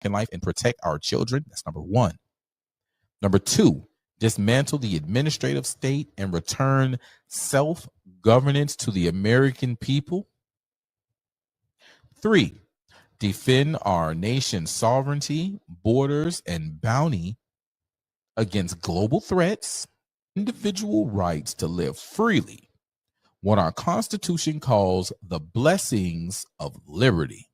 life and protect our children. That's number one. Number two, dismantle the administrative state and return self-governance to the American people. Three, defend our nation's sovereignty, borders, and bounty against global threats, individual rights to live freely, what our Constitution calls the blessings of liberty.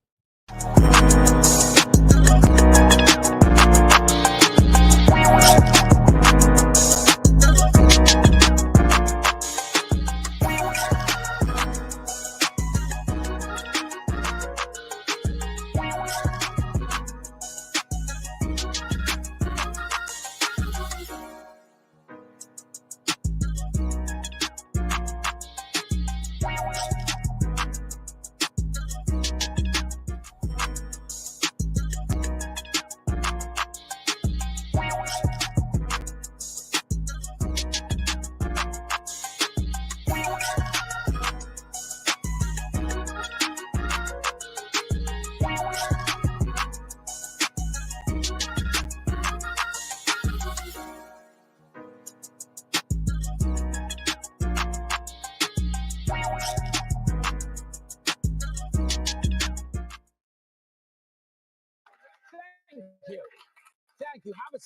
Thank you. Have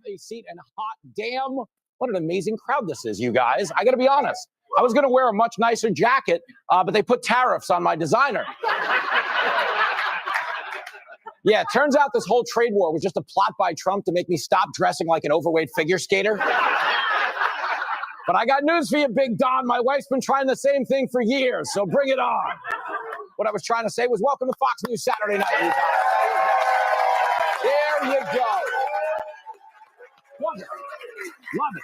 a seat. And hot damn, what an amazing crowd this is, you guys. I got to be honest. I was going to wear a much nicer jacket, but they put tariffs on my designer. Yeah, it turns out this whole trade war was just a plot by Trump to make me stop dressing like an overweight figure skater. But I got news for you, Big Don. My wife's been trying the same thing for years, so bring it on. What I was trying to say was welcome to Fox News Saturday Night, you guys. There you go. Love it. Love it.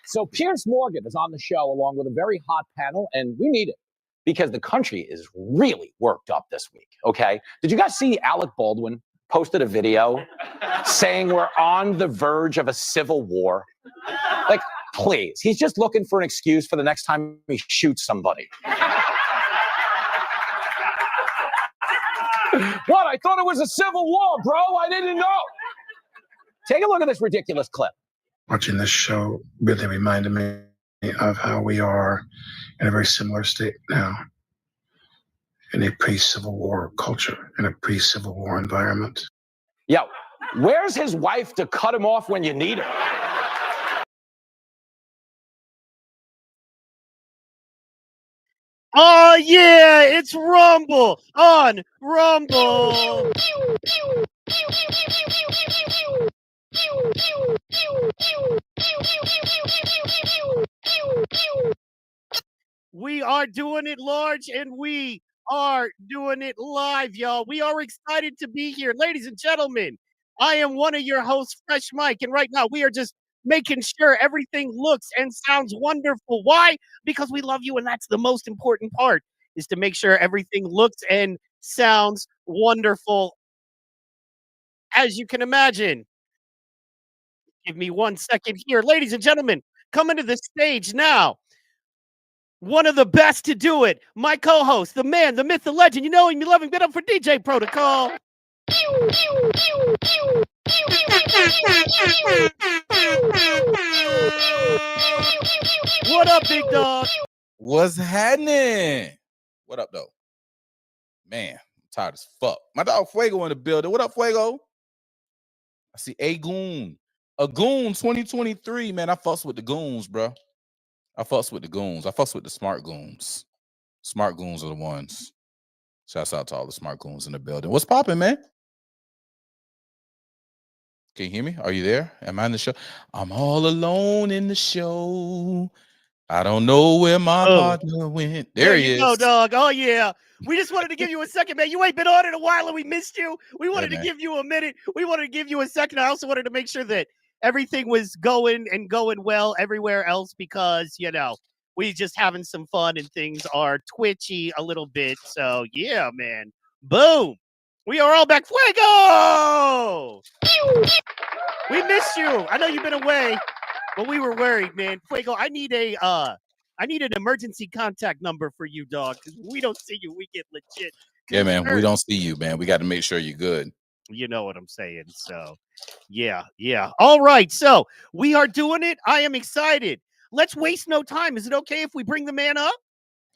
So Piers Morgan is on the show along with a very hot panel, and we need it because the country is really worked up this week, okay? Did you guys see Alec Baldwin posted a video saying we're on the verge of a civil war? Like, please. He's just looking for an excuse for the next time he shoots somebody. What? I thought it was a civil war, bro. I didn't know. Take a look at this ridiculous clip. Watching this show really reminded me of how we are in a very similar state now, in a pre-Civil War culture, in a pre-Civil War environment. Yo, where's his wife to cut him off when you need her? Oh, yeah, it's Rumble on Rumble. We are doing it large and we are doing it live, y'all. We are excited to be here. Ladies and gentlemen, I am one of your hosts, Fresh Mike, and right now we are just making sure everything looks and sounds wonderful. Why? Because we love you, and that's the most important part, is to make sure everything looks and sounds wonderful. As you can imagine, give me 1 second here. Ladies and gentlemen, coming to the stage now, one of the best to do it, my co-host, the man, the myth, the legend. You know him, you love him. Get up for DJ Protocol. What up, big dog? What's happening? What up, though? Man, I'm tired as fuck. My dog Fuego in the building. What up, Fuego? I see a goon 2023, man. I fucks with the goons, bro. I fucks with the goons. I fucks with the smart goons. Smart goons are the ones. Shouts out to all the smart goons in the building. What's popping, man? Can you hear me? Are you there? Am I in the show? I'm all alone in the show. I don't know where my partner went. There he is. Go, dog. Oh, yeah. We just wanted to give you a second, man. You ain't been on in a while and we missed you. We wanted to give you a minute. We wanted to give you a second. I also wanted to make sure that everything was going well everywhere else because, you know, we just having some fun and things are twitchy a little bit. So, yeah, man. Boom. We are all back. Fuego! We missed you. I know you've been away, but we were worried, man. Fuego, I need an emergency contact number for you, dog, because we don't see you. We get legit. Yeah, man. We don't see you, man. We got to make sure you're good. You know what I'm saying? So, yeah. All right. So we are doing it. I am excited. Let's waste no time. Is it okay if we bring the man up?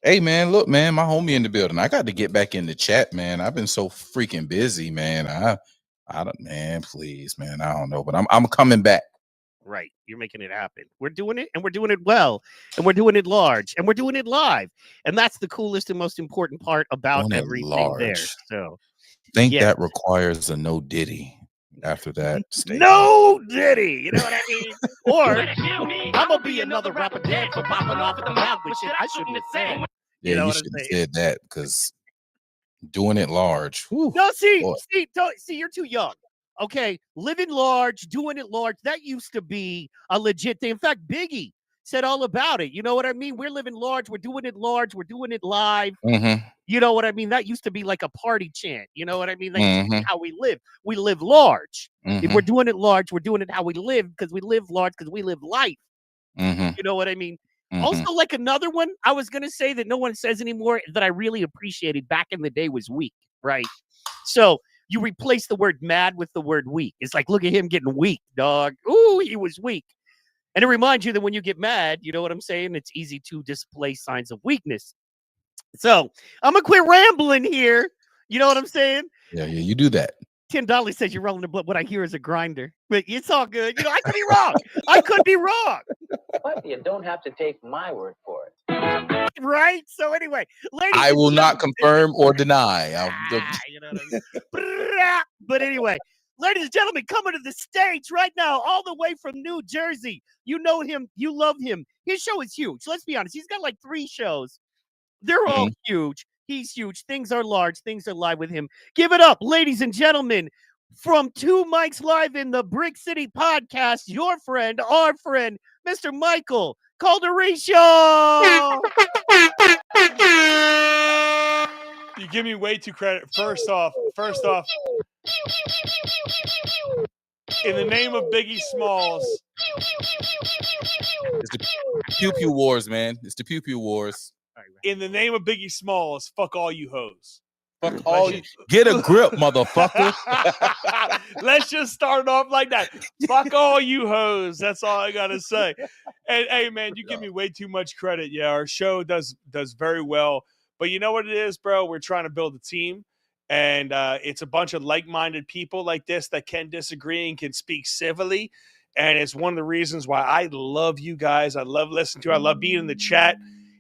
Hey man, look, man, my homie in the building. I got to get back in the chat, man. I've been so freaking busy, man. I don't, man, please, man. I don't know, but I'm coming back. Right. You're making it happen. We're doing it, and we're doing it well, and we're doing it large, and we're doing it live. And that's the coolest and most important part about Doing it everything there. large. So Think yeah. that requires a no Diddy after that statement. No Diddy. You know what I mean? Or I'm gonna be another rapper dead for popping off at the mouth with shit I shouldn't have said. Yeah, You know you what should I'm have saying? said that because doing it large. Whew, No, see, boy. see, you're too young. Okay, living large, doing it large, that used to be a legit thing. In fact, Biggie said all about it. You know what I mean? We're living large, we're doing it large, we're doing it live. Mm-hmm. You know what I mean? That used to be like a party chant. You know what I mean? That used to be Mm-hmm. how we live. We live large. If Mm-hmm. we're doing it large, we're doing it how we live because we live large because we live life. Mm-hmm. You know what I mean? Mm-hmm. Also, like another one I was going to say that no one says anymore that I really appreciated back in the day was weak, right? So you replace the word mad with the word weak. It's like, look at him getting weak, dog. Ooh, he was weak. And it reminds you that when you get mad, you know what I'm saying? It's easy to display signs of weakness. So I'm going to quit rambling here. You know what I'm saying? Yeah, you do that. $10 says you're rolling the blood. What I hear is a grinder, but it's all good. You know, I could be wrong. I could be wrong. But you don't have to take my word for it. Right? So anyway, ladies, I will not confirm or deny. you know what I mean? But anyway, ladies and gentlemen, coming to the stage right now, all the way from New Jersey. You know him, you love him. His show is huge. Let's be honest. He's got like 3 shows. They're all huge. He's huge. Things are large. Things are live with him. Give it up, ladies and gentlemen, from 2 Mics Live in the Brick City podcast, your friend, our friend, Mr. Michael Calderation. You give me way too credit. First off, in the name of Biggie Smalls. It's the Pew Pew Wars, man. It's the Pew Pew Wars. In the name of Biggie Smalls, fuck all you hoes. Fuck all you. Get a grip, motherfucker. Let's just start off like that. Fuck all you hoes. That's all I gotta say. And hey, man, you give me way too much credit. Yeah, our show does very well. But you know what it is, bro? We're trying to build a team. And it's a bunch of like-minded people like this that can disagree and can speak civilly. And it's one of the reasons why I love you guys. I love listening to you. I love being in the chat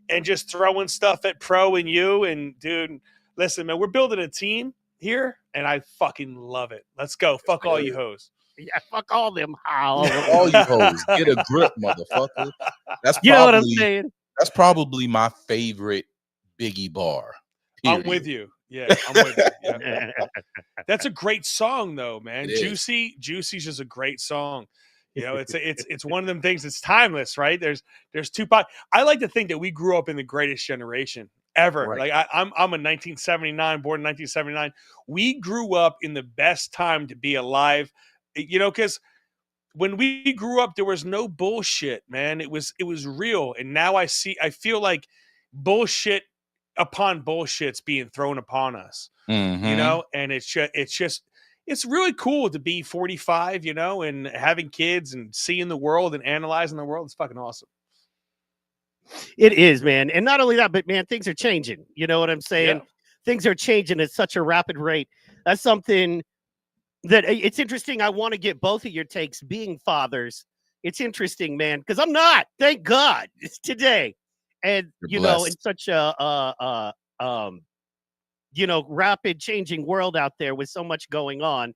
and just throwing stuff at Pro and you. And, dude, listen, man, we're building a team here, and I fucking love it. Let's go. Fuck all you hoes. Yeah, fuck all them hoes. All you hoes. Get a grip, motherfucker. That's You know what I'm saying? That's probably my favorite Biggie bar. Period. I'm with you. Yeah, I'm with you. Yeah. That's a great song, though, man. Juicy's just a great song. You know, it's one of them things that's timeless, right? There's Tupac. I like to think that we grew up in the greatest generation ever. Right. Like I'm a 1979, born in 1979. We grew up in the best time to be alive. You know, because when we grew up, there was no bullshit, man. It was real. And now I feel like bullshit upon bullshit's being thrown upon us. Mm-hmm. You know, and it's really cool to be 45, you know, and having kids and seeing the world and analyzing the world. It's fucking awesome. It is, man. And not only that, but man, things are changing. You know what I'm saying? Yeah. Things are changing at such a rapid rate. That's something that it's interesting. I want to get both of your takes being fathers. It's interesting, man, because I'm not, thank God, it's today. And, You're know, blessed. in such a, you know, rapid changing world out there with so much going on,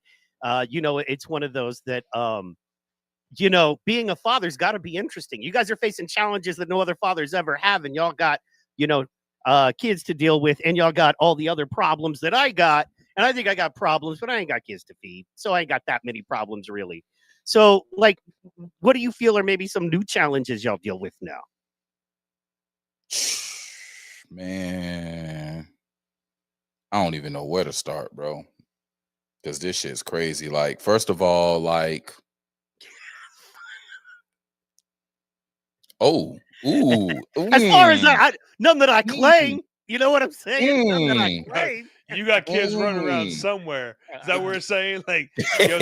you know, it's one of those that, you know, being a father's got to be interesting. You guys are facing challenges that no other fathers ever have, and y'all got, you know, kids to deal with, and y'all got all the other problems that I got. And I think I got problems, but I ain't got kids to feed, so I ain't got that many problems really. So, like, what do you feel are maybe some new challenges y'all deal with now? Man, I don't even know where to start, bro. Because this shit's crazy. Like, first of all, like, ooh. As far as none that I claim, you know what I'm saying? None that I claim. You got kids running around Mm. somewhere. Is that what we're saying? Like, yo,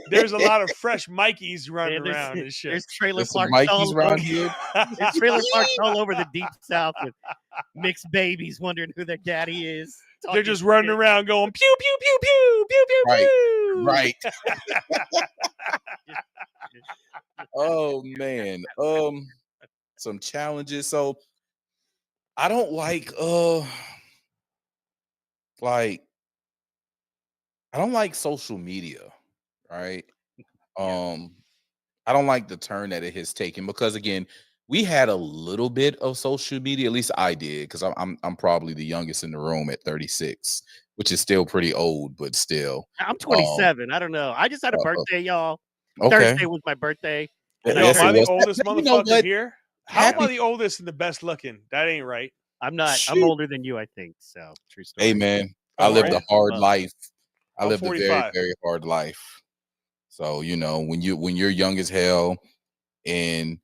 there's a lot of fresh Mikeys running Man, around and shit. There's trailer There's some parks Mikeys all around over. here. There's trailer parks all over the deep south with mixed babies wondering who their daddy is. They're talking just running shit. around going pew pew pew pew pew pew Right, pew. right. Oh man. Some challenges. So I don't like I don't like social media, right? I don't like the turn that it has taken because again, we had a little bit of social media. At least I did, because I'm probably the youngest in the room at 36, which is still pretty old, but still. I'm 27. I don't know. I just had a birthday, y'all. Okay. Thursday was my birthday. Th- And I yes, Yo, am I it the was. oldest You know motherfucker what? here? How am I Happy- the oldest and the best looking? That ain't right. I'm not. I'm Shit. older than you, I think. So true story. Hey man, I I'm lived a old. hard life. I I'm lived a very, 45. very hard life. So, when you're young as hell and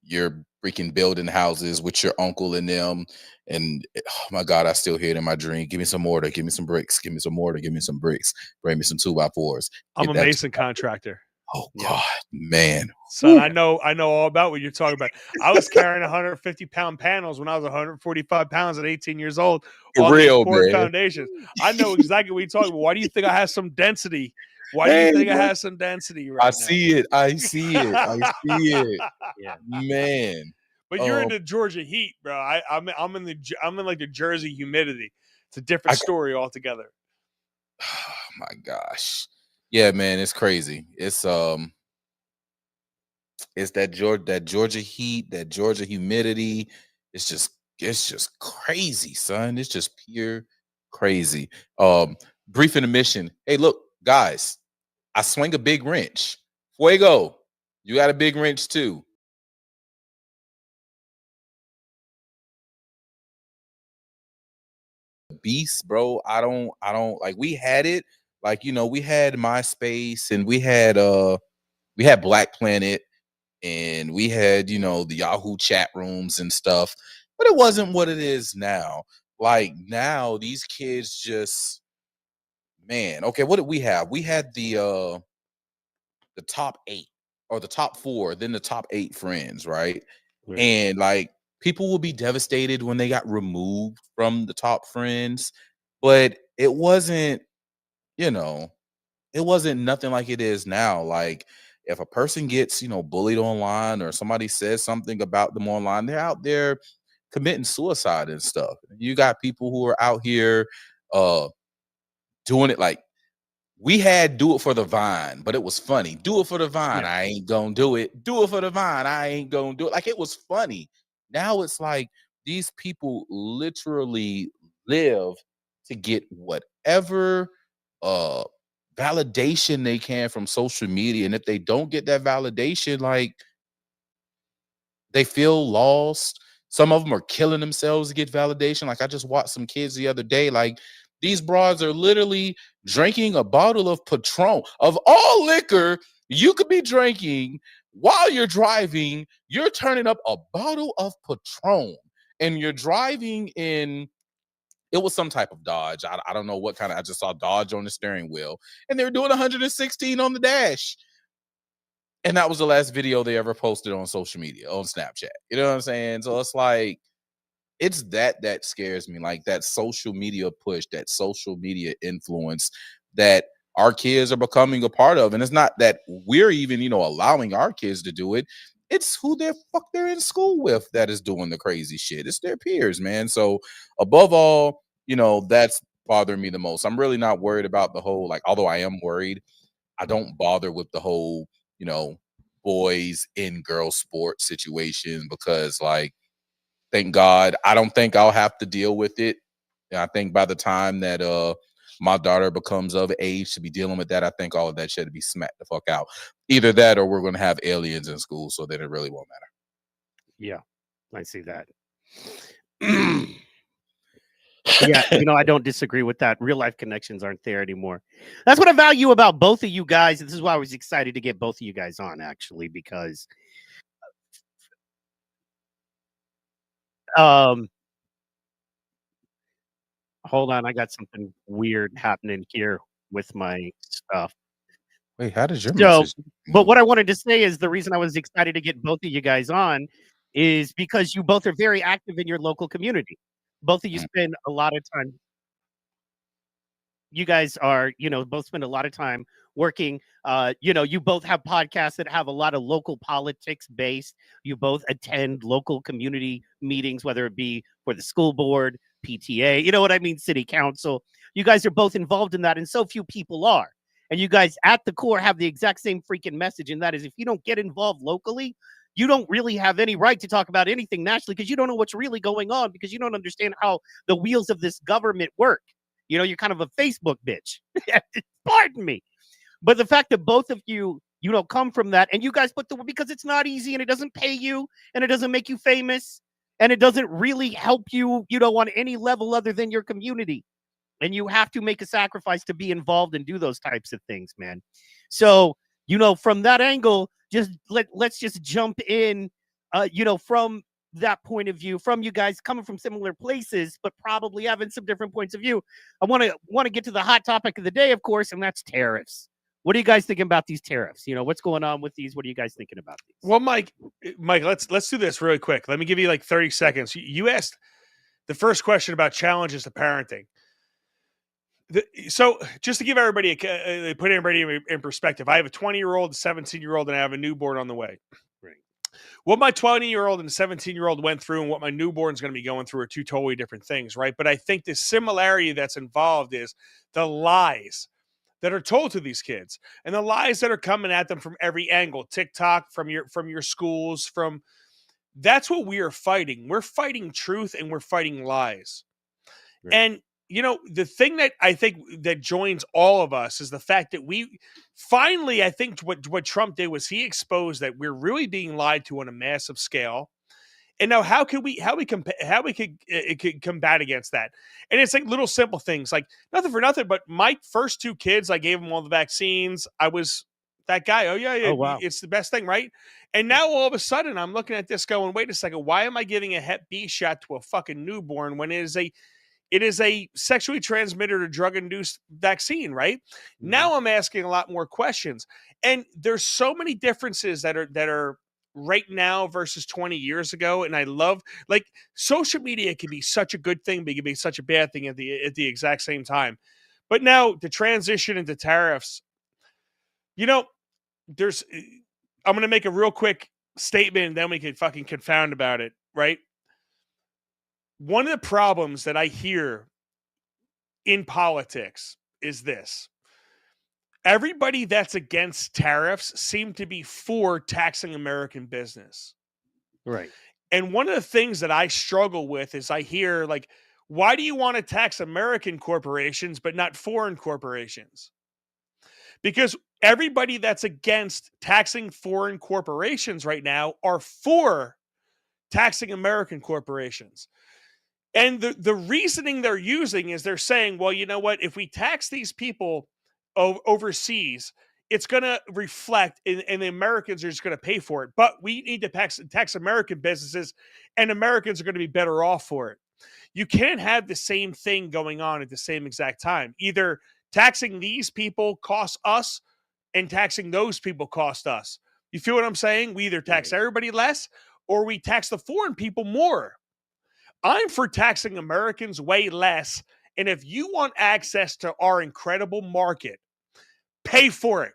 you're freaking building houses with your uncle and them, and oh my God, I still hear it in my dream. Give me some mortar, give me some bricks, give me some mortar, give me some bricks, bring me some 2x4s. I'm Get a that mason contractor. Oh Yeah. God, man. Son, Whew. I know all about what you're talking about. I was carrying 150-pound panels when I was 145 pounds at 18 years old. For On real, these poured man. foundations. I know exactly what you're talking about. Why do you think I have some density? Why do you Hey, think I man. have some density right I now? see it. I see it. I see it. Yeah. Man. But you're in the Georgia heat, bro. I'm in like the Jersey humidity. It's a different story altogether. Oh my gosh. Yeah, man, it's crazy. It's that Georgia heat, that Georgia humidity. It's just crazy, son. It's just pure crazy. Brief intermission. Hey, look, guys, I swing a big wrench. Fuego, you got a big wrench too. Beast, bro. I don't like, we had it. Like, we had MySpace and we had Black Planet and we had, the Yahoo chat rooms and stuff, but it wasn't what it is now. Like now these kids just, man, okay, what did we have? We had the top 8 or the top 4, then the top 8 friends, right? Right. And like people will be devastated when they got removed from the top friends, but it wasn't, it wasn't nothing like it is now. Like if a person gets, bullied online or somebody says something about them online, they're out there committing suicide and stuff. You got people who are out here doing it like we had do it for the vine, but it was funny. Do it for the vine. Yeah. I ain't gonna do it. Do it for the vine. I ain't gonna do it. Like it was funny. Now it's like these people literally live to get whatever validation they can from social media. And if they don't get that validation, like they feel lost. Some of them are killing themselves to get validation. Like I just watched some kids the other day. Like these broads are literally drinking a bottle of Patron. Of all liquor you could be drinking while you're driving, you're turning up a bottle of Patron and you're driving in. It was some type of Dodge. I don't know what kind of. I just saw Dodge on the steering wheel, and they were doing 116 on the dash. And that was the last video they ever posted on social media, on Snapchat. You know what I'm saying? So it's like, it's that scares me. Like that social media push, that social media influence that our kids are becoming a part of. And it's not that we're even, allowing our kids to do it. It's who they're in school with that is doing the crazy shit. It's their peers, man. So above all, that's bothering me the most. I'm really not worried about the whole, like, although I am worried, I don't bother with the whole, boys in girl sports situation because, like, thank God, I don't think I'll have to deal with it. And I think by the time that my daughter becomes of age to be dealing with that, I think all of that should be smacked the fuck out. Either that or we're going to have aliens in school, so that it really won't matter. Yeah, I see that. Yeah, I don't disagree with that. Real life connections aren't there anymore. That's what I value about both of you guys. This is why I was excited to get both of you guys on, actually, because Hold on, I got something weird happening here with my stuff. Wait, how does your So, message? but what I wanted to say is the reason I was excited to get both of you guys on is because you both are very active in your local community. Both of you Mm. spend a lot of time. You guys are, both spend a lot of time working. You both have podcasts that have a lot of local politics based. You both attend local community meetings, whether it be for the school board, PTA, you know what I mean, city council. You guys are both involved in that, and so few people are. And you guys at the core have the exact same freaking message, and that is if you don't get involved locally, you don't really have any right to talk about anything nationally because you don't know what's really going on because you don't understand how the wheels of this government work. You're kind of a Facebook bitch. Pardon me. But the fact that both of you, come from that and you guys because it's not easy and it doesn't pay you and it doesn't make you famous and it doesn't really help you, on any level other than your community. And you have to make a sacrifice to be involved and do those types of things, man. So, from that angle, let's just jump in, from that point of view, from you guys coming from similar places, but probably having some different points of view. I want to get to the hot topic of the day, of course, and that's tariffs. What are you guys thinking about these tariffs? What's going on with these? What are you guys thinking about these? Well, Mike, let's do this really quick. Let me give you like 30 seconds. You asked the first question about challenges to parenting. So just to give everybody, put everybody in perspective, I have a 20-year-old, a 17-year-old, and I have a newborn on the way. Right. What my 20-year-old and 17-year-old went through and what my newborn is going to be going through are two totally different things, right? But I think the similarity that's involved is the lies that are told to these kids and the lies that are coming at them from every angle, TikTok, from your schools, that's what we are fighting. We're fighting truth and we're fighting lies. Right. And the thing that I think that joins all of us is the fact that we finally, I think what Trump did was he exposed that we're really being lied to on a massive scale. And now how could combat against that? And it's like little simple things, like nothing for nothing, but my first two kids, I gave them all the vaccines. I was that guy. Oh yeah. Oh, wow. It's the best thing. Right. And now all of a sudden I'm looking at this going, wait a second. Why am I giving a Hep B shot to a fucking newborn when it is a sexually transmitted or drug-induced vaccine, right? Mm-hmm. Now I'm asking a lot more questions. And there's so many differences that are right now versus 20 years ago. And I love, like, social media can be such a good thing, but it can be such a bad thing at the exact same time. But now the transition into tariffs, I'm going to make a real quick statement and then we can fucking confound about it, right? One of the problems that I hear in politics is this. Everybody that's against tariffs seem to be for taxing American business. Right. And one of the things that I struggle with is I hear, like, why do you want to tax American corporations but not foreign corporations? Because everybody that's against taxing foreign corporations right now are for taxing American corporations. And the reasoning they're using is they're saying, well, you know what? If we tax these people overseas, it's going to reflect and the Americans are just going to pay for it. But we need to tax American businesses and Americans are going to be better off for it. You can't have the same thing going on at the same exact time. Either taxing these people costs us and taxing those people cost us. You feel what I'm saying? We either tax everybody less or we tax the foreign people more. I'm for taxing Americans way less. And if you want access to our incredible market, pay for it.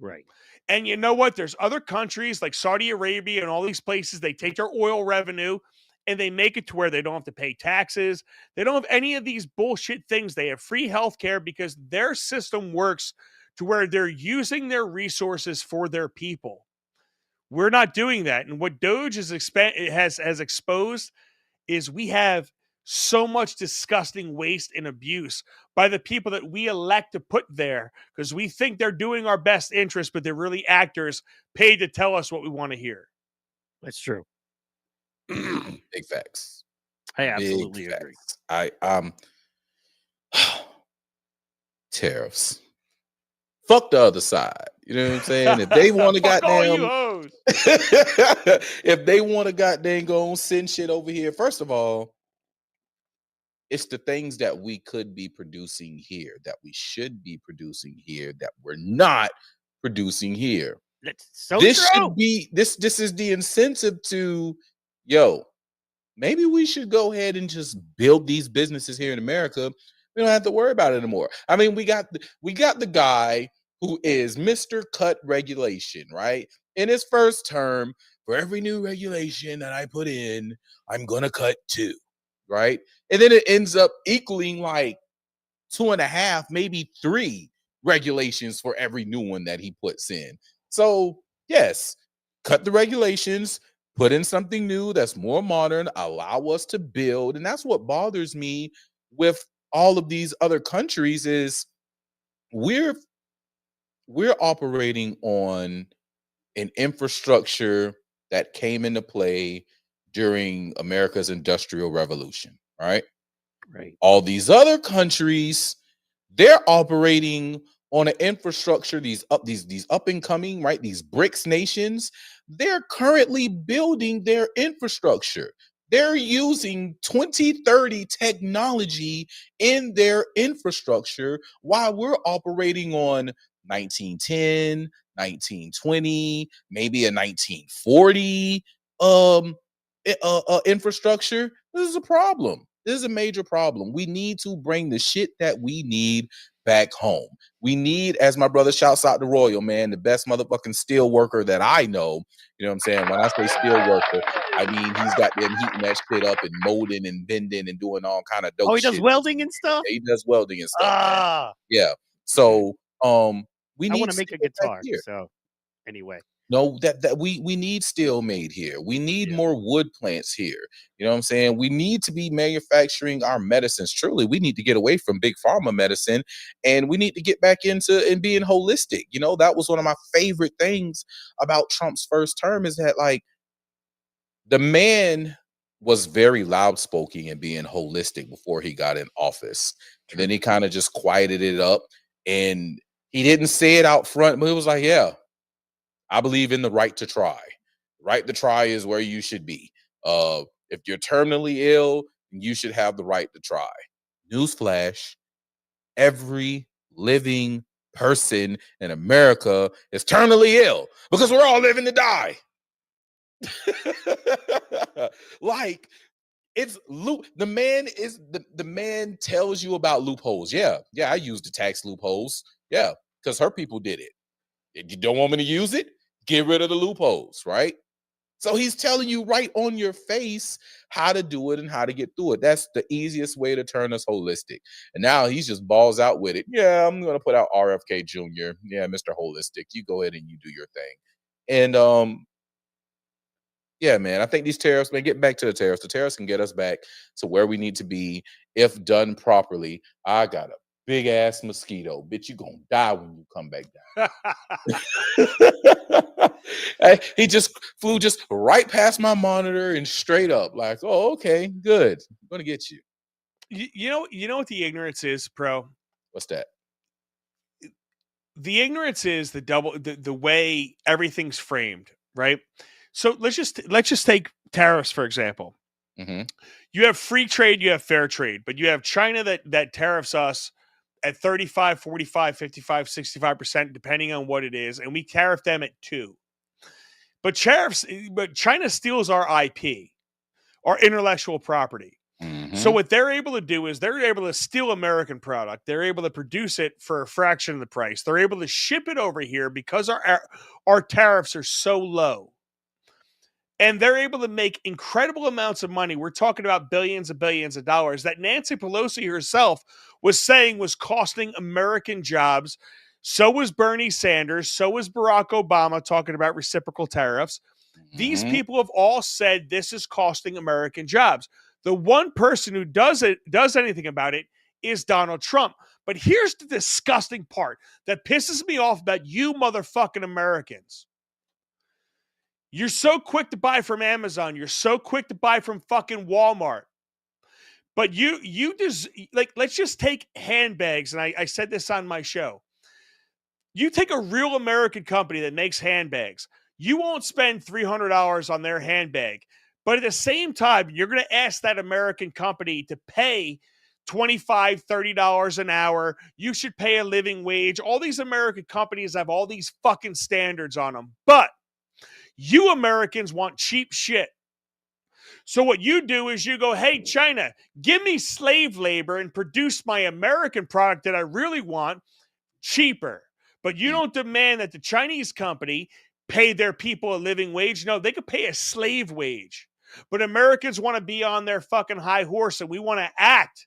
Right. And you know what? There's other countries like Saudi Arabia and all these places, they take their oil revenue and they make it to where they don't have to pay taxes. They don't have any of these bullshit things. They have free healthcare because their system works to where they're using their resources for their people. We're not doing that. And what Doge has exposed is we have so much disgusting waste and abuse by the people that we elect to put there because we think they're doing our best interest, but they're really actors paid to tell us what we want to hear. That's true. Big facts. I absolutely agree. Tariffs. Fuck the other side. You know what I'm saying? If they want to goddamn, if they want to goddamn go and send shit over here, first of all, It's the things that we could be producing here, that we should be producing here, that we're not producing here. That's so This true. should be this is the incentive to, yo, maybe we should go ahead and just build these businesses here in America. We don't have to worry about it anymore. I mean, we got the guy who is Mr. Cut Regulation, right? In his first term, for every new regulation that I put in, I'm gonna cut 2, right? And then it ends up equaling like 2.5, maybe 3 regulations for every new one that he puts in. So yes, cut the regulations, put in something new that's more modern, allow us to build. And that's what bothers me with all of these other countries is we're operating on an infrastructure that came into play during America's Industrial Revolution, right? Right. All these other countries, they're operating on an infrastructure, these up and coming, right? These BRICS nations, they're currently building their infrastructure. They're using 2030 technology in their infrastructure while we're operating on 1910, 1920, maybe a 1940 infrastructure. This is a problem. This is a major problem. We need to bring the shit that we need back home. We need, as my brother shouts out to Royal, man, the best motherfucking steel worker that I know. You know what I'm saying? When I say steel worker, I mean he's got them heating that shit up and molding and bending and doing all kind of dope Oh, he shit. does welding and stuff? Yeah, he does welding and stuff, man. Ah, Yeah. So we I need want to make a steel back guitar. here. So anyway. No, that we need steel made here. We need Yeah. more wood plants here. You know what I'm saying? We need to be manufacturing our medicines. Truly, we need to get away from big pharma medicine, and we need to get back into and being holistic. You know, that was one of my favorite things about Trump's first term is that like the man was very loud spoken and being holistic before he got in office. And then he kind of just quieted it up, and he didn't say it out front, but it was like, yeah, I believe in the right to try. Right to try is where you should be. If you're terminally ill, you should have the right to try. Newsflash, every living person in America is terminally ill because we're all living to die. Like it's the man is the man tells you about loopholes. Yeah, I use the tax loopholes. Yeah, because her people did it. If you don't want me to use it, get rid of the loopholes, right? So he's telling you right on your face how to do it and how to get through it. That's the easiest way to turn us holistic. And now he's just balls out with it. Yeah, I'm going to put out RFK Jr. Yeah, Mr. Holistic. You go ahead and you do your thing. And yeah, man, I think these tariffs, man, get back to the tariffs. The tariffs can get us back to where we need to be if done properly. I got a big ass mosquito. Bitch, you gonna die when you come back down. He just flew just right past my monitor and straight up, like, oh, okay, good. I'm gonna get you. You know what the ignorance is, Pro? What's that? The ignorance is the way everything's framed, right? So let's just take tariffs, for example. Mm-hmm. You have free trade, you have fair trade, but you have China that tariffs us at 35, 45, 55, 65%, depending on what it is, and we tariff them at 2%. But China steals our IP, our intellectual property. Mm-hmm. So what they're able to do is they're able to steal American product. They're able to produce it for a fraction of the price. They're able to ship it over here because our tariffs are so low. And they're able to make incredible amounts of money. We're talking about billions and billions of dollars that Nancy Pelosi herself was saying was costing American jobs. So was Bernie Sanders. So was Barack Obama talking about reciprocal tariffs. Mm-hmm. These people have all said this is costing American jobs. The one person who does anything about it is Donald Trump. But here's the disgusting part that pisses me off about you motherfucking Americans. You're so quick to buy from Amazon. You're so quick to buy from fucking Walmart. But you just, like, let's just take handbags. And I said this on my show. You take a real American company that makes handbags. You won't spend $300 on their handbag. But at the same time, you're going to ask that American company to pay $25, $30 an hour. You should pay a living wage. All these American companies have all these fucking standards on them. But you Americans want cheap shit. So what you do is you go, hey, China, give me slave labor and produce my American product that I really want cheaper. But you don't demand that the Chinese company pay their people a living wage. No, they could pay a slave wage. But Americans want to be on their fucking high horse, and we want to act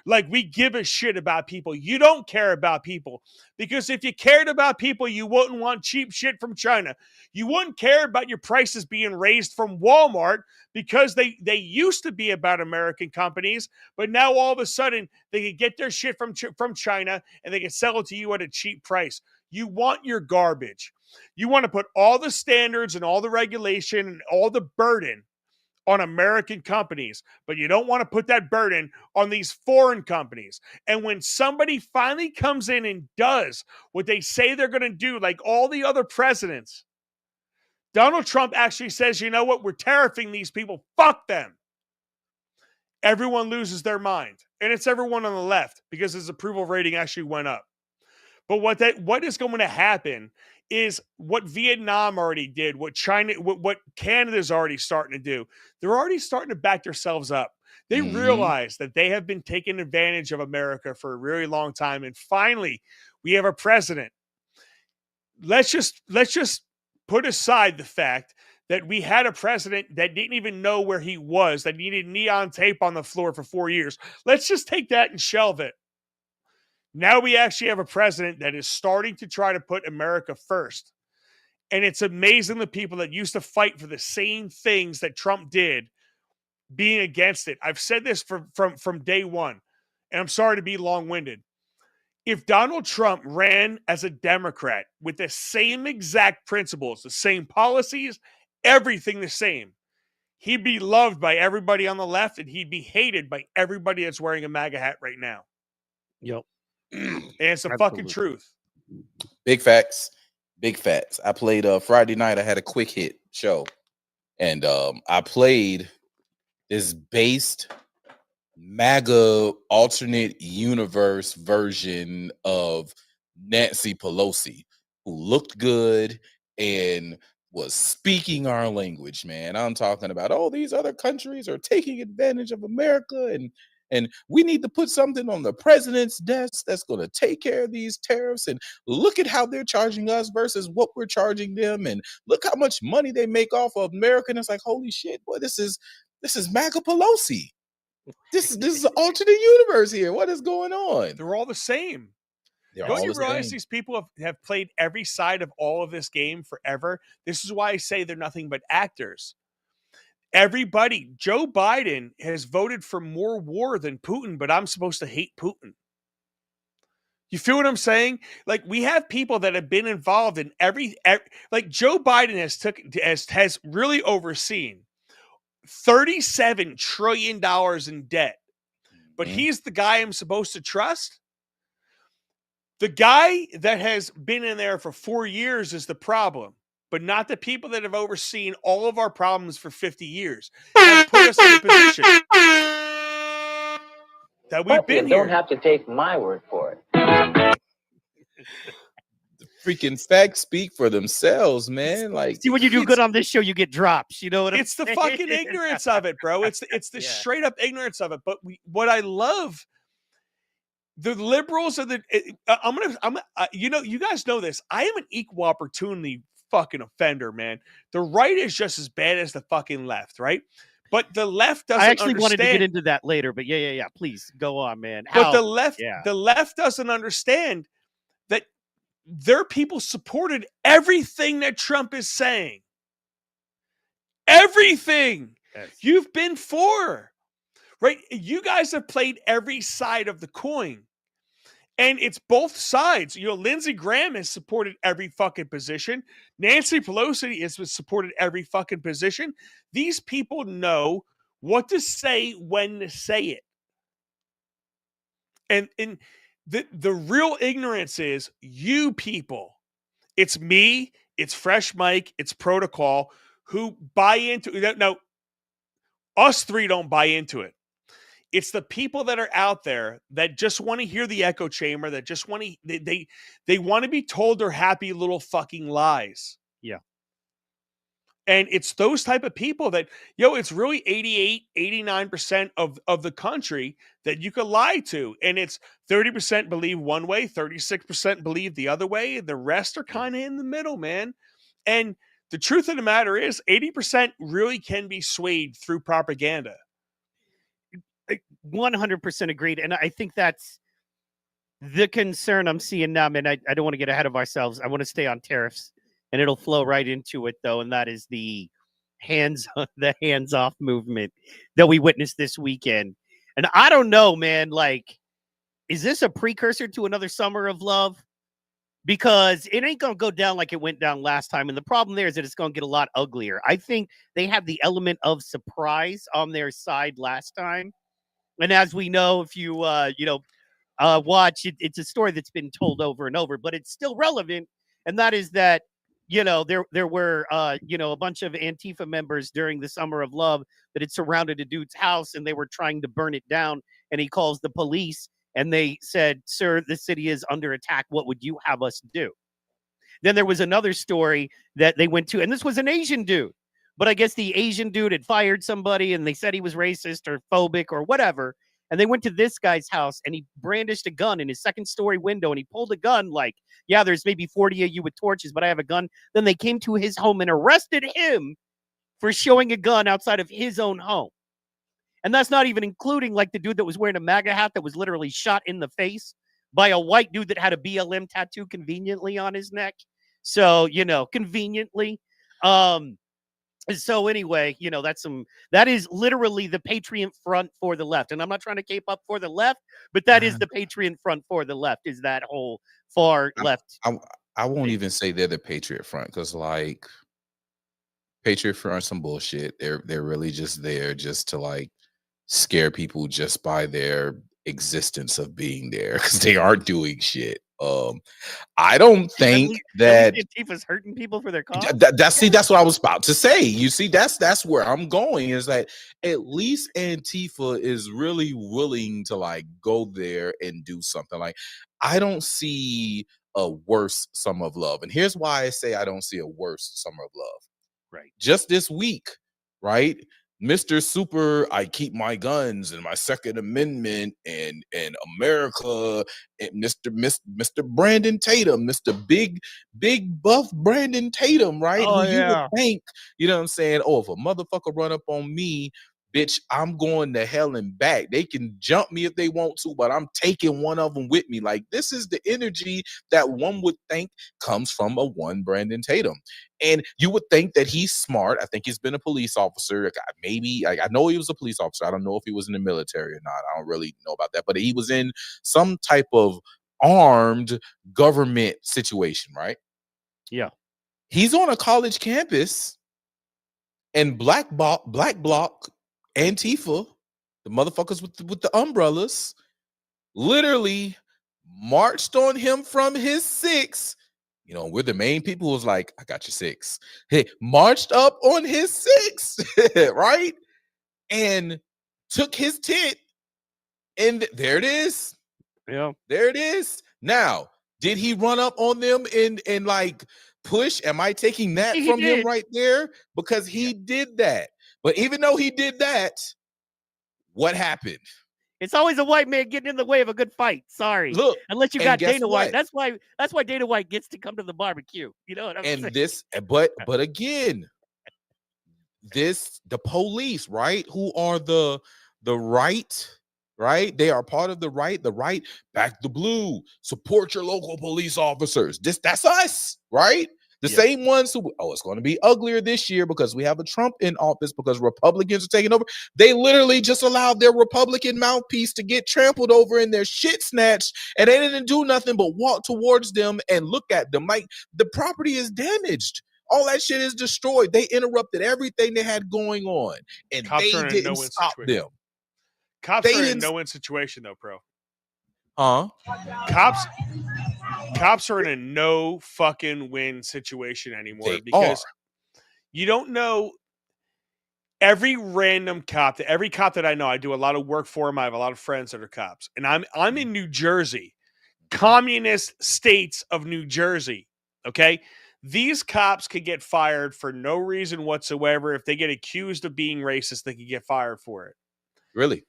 like we give a shit about people. You don't care about people, because if you cared about people, you wouldn't want cheap shit from China. You wouldn't care about your prices being raised from Walmart, because they used to be about American companies, but now all of a sudden they can get their shit from China and they can sell it to you at a cheap price. You want your garbage. You want to put all the standards and all the regulation and all the burden on American companies, but you don't want to put that burden on these foreign companies. And when somebody finally comes in and does what they say they're going to do, like all the other presidents, Donald Trump actually says, you know what, we're tariffing these people, fuck them. Everyone loses their mind. And it's everyone on the left, because his approval rating actually went up. But what is going to happen is what Vietnam already did, what Canada's already starting to do. They're already starting to back themselves up. They realize that they have been taking advantage of America for a really long time. And finally, we have a president. Let's just put aside the fact that we had a president that didn't even know where he was, that needed neon tape on the floor for 4 years. Let's just take that and shelve it. Now we actually have a president that is starting to try to put America first. And it's amazing the people that used to fight for the same things that Trump did being against it. I've said this from day one, and I'm sorry to be long-winded. If Donald Trump ran as a Democrat with the same exact principles, the same policies, everything the same, he'd be loved by everybody on the left, and he'd be hated by everybody that's wearing a MAGA hat right now. Yep. And it's the fucking truth. Big facts. Big facts. I played Friday night. I had a quick hit show. And I played this based MAGA alternate universe version of Nancy Pelosi, who looked good and was speaking our language, man. I'm talking about, oh, these other countries are taking advantage of America, and we need to put something on the president's desk that's going to take care of these tariffs. And look at how they're charging us versus what we're charging them. And look how much money they make off of America. And it's like, holy shit, boy, this is MAGA Pelosi. This is an alternate universe here. What is going on? They're all the same. Don't you realize these people have played every side of all of this game forever? This is why I say they're nothing but actors. Everybody, Joe Biden has voted for more war than Putin, but I'm supposed to hate Putin. You feel what I'm saying? Like, we have people that have been involved in every like Joe Biden has really overseen $37 trillion in debt. But he's the guy I'm supposed to trust? The guy that has been in there for 4 years is the problem, but not the people that have overseen all of our problems for 50 years. That put us in a position that we've been here. You don't have to take my word for it. The freaking facts speak for themselves, man. Like, see, when you do good on this show, you get drops. You know what it's the fucking ignorance of it, bro. It's the straight up ignorance of it. But what I love, the liberals are you guys know this. I am an equal opportunity fucking offender, man. The right is just as bad as the fucking left, right? But the left doesn't. I actually understand. wanted to get into that later, but yeah. Please go on, man. But the left doesn't understand that their people supported everything that Trump is saying. Everything you've been for, right? You guys have played every side of the coin. And it's both sides. You know, Lindsey Graham has supported every fucking position. Nancy Pelosi has supported every fucking position. These people know what to say when to say it. And the real ignorance is you people. It's me, it's Fresh Mike, it's Protocol who buy into it. Now, us three don't buy into it. It's the people that are out there that just want to hear the echo chamber, that just want to they want to be told their happy little fucking lies. Yeah. And it's those type of people that, it's really 88, 89% of the country that you could lie to. And it's 30% believe one way, 36% believe the other way. And the rest are kind of in the middle, man. And the truth of the matter is 80% really can be swayed through propaganda. 100% agreed. And I think that's the concern I'm seeing now, man. I don't want to get ahead of ourselves. I want to stay on tariffs. And it'll flow right into it, though, and that is the hands-off movement that we witnessed this weekend. And I don't know, man, like, is this a precursor to another summer of love? Because it ain't going to go down like it went down last time. And the problem there is that it's going to get a lot uglier. I think they have the element of surprise on their side last time. And as we know, if you, watch it, it's a story that's been told over and over, but it's still relevant. And that is that, there were, a bunch of Antifa members during the Summer of Love that had surrounded a dude's house and they were trying to burn it down. And he calls the police and they said, "Sir, the city is under attack. What would you have us do?" Then there was another story that they went to, and this was an Asian dude. But I guess the Asian dude had fired somebody and they said he was racist or phobic or whatever. And they went to this guy's house and he brandished a gun in his second-story window and he pulled a gun like, "Yeah, there's maybe 40 of you with torches, but I have a gun." Then they came to his home and arrested him for showing a gun outside of his own home. And that's not even including like the dude that was wearing a MAGA hat that was literally shot in the face by a white dude that had a BLM tattoo conveniently on his neck. So, conveniently. So anyway, that is literally the Patriot Front for the left. And I'm not trying to cape up for the left, but that is the Patriot Front for the left, is that whole far left. I won't even say they're the Patriot Front, because like Patriot Front some bullshit. They're really just there just to like scare people just by their existence of being there, because they aren't doing shit. I don't think that Antifa's hurting people for their cause. That's what I was about to say. You see, that's where I'm going, is that at least Antifa is really willing to like go there and do something. Like, I don't see a worse Summer of Love. And here's why I say I don't see a worse Summer of Love. Right. Just this week, right? Mr. Super, I keep my guns and my Second Amendment and America, and Mr. Brandon Tatum, Mr. Big buff Brandon Tatum, right? Oh, Who yeah. you would think, you know what I'm saying? Oh, if a motherfucker run up on me, bitch, I'm going to hell and back. They can jump me if they want to, but I'm taking one of them with me. Like, this is the energy that one would think comes from a one Brandon Tatum. And you would think that he's smart. I think he's been a police officer. I know he was a police officer. I don't know if he was in the military or not. I don't really know about that. But he was in some type of armed government situation, right? Yeah. He's on a college campus, and Black Bloc Antifa, the motherfuckers with the umbrellas, literally marched on him from his 6. We're the main people who's like, "I got your 6." Hey, marched up on his 6, right? And took his tent, and there it is. Yeah. There it is. Now, did he run up on them and like push? Am I taking that from him right there? Because he did that. But even though he did that, what happened? It's always a white man getting in the way of a good fight. Sorry. Look, unless you got Dana White. What? That's why Dana White gets to come to the barbecue. You know what I'm saying? But again, the police, right? Who are the right, right? They are part of the right. The right, back the blue, support your local police officers. That's us, right? The same ones who, it's going to be uglier this year because we have a Trump in office, because Republicans are taking over. They literally just allowed their Republican mouthpiece to get trampled over and their shit snatched, and they didn't do nothing but walk towards them and look at them like the property is damaged. All that shit is destroyed. They interrupted everything they had going on, and Cops they didn't stop them. Cops are in a no-win situation, though, bro. Huh? Cops are in a no fucking win situation anymore, because you don't know. every random cop, every cop that I know, I do a lot of work for them. I have a lot of friends that are cops, and I'm in New Jersey, communist states of New Jersey. Okay, these cops could get fired for no reason whatsoever. If they get accused of being racist, they could get fired for it. Really?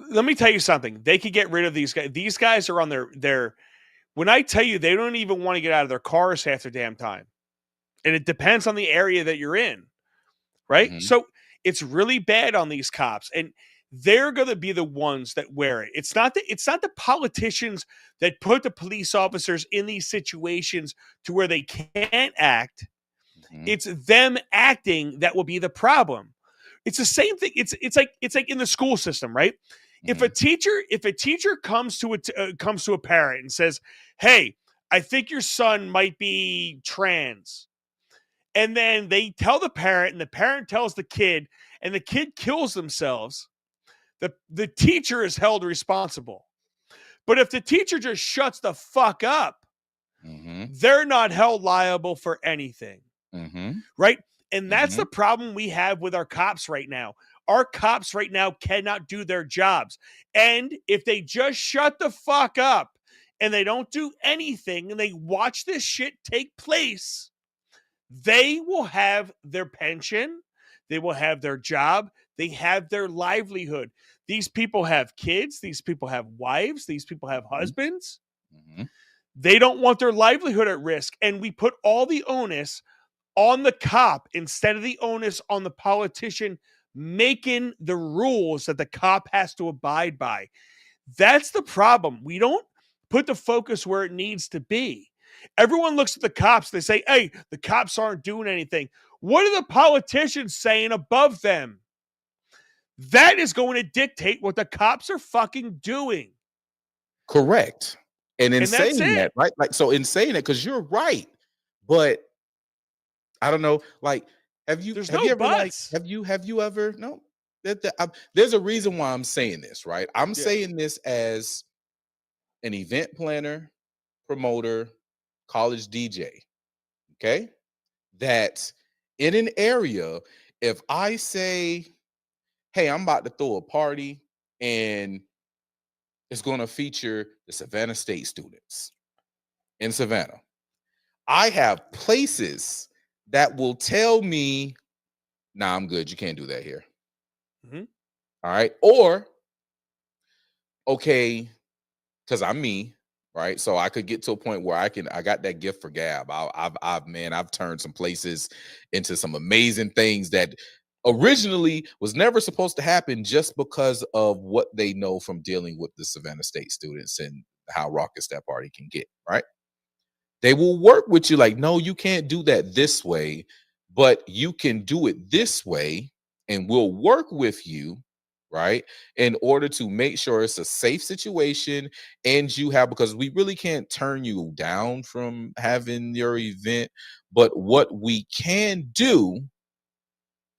Let me tell you something. They could get rid of these guys. These guys are on their. When I tell you, they don't even want to get out of their cars half the damn time, and it depends on the area that you're in. Right? Mhm. So it's really bad on these cops, and they're going to be the ones that wear it. It's not the politicians that put the police officers in these situations to where they can't act. Mhm. It's them acting that will be the problem. It's the same thing. It's like in the school system, right? If a teacher comes to a parent and says, "Hey, I think your son might be trans," and then they tell the parent, and the parent tells the kid, and the kid kills themselves, the teacher is held responsible. But if the teacher just shuts the fuck up, they're not held liable for anything. Right? And that's the problem we have with our cops right now. Our cops right now cannot do their jobs. And if they just shut the fuck up and they don't do anything and they watch this shit take place, they will have their pension, they will have their job, they have their livelihood. These people have kids, these people have wives, these people have husbands. They don't want their livelihood at risk. And we put all the onus on the cop instead of the onus on the politician making the rules that the cop has to abide by. That's the problem. We don't put the focus where it needs to be. Everyone looks at the cops. They say, hey, the cops aren't doing anything. What are the politicians saying above them? That is going to dictate what the cops are fucking doing. Correct. And in And that's saying that, it. right? Like, so in saying it, because you're right, but I don't know, like, have you There's have no you ever like buts. have you ever no? There's a reason why I'm saying this, right? I'm Yeah. saying this as an event planner, promoter, college DJ. Okay, that in an area, if I say, "Hey, I'm about to throw a party and it's going to feature the Savannah State students in Savannah," I have places that will tell me, "Nah, I'm good. You can't do that here." All right. Or, okay, because I'm me, right? So I could get to a point where I got that gift for gab. I've turned some places into some amazing things that originally was never supposed to happen just because of what they know from dealing with the Savannah State students and how raucous that party can get, right? They will work with you like, no, you can't do that this way, but you can do it this way, and we'll work with you, right? In order to make sure it's a safe situation and you have, because we really can't turn you down from having your event, but what we can do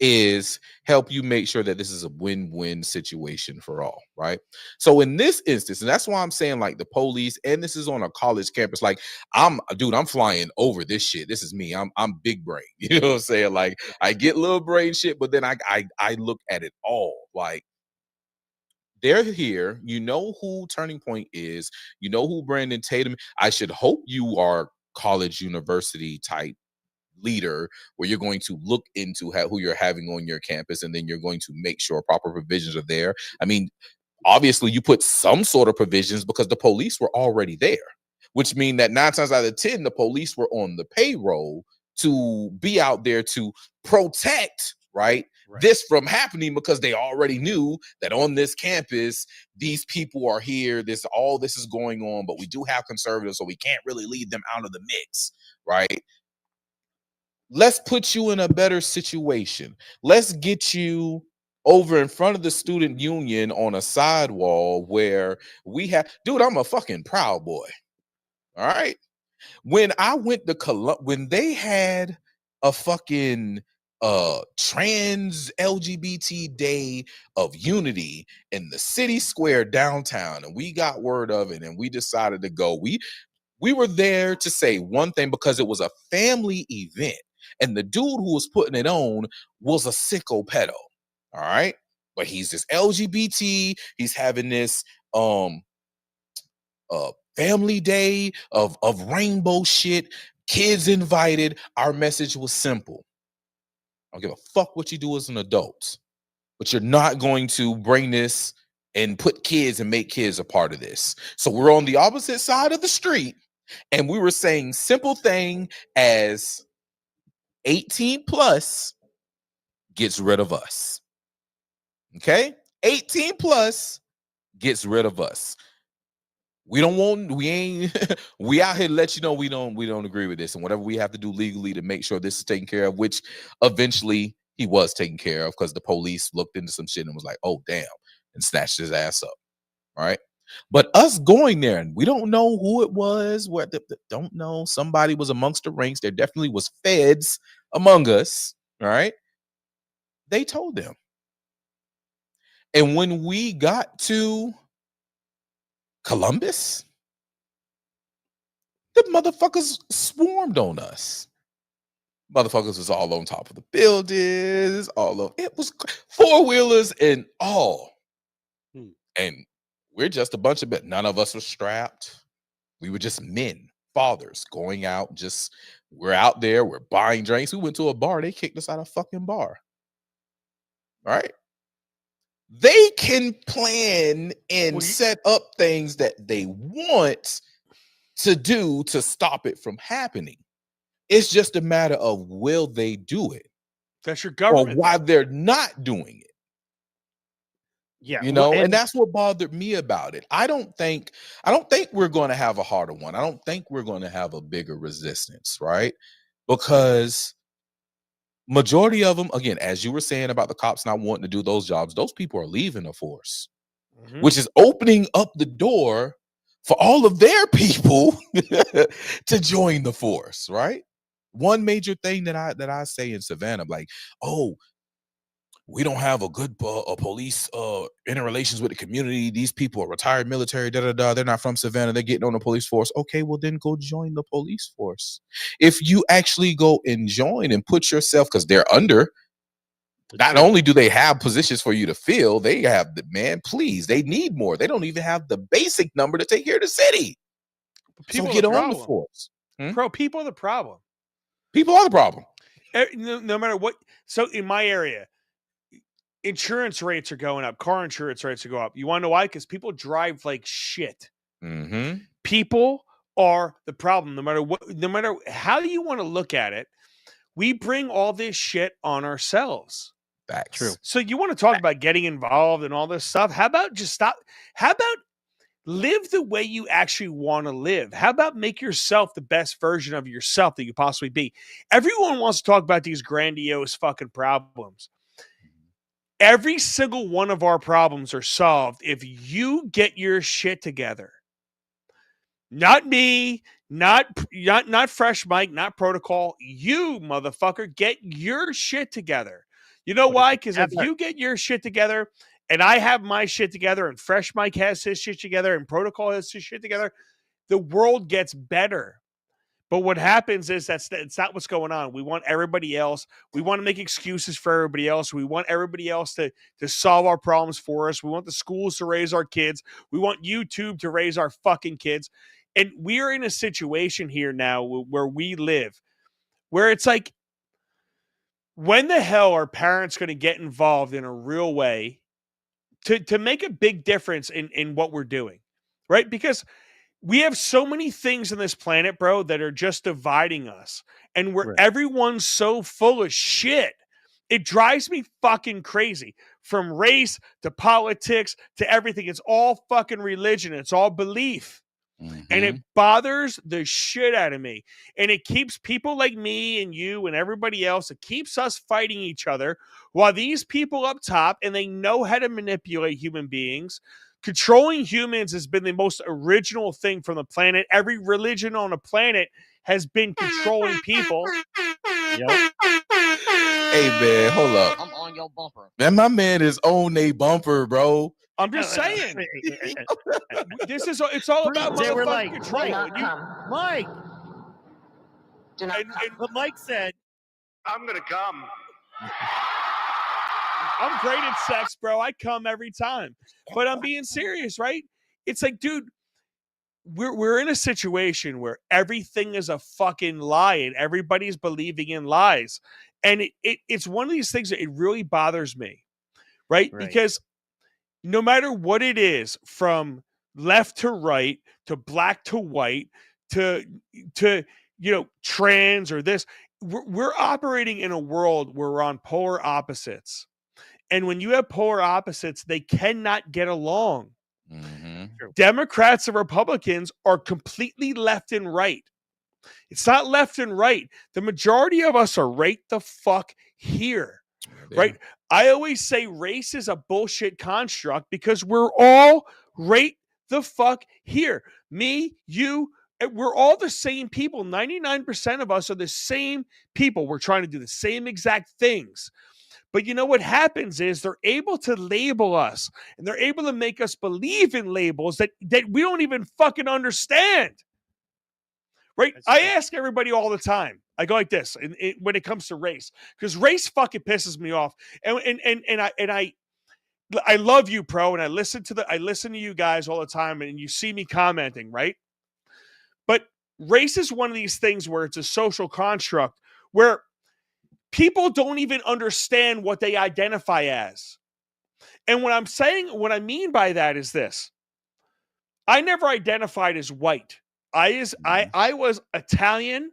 is help you make sure that this is a win-win situation for all, right? So in this instance, and that's why I'm saying, like, the police, and this is on a college campus, like, I'm flying over this shit. This is me. I'm big brain. You know what I'm saying? Like, I get little brain shit, but then I look at it all. Like, they're here. You know who Turning Point is. You know who Brandon Tatum. I should hope you are college university type leader where you're going to look into who you're having on your campus, and then you're going to make sure proper provisions are there. I mean, obviously you put some sort of provisions because the police were already there, which mean that 9 times out of 10 the police were on the payroll to be out there to protect, right, this from happening, because they already knew that on this campus these people are here, all this is going on, but we do have conservatives, so we can't really leave them out of the mix, right? Let's put you in a better situation. Let's get you over in front of the student union on a sidewall where we have, dude, I'm a fucking Proud Boy. All right. When I went to when they had a fucking trans LGBT day of unity in the city square downtown, and we got word of it and we decided to go. We were there to say one thing because it was a family event. And the dude who was putting it on was a sicko pedo. All right. But he's this LGBT. He's having this family day of rainbow shit. Kids invited. Our message was simple. I don't give a fuck what you do as an adult, but you're not going to bring this and put kids and make kids a part of this. So we're on the opposite side of the street, and we were saying simple thing as 18 plus gets rid of us. Okay? 18 plus gets rid of us. We out here to let you know we don't agree with this, and whatever we have to do legally to make sure this is taken care of, which eventually he was taken care of because the police looked into some shit and was like, oh damn, and snatched his ass up. All right. But us going there, and we don't know who it was, don't know. Somebody was amongst the ranks. There definitely was feds among us. All right. They told them. And when we got to Columbus, the motherfuckers swarmed on us. Motherfuckers was all on top of the buildings, it was four-wheelers and all. And we're just a bunch of none of us were strapped. We were just men, fathers going out. We're out there, we're buying drinks. We went to a bar, they kicked us out of a fucking bar. All right. They can plan and set up things that they want to do to stop it from happening. It's just a matter of will they do it? That's your government. Or why they're not doing it. Yeah. You know, and that's what bothered me about it. I don't think we're going to have a harder one. I don't think we're going to have a bigger resistance, right? Because majority of them, again, as you were saying about the cops not wanting to do those jobs, those people are leaving the force, which is opening up the door for all of their people to join the force, right? One major thing that I say in Savannah, like, oh, we don't have a good police interrelations with the community. These people are retired military, They're not from Savannah. They're getting on the police force. Okay, well then go join the police force. If you actually go and join and put yourself, because they're under, not only do they have positions for you to fill, they have please, they need more. They don't even have the basic number to take care of the city. So get on the force. Bro, people are the problem. People are the problem. No matter what. So in my area, insurance rates are going up. Car insurance rates are going up. You want to know why? Because people drive like shit. People are the problem. No matter how you want to look at it, we bring all this shit on ourselves. That's true. So you want to talk about getting involved and all this stuff? How about just stop? How about live the way you actually want to live? How about make yourself the best version of yourself that you possibly be? Everyone wants to talk about these grandiose fucking problems. Every single one of our problems are solved if you get your shit together. Not me, not Fresh Mike, not Protocol. You, motherfucker, get your shit together. You know why? Because if you get your shit together and I have my shit together and Fresh Mike has his shit together and Protocol has his shit together, the world gets better. But what happens is it's not what's going on. We want everybody else. We want to make excuses for everybody else. We want everybody else to solve our problems for us. We want the schools to raise our kids. We want YouTube to raise our fucking kids. And we're in a situation here now where we live, where it's like, when the hell are parents going to get involved in a real way to make a big difference in what we're doing, right? Because we have so many things on this planet, bro, that are just dividing us. And where everyone's so full of shit. It drives me fucking crazy. From race to politics to everything. It's all fucking religion. It's all belief. And it bothers the shit out of me. And it keeps people like me and you and everybody else, it keeps us fighting each other while these people up top, and they know how to manipulate human beings. Controlling humans has been the most original thing from the planet. Every religion on the planet has been controlling people. Hey, man, hold up. I'm on your bumper. Man, my man is on a bumper, bro. I'm just saying. It's all about They were motherfucking like, control. Mike. But Mike said, I'm gonna come. I'm great at sex, bro. I come every time. But I'm being serious, right? It's like, dude, we're in a situation where everything is a fucking lie and everybody's believing in lies. And it's one of these things that it really bothers me, right? Because no matter what it is, from left to right, to black to white, to trans or this, we're operating in a world where we're on polar opposites. And when you have polar opposites, they cannot get along. Mm-hmm. Democrats and Republicans are completely left and right. It's not left and right. The majority of us are right the fuck here. Right? I always say race is a bullshit construct because we're all right the fuck here. Me, you, we're all the same people. 99% of us are the same people. We're trying to do the same exact things. But you know what happens is they're able to label us, and they're able to make us believe in labels that we don't even fucking understand. Right? I ask everybody all the time. I go like this when it comes to race, because race fucking pisses me off. And I love you, Pro, and I listen to you guys all the time, and you see me commenting, right? But race is one of these things where it's a social construct where people don't even understand what they identify as. And what I mean by that is this. I never identified as white. I was Italian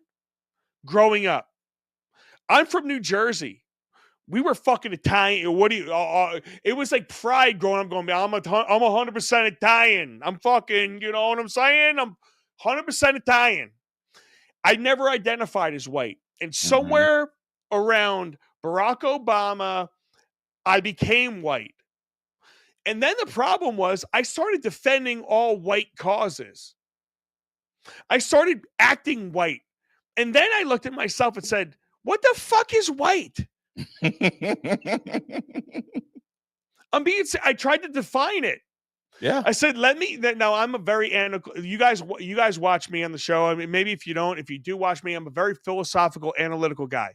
growing up. I'm from New Jersey. We were fucking Italian. What do you? It was like pride growing up. Going, I'm 100% Italian. I'm fucking. You know what I'm saying? I'm 100% Italian. I never identified as white, and somewhere around Barack Obama, I became white. And then the problem was I started defending all white causes. I started acting white. And then I looked at myself and said, what the fuck is white? I tried to define it. Yeah. I said, now I'm a very analytical, you guys watch me on the show. I mean, maybe if you do watch me, I'm a very philosophical, analytical guy.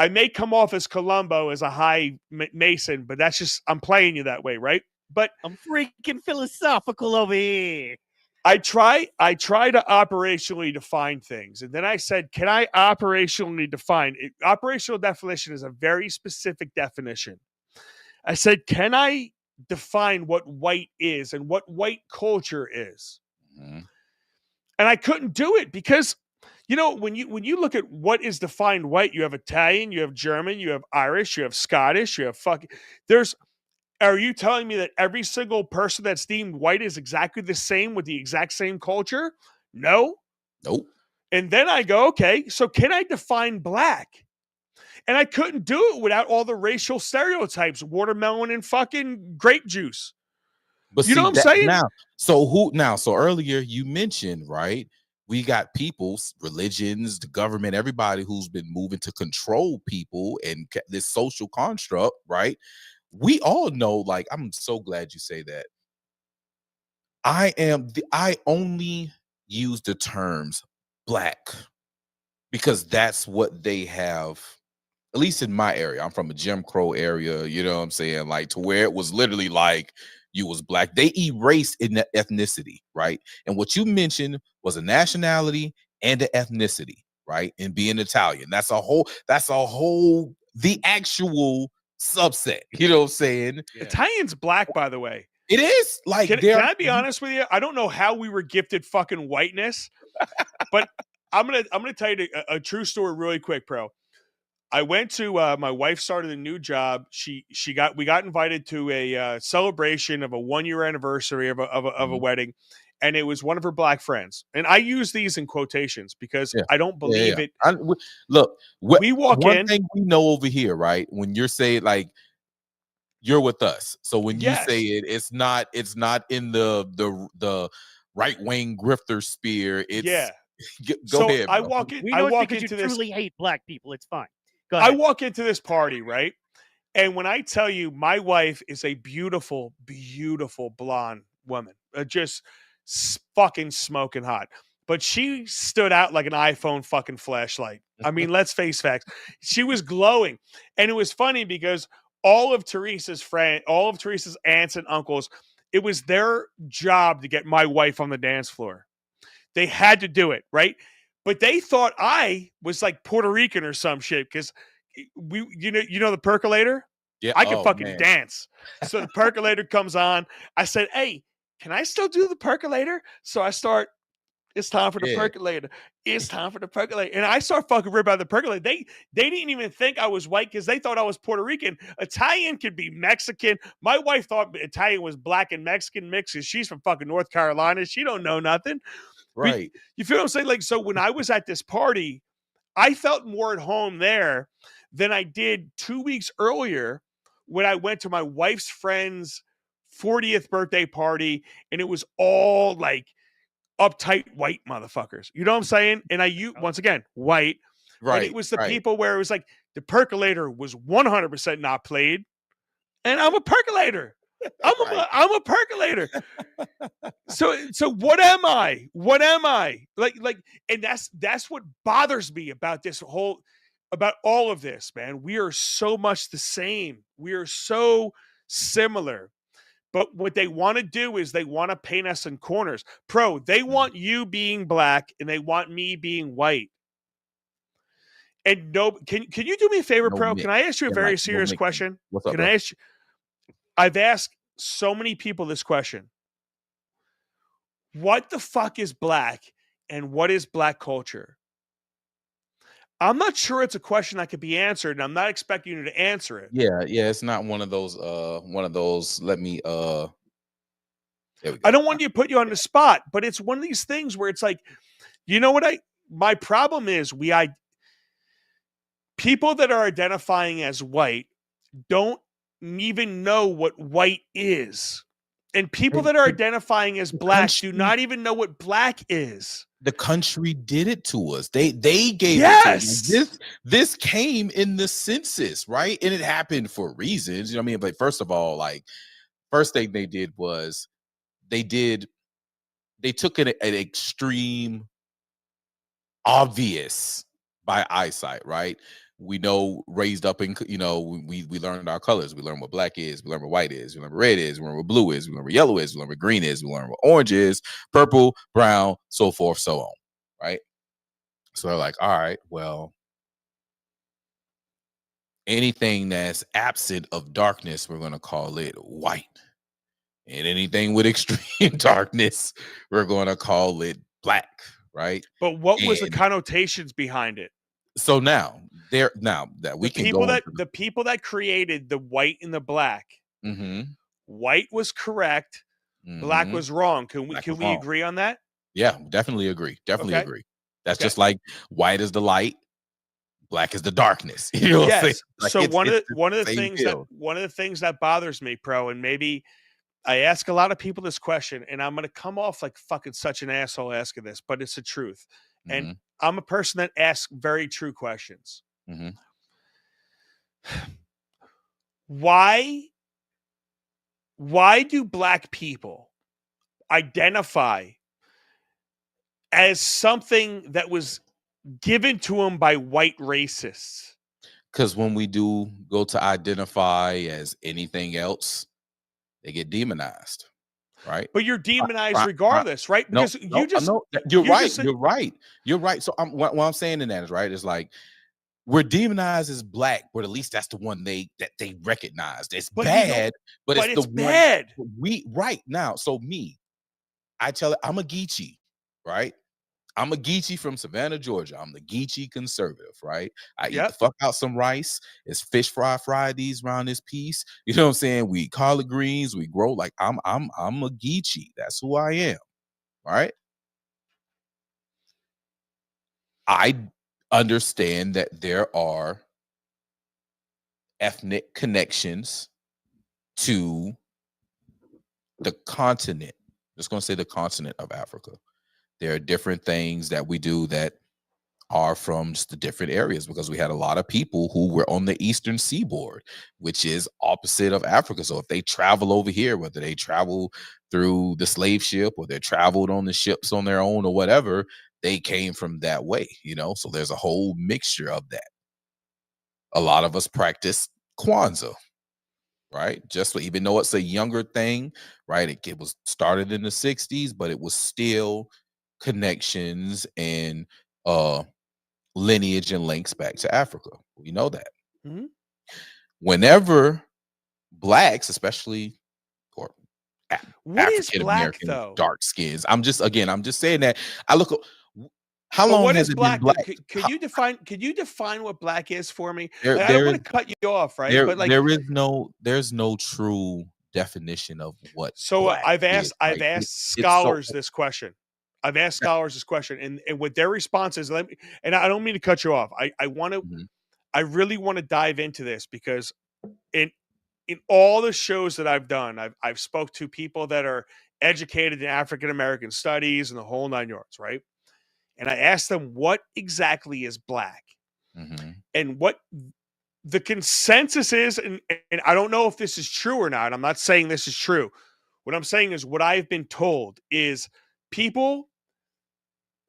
I may come off as Columbo, as a high Mason, but that's just, I'm playing you that way, right? But I'm freaking philosophical over here. I try to operationally define things. And then I said, can I operationally define it? Operational definition is a very specific definition. I said, can I define what white is and what white culture is? Mm-hmm. And I couldn't do it because, when you look at what is defined white, you have Italian, you have German, you have Irish, you have Scottish, you have are you telling me that every single person that's deemed white is exactly the same with the exact same culture? No. Nope. And then I go, okay, so can I define black? And I couldn't do it without all the racial stereotypes, watermelon and fucking grape juice. But you know what I'm saying? So earlier you mentioned, right? We got people's religions, the government, everybody who's been moving to control people and this social construct, right? We all know, like, I'm so glad you say that. I only use the terms black because that's what they have, at least in my area. I'm from a Jim Crow area, you know what I'm saying? Like, to where it was literally like you was black. They erased in the ethnicity, right? And what you mentioned was a nationality and an ethnicity, right? And being Italian. That's a whole, the actual subset, you know what I'm saying? Yeah. Italian's black, by the way. It is. Like, can I be honest with you? I don't know how we were gifted fucking whiteness, but I'm gonna tell you a true story really quick, Pro. I went to my wife started a new job. We got invited to a celebration of a 1-year anniversary of a wedding, and it was one of her black friends. And I use these in quotations because I don't believe it. We walk in. One thing we know over here, right? When you're saying, like, you're with us, so when you say it, it's not in the right wing grifter spear. It's go ahead. Bro. I walk into this. Truly hate black people. It's fine. I walk into this party, right? And when I tell you, my wife is a beautiful, beautiful blonde woman, just fucking smoking hot. but she stood out like an iPhone fucking flashlight. I mean, let's face facts. She was glowing. And it was funny because all of Teresa's aunts and uncles, it was their job to get my wife on the dance floor. They had to do it, right? But they thought I was like Puerto Rican or some shit because you know the percolator? Yeah. I can Oh, fucking man. dance. So the percolator comes on. I said, hey, can I still do the percolator? So I start, it's time for the percolator. It's time for the percolator. And I start fucking ripping out the percolator. They didn't even think I was white because they thought I was Puerto Rican. Italian could be Mexican. My wife thought Italian was black and Mexican mix because she's from fucking North Carolina. She don't know nothing. Right. But you feel what I'm saying? Like, so when I was at this party, I felt more at home there than I did 2 weeks earlier when I went to my wife's friend's 40th birthday party, and it was all like uptight white motherfuckers. You know what I'm saying? And once again, white. Right. And it was the people where it was like the percolator was 100% not played. And I'm a percolator. I'm a percolator. So what am I? What am I? Like, and that's what bothers me about about all of this, man. We are so much the same. We are so similar. But what they want to do is they want to paint us in corners. They want you being black and they want me being white. And can you do me a favor, Pro? Can I ask you a very serious question? What's up, Can I ask you? I've asked so many people this question. What the fuck is black and what is black culture? I'm not sure it's a question that could be answered, and I'm not expecting you to answer it. Yeah, it's not one of those let me there we go. I don't want to put you on the spot, but it's one of these things where it's like, you know what my problem is people that are identifying as white don't even know what white is. And people that are identifying as black do not even know what black is. The country did it to us. They gave yes. it to us. This came in the census, right? And it happened for reasons, you know what I mean? But first of all, like, first thing they did was they took an extreme obvious by eyesight, right? We know raised up in, we learned our colors. We learned what black is. We learned what white is. We learned what red is. We learned what blue is. We learned what yellow is. We learned what green is. We learned what orange is, purple, brown, so forth, so on, right? So they're like, all right, well, anything that's absent of darkness, we're going to call it white. And anything with extreme darkness, we're going to call it black, right? But what was the connotations behind it? So now that we can go the people that created the white and the black, white was correct, black was wrong. Can we agree on that? Yeah, definitely agree. Agree. That's just like white is the light, black is the darkness. You know what I'm saying? Like, so one of the things that bothers me, Pro, and maybe I ask a lot of people this question, and I'm gonna come off like fucking such an asshole asking this, but it's the truth. And I'm a person that asks very true questions. Why do black people identify as something that was given to them by white racists? Because when we do go to identify as anything else, they get demonized, right? But you're demonized regardless, right? Because you're right. So what I'm saying in that is, right, is like, we're demonized as black, but at least that's the one that they recognized. It's bad, but it's the bad. One we right now. So I tell it, I'm a Geechee, right? I'm a Geechee from Savannah, Georgia. I'm the Geechee conservative, right? I eat the fuck out some rice. It's fish fry these around this piece. You know what I'm saying? We eat collard greens. We grow like I'm a Geechee. That's who I am, right? I understand that there are ethnic connections to the continent. Just going to say the continent of Africa. There are different things that we do that are from just the different areas, because we had a lot of people who were on the eastern seaboard, which is opposite of Africa. So if they travel over here, whether they travel through the slave ship or they traveled on the ships on their own or whatever, they came from that way, you know. So there's a whole mixture of that. A lot of us practice Kwanzaa, right? Just so, even though it's a younger thing, right? It was started in the 60s, but it was still connections and lineage and links back to Africa. We know that. Mhm. Whenever blacks, especially, or What is African black American though? dark skins, I'm just saying that. I look. How But long what has is it been black? black? Could you define what black is for me? There, Like, I don't there is want to cut you off, right? But like, there's no true definition of what so black I've is, asked right? asked It's so scholars this question. I've asked scholars this question, and what their response is. And I don't mean to cut you off. I want to. Mhm. I really want to dive into this because in all the shows that I've done, I've spoke to people that are educated in African American studies and the whole 9 yards, right? And I asked them what exactly is black, Mhm. and what the consensus is, and I don't know if this is true or not. I'm not saying this is true. What I'm saying is what I've been told is people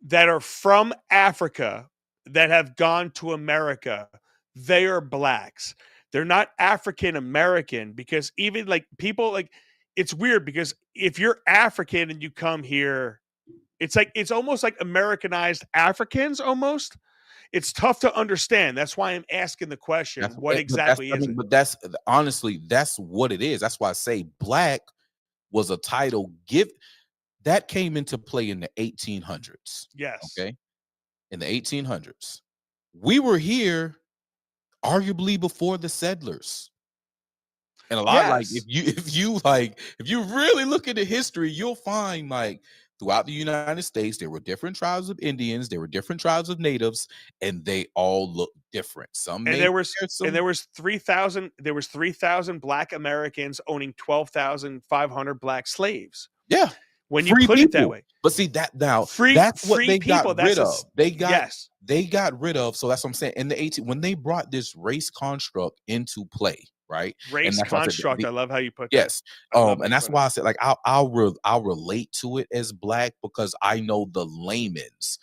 that are from Africa that have gone to America, they are blacks. They're not African American, because even like people like, it's weird because if you're African and you come here, it's like it's almost like Americanized Africans almost. It's tough to understand. That's why I'm asking the question, That's what but exactly is it? but that's honestly, that's what it is. That's why I say black was a title that came into play in the 1800s. Yes. Okay, in the 1800s, we were here arguably before the settlers. And a lot, like, Yes. if you really look into history, you'll find, like, throughout the United States, there were different tribes of Indians, there were different tribes of natives, and they all look different. Some And may there was share some. 3,000 black Americans owning 12,500 black slaves. Yeah, When you free put it that people. way. But see that now, Free that's what they people, got rid of. yes. They got rid of. So that's what I'm saying. In the 18, when they brought this race construct into play, right? And Race that's why I said construct. I love how you put that. yes. I love how And you that's put why I said, like, I'll relate to it as black, because I know the laymen's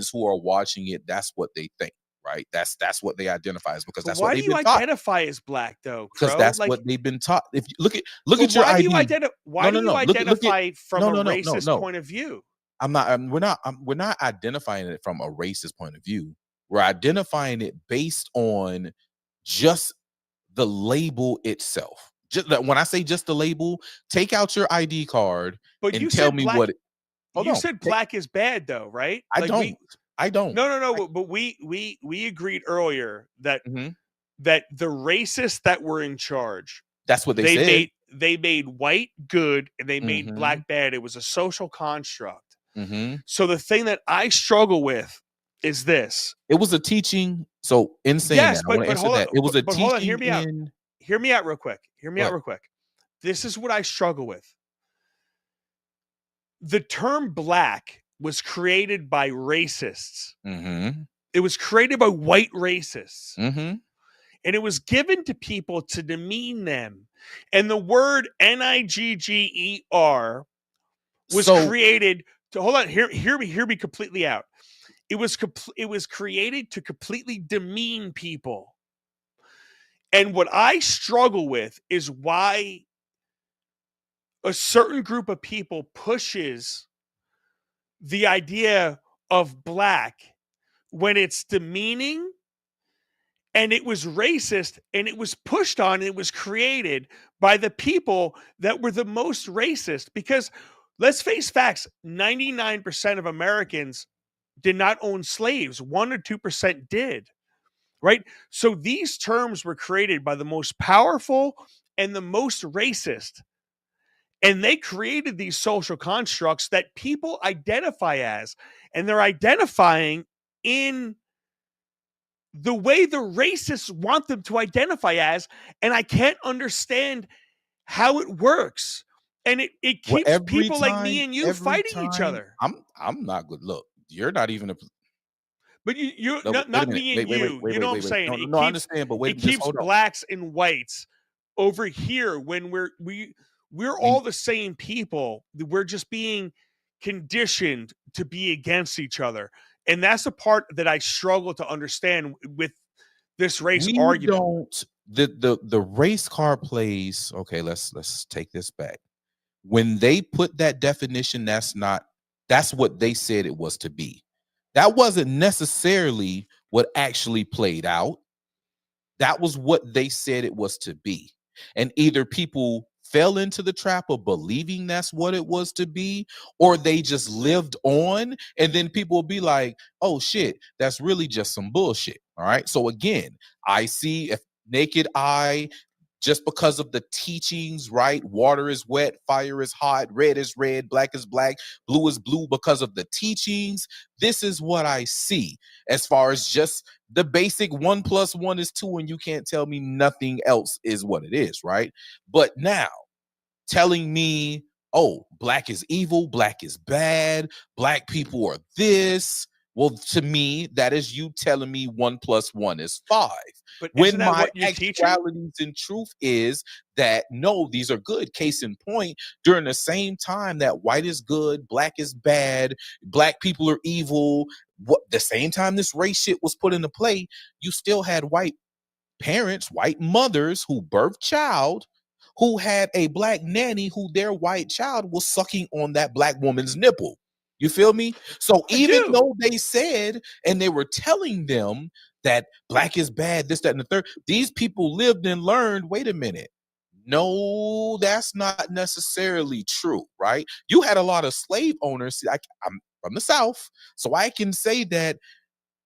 who are watching it, that's what they think, right? That's what they identify as, because But that's what why do they've you been taught. identify as black though, Because Crow? that's Like, what they've been taught. If you look but at your why do you ID. why do you Look at identify from a no. racist point of view? I'm not. We're not identifying it from a racist point of view. We're identifying it based on just the label itself. Just when I say just the label, take out your ID card But you and tell said me black. what. Hold You on. said black is bad though, right? I Like don't. I don't. no. But we agreed earlier that Mhm. that the racists that were in charge, That's what they said. they made white good and they made Mhm. black bad. It was a social construct. Mhm. So the thing that I struggle with is this. It was a teaching. So in saying Yes, that, I want to answer hold that. on, It was a but hold on, hear teaching me out. in. Hear me out real quick. Hear me out What? real quick. This is what I struggle with. The term black was created by racists. Mhm. It was created by white racists. Mhm. And it was given to people to demean them. And the word Nigger was So created to hold on. Hear me completely out. It was created to completely demean people. And what I struggle with is why a certain group of people pushes the idea of black when it's demeaning and it was racist and it was pushed on and it was created by the people that were the most racist. Because let's face facts, 99% of Americans did not own slaves, 1 or 2% did, right? So these terms were created by the most powerful and the most racist. And they created these social constructs that people identify as, and they're identifying in the way the racists want them to identify as. And I can't understand how it works. And it well, keeps people like me and you fighting each other. I'm not good. Look, you're not even a. But you're No, not, wait a not minute. me and Wait, wait, wait, you. wait, You know wait, what I'm wait, wait. saying? No, It no, I keeps understand, but wait, it just keeps hold on. blacks and whites over here when we're all the same people. We're just being conditioned to be against each other. And that's the part that I struggle to understand with this race We argument. don't the race car plays. Okay, let's take this back. When they put that definition, that's what they said it was to be. That wasn't necessarily what actually played out. That was what they said it was to be. And either people fell into the trap of believing that's what it was to be, or they just lived on. And then people will be like, oh shit, that's really just some bullshit. All right. So again, I see if naked eye, just because of the teachings, right? Water is wet, fire is hot, red is red, black is black, blue is blue because of the teachings. This is what I see as far as just the basic 1 + 1 is 2, and you can't tell me nothing else is what it is, right? But now telling me, oh, black is evil, black is bad, black people are this. Well, to me, that is you telling me 1 + 1 is 5. But When isn't that my what you're teaching? actualities and truth is that no, these are good. Case in point, during the same time that white is good, black is bad, black people are evil, the same time this race shit was put into play, you still had white parents, white mothers who birthed child, who had a black nanny who their white child was sucking on that black woman's nipple. You feel me? So I even do. though they said and they were telling them that black is bad, this, that, and the third, these people lived and learned, wait a minute. No, that's not necessarily true, right? You had a lot of slave owners. I'm from the South, so I can say that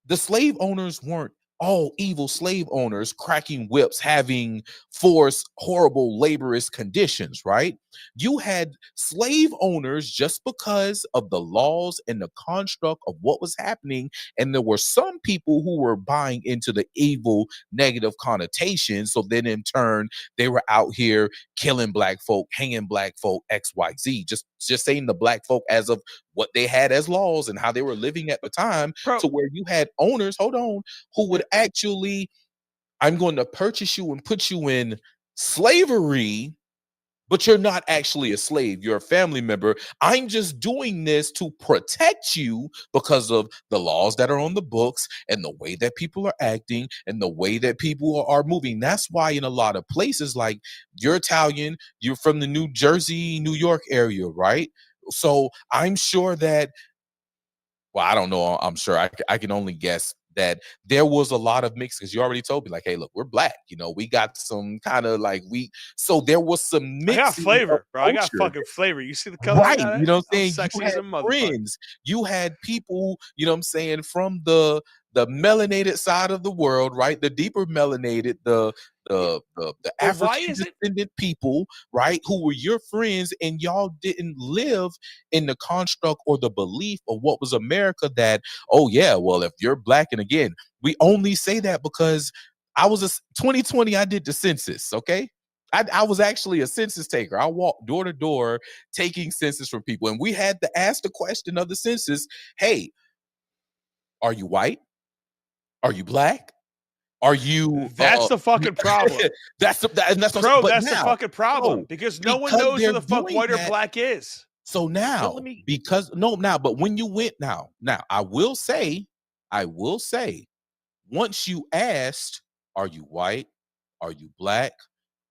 the slave owners weren't all evil slave owners cracking whips, having forced, horrible, laborious conditions, right? You had slave owners just because of the laws and the construct of what was happening. And there were some people who were buying into the evil, negative connotations. So then in turn, they were out here killing black folk, hanging black folk, XYZ, just saying the black folk as of what they had as laws and how they were living at the time, Bro, to where you had owners, hold on, who would actually, I'm going to purchase you and put you in slavery, but you're not actually a slave. You're a family member. I'm just doing this to protect you because of the laws that are on the books and the way that people are acting and the way that people are moving. That's why in a lot of places, like you're Italian, you're from the New Jersey, New York area, right? So I'm sure that, well, I don't know. I'm sure I can only guess that there was a lot of mix, because you already told me, like, hey, look, we're black. We got some kind of like so there was some I got mixing of flavor, bro. I got culture. fucking flavor. You see the color I Right. got? You know what I'm I'm saying? sexy You as had a motherfucker. friends. You had people, you know what I'm saying, from the melanated side of the world, right? The deeper melanated, the why African is it? descendant people, right, who were your friends, and y'all didn't live in the construct or the belief of what was America, that, oh yeah, well, if you're black, and again, we only say that because 2020, I did the census, okay? I was actually a census taker. I walked door to door taking census from people, and we had to ask the question of the census, hey, are you white? Are you black? Are you That's the fucking problem. that's what I'm Bro, saying. But that's the now, fucking problem. bro, Because no one because knows who they're the fuck doing white or that, black is. so now, let me- because no, now, but when you went now, I will say, once you asked, are you white? Are you black?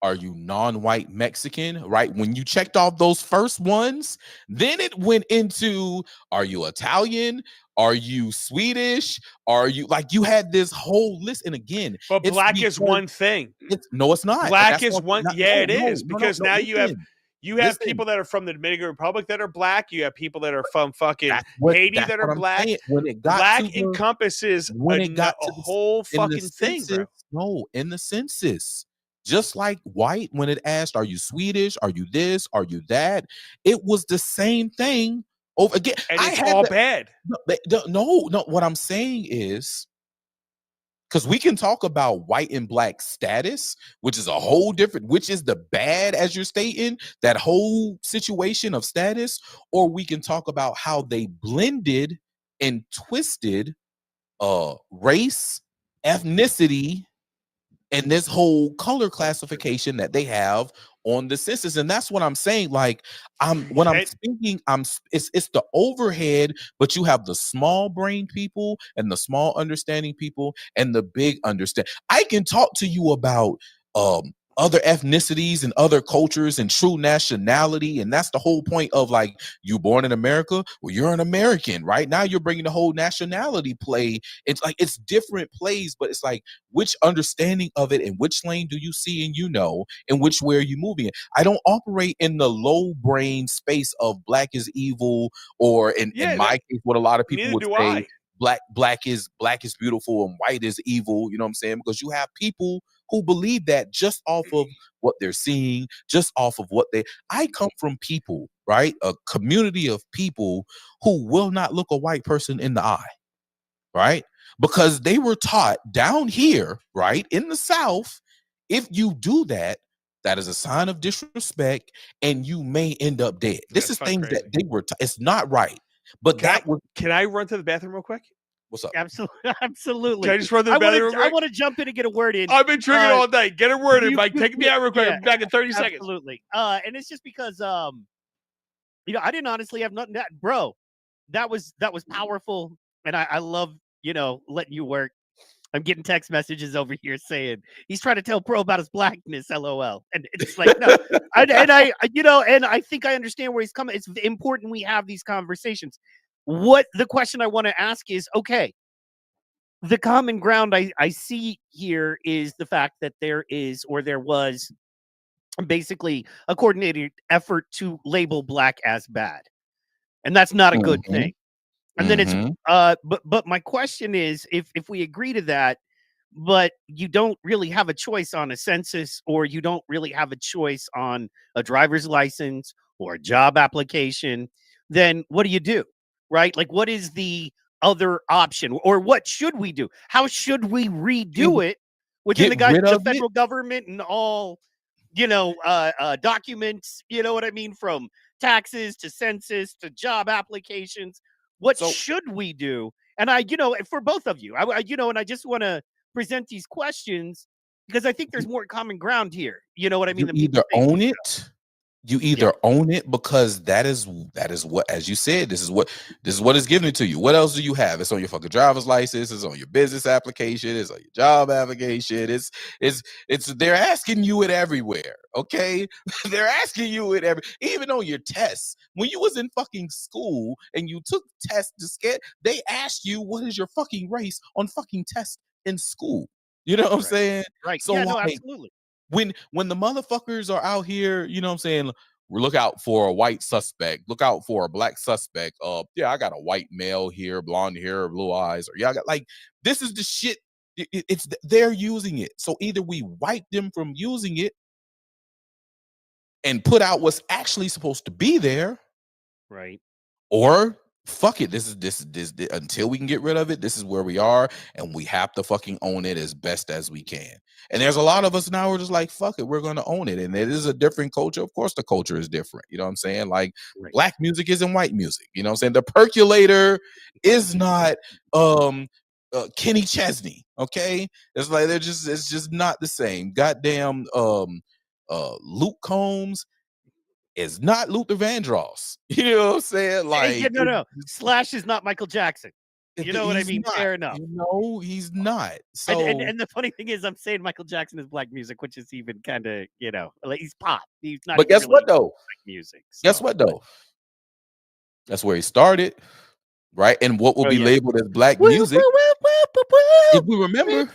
Are you non-white Mexican? Right? When you checked off those first ones, then it went into, are you Italian? Are you Swedish? Are you, like, you had this whole list. And again, But it's black is because one thing. no, it's not. Black That's is what, one. not, Yeah, no, it is. no, no, Because no, now listen, you have listen. people that are from the Dominican Republic that are black. You have people that are from fucking That's what Haiti that are I'm black. saying. When it got Black to the, encompasses when it got a to whole in the fucking thing, bro. census, no, in the census, just like white, when it asked, are you Swedish? Are you this? Are you that? It was the same thing over again. And I it's had all to, bad. no. What I'm saying is, because we can talk about white and black status, which is a whole different, which is the bad, as you're stating, that whole situation of status, or we can talk about how they blended and twisted race, ethnicity, and this whole color classification that they have on the census. And that's what I'm saying. Like, when I'm speaking, it's the overhead, but you have the small brain people and the small understanding people and the big understand. I can talk to you about other ethnicities and other cultures and true nationality, and that's the whole point of, like, you born in America, well, you're an American, right? Now you're bringing the whole nationality play. It's like, it's different plays, but it's like, which understanding of it and which lane do you see, and and which way are you moving in? I don't operate in the low brain space of black is evil, or in my case, what a lot of people would say, black is beautiful and white is evil. You know what I'm saying? Because you have people who believe that just off of what they're seeing, just off of what I come from people, right? A community of people who will not look a white person in the eye, right? Because they were taught down here, right, in the South, if you do that, that is a sign of disrespect and you may end up dead. This is things that they were it's not right. But can I run to the bathroom real quick? What's up? Absolutely. Can I just run to the bathroom real quick? I want to jump in and get a word in. I've been drinking all day. Get a word in, Mike. Take me out real quick. I'm back in 30 seconds. Absolutely. And it's just because I didn't honestly have nothing that, bro. That was powerful, and I love, letting you work. I'm getting text messages over here saying he's trying to tell Pro about his blackness, LOL. And it's like, no, and I think I understand where he's coming. It's important we have these conversations. What the question I want to ask is, okay, the common ground I see here is the fact that there was basically a coordinated effort to label black as bad. And that's not a good thing. And then it's but my question is, if we agree to that, but you don't really have a choice on a census, or you don't really have a choice on a driver's license or a job application, then what do you do? Right? Like, what is the other option, or what should we do? How should we redo it within the federal government and all, documents, you know what I mean? From taxes to census to job applications. What should we do? And for both of you, and I just want to present these questions because I think there's more common ground here. You know what I mean? You either own it. You either own it, because that is what, as you said, this is what is given to you. What else do you have? It's on your fucking driver's license. It's on your business application. It's on your job application. It's they're asking you it everywhere. Okay, they're asking you it even on your tests. When you was in fucking school and you took tests to get, they asked you what is your fucking race on fucking tests in school. You know what I'm saying? Right. So absolutely. When the motherfuckers are out here, you know what I'm saying, look out for a white suspect, look out for a black suspect. Yeah, I got a white male here, blonde hair, blue eyes, or yeah, I got, like, this is the shit. They're using it. So either we wipe them from using it and put out what's actually supposed to be there, right? Or fuck it. This until we can get rid of it. This is where we are, and we have to fucking own it as best as we can. And there's a lot of us now, we're just like, fuck it, we're gonna own it. And it is a different culture. Of course, the culture is different. You know what I'm saying? Like, black music isn't white music. You know what I'm saying? The Percolator is not Kenny Chesney. Okay, it's like it's just not the same. Goddamn, Luke Combs is not Luther Vandross. You know what I'm saying? Like, no. Slash is not Michael Jackson. You know what I mean? Fair enough. No, he's not. So, and the funny thing is, I'm saying Michael Jackson is black music, which is even kind of, like, he's pop. He's not. But guess really what though? Black music. So. Guess what though? That's where he started, right? And what will be labeled as black music. If we remember,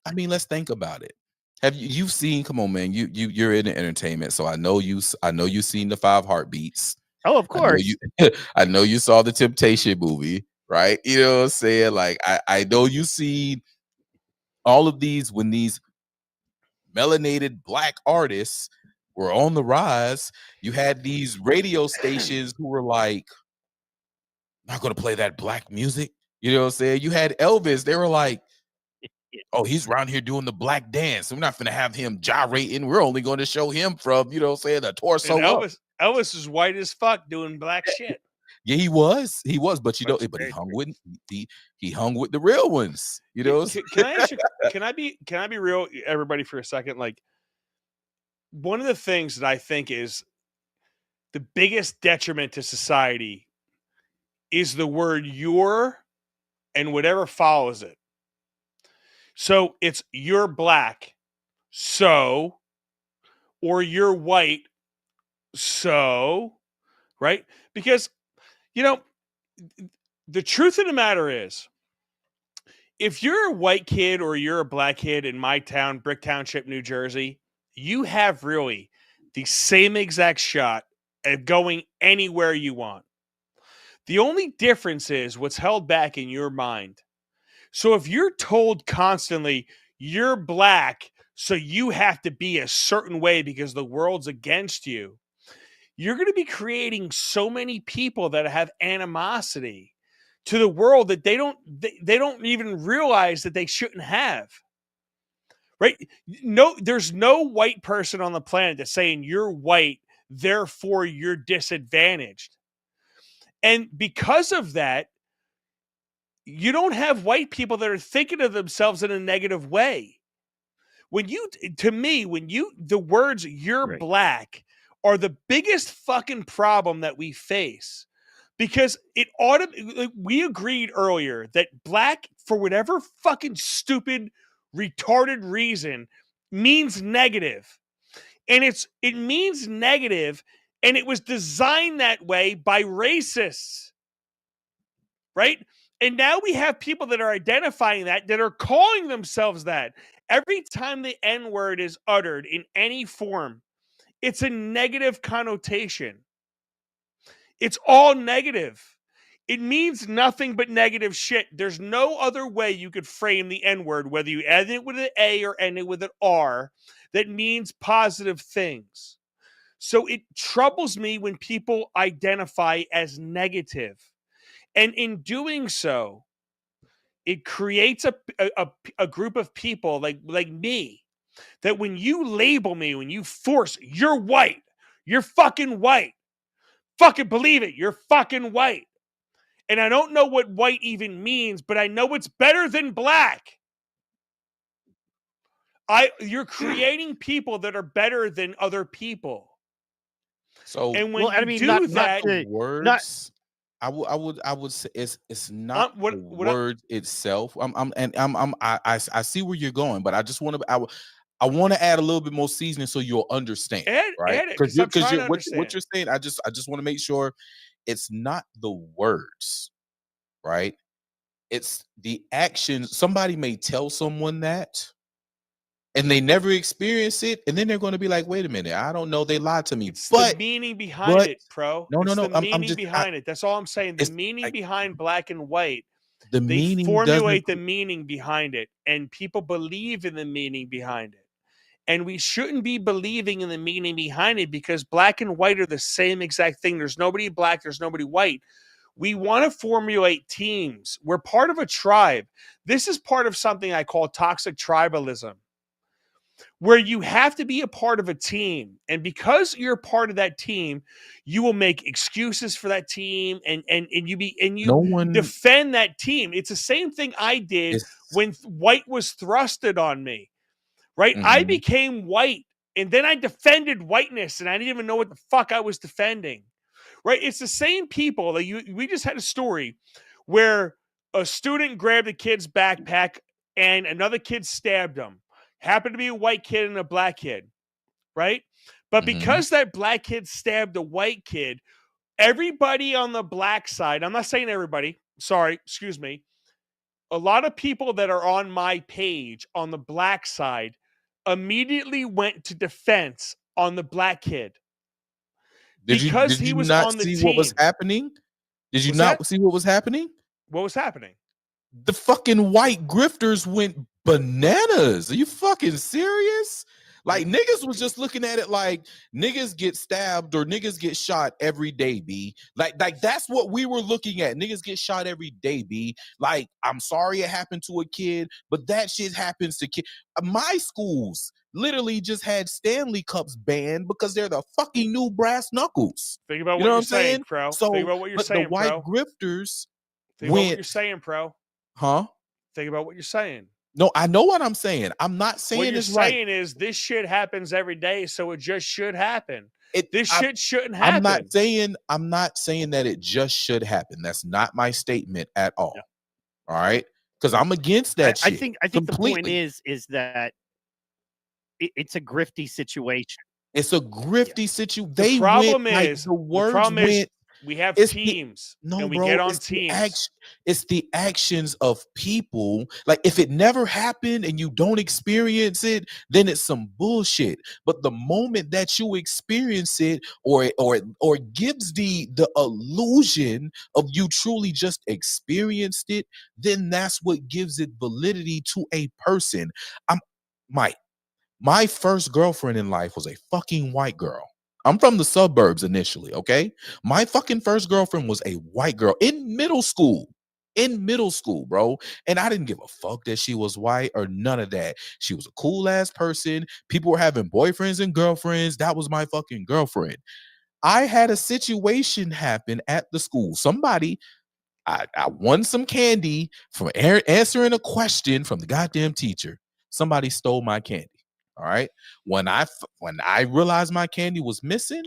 I mean, let's think about it. You've seen? Come on, man. You're in the entertainment, so I know you've seen the 5 Heartbeats. Oh, of course. I know you saw the Temptation movie, right? You know what I'm saying? Like, I know you see all of these when these melanated black artists were on the rise. You had these radio stations who were like, not gonna play that black music. You know what I'm saying? You had Elvis, they were like, oh, he's around here doing the black dance. We're not gonna have him gyrating. We're only going to show him from, you know what I'm saying, the torso. Elvis is white as fuck doing black shit. Yeah, he was. He was, but you know, That's but he great. hung with he hung with the real ones. You know, Can I ask you, can I be real, everybody, for a second? Like, one of the things that I think is the biggest detriment to society is the word "your" and whatever follows it. So it's "you're black," so, or "you're white," so, right? Because, you know, the truth of the matter is, if you're a white kid or you're a black kid in my town, Brick Township, New Jersey, you have really the same exact shot at going anywhere you want. The only difference is what's held back in your mind. So if you're told constantly, you're black, so you have to be a certain way because the world's against you, you're going to be creating so many people that have animosity to the world that they don't even realize that they shouldn't have. Right? No, there's no white person on the planet that's saying you're white, therefore you're disadvantaged. And because of that, you don't have white people that are thinking of themselves in a negative way. The words "you're Right. black" are the biggest fucking problem that we face, because we agreed earlier that black, for whatever fucking stupid, retarded reason, means negative. And it means negative, and it was designed that way by racists. Right? And now we have people that are identifying that are calling themselves that. Every time the N word is uttered in any form, it's a negative connotation. It's all negative. It means nothing but negative shit. There's no other way you could frame the N word, whether you end it with an A or end it with an R, that means positive things. So it troubles me when people identify as negative. And in doing so, it creates a group of people like me, that when you label me, when you force, you're white, you're fucking white, fucking believe it, you're fucking white. And I don't know what white even means, but I know it's better than black. You're creating people that are better than other people. so And when Well, I you mean, do not that, to- words. I would say it's not the word itself. I see where you're going, but I just want to I want to add a little bit more seasoning so you'll understand, right? add it, 'cause I'm trying to what understand. you're saying, I just want to make sure it's not the words, right? It's the actions. Somebody may tell someone that, and they never experience it, and then they're going to be like, "Wait a minute, I don't know, they lied to me." It's But the meaning behind it, pro. no, It's the I'm meaning just behind it. That's all I'm saying. The it's meaning like behind black and white. the They meaning doesn't. formulate the meaning behind it, and people believe in the meaning behind it. And we shouldn't be believing in the meaning behind it, because black and white are the same exact thing. There's nobody black, there's nobody white. We want to formulate teams. We're part of a tribe. This is part of something I call toxic tribalism, where you have to be a part of a team. And because you're a part of that team, you will make excuses for that team, and No one defend that team. It's the same thing I did is. when white was thrusted on me. Right? I Mhm. became white, and then I defended whiteness, and I didn't even know what the fuck I was defending. Right? It's the same people that we just had a story where a student grabbed a kid's backpack and another kid stabbed him. Happened to be a white kid and a black kid, right? But Mhm. because that black kid stabbed a white kid, everybody on the black side, I'm not saying everybody, sorry, excuse me, a lot of people that are on my page on the black side immediately went to defense on the black kid because Did he you was not on the see what was team. happening? Did you What's not that? see what was happening? What was happening? The fucking white grifters went bananas. Are you fucking serious? Like niggas was just looking at it like niggas get stabbed or niggas get shot every day, B. Like that's what we were looking at. Niggas get shot every day, B. Like, I'm sorry it happened to a kid, but that shit happens to kids. My schools literally just had Stanley Cups banned because they're the fucking new brass knuckles. Think about You what know you're I'm saying, saying, Pro. So, think about what you're but saying, the white Pro. grifters Think about what you're saying, Pro. Huh? Think about what you're saying. No, I know what I'm saying. I'm not saying what you're it's right. saying is this shit happens every day, so it just should happen. Shit shouldn't I'm happen. I'm not saying that it just should happen. That's not my statement at all. Yeah. All right, because I'm against that shit. I think completely. The point is that it's a grifty situation. It's a grifty situation. The problem is we have teams, and we get on teams. It's the actions of people. Like, if it never happened and you don't experience it, then it's some bullshit. But the moment that you experience it, or gives the illusion of you truly just experienced it, then that's what gives it validity to a person. My first girlfriend in life was a fucking white girl. I'm from the suburbs initially, okay? My fucking first girlfriend was a white girl in middle school. Bro. And I didn't give a fuck that she was white or none of that. She was a cool ass person. People were having boyfriends and girlfriends. That was my fucking girlfriend. I had a situation happen at the school. I won some candy from answering a question from the goddamn teacher. Somebody stole my candy. All right. When I realized my candy was missing,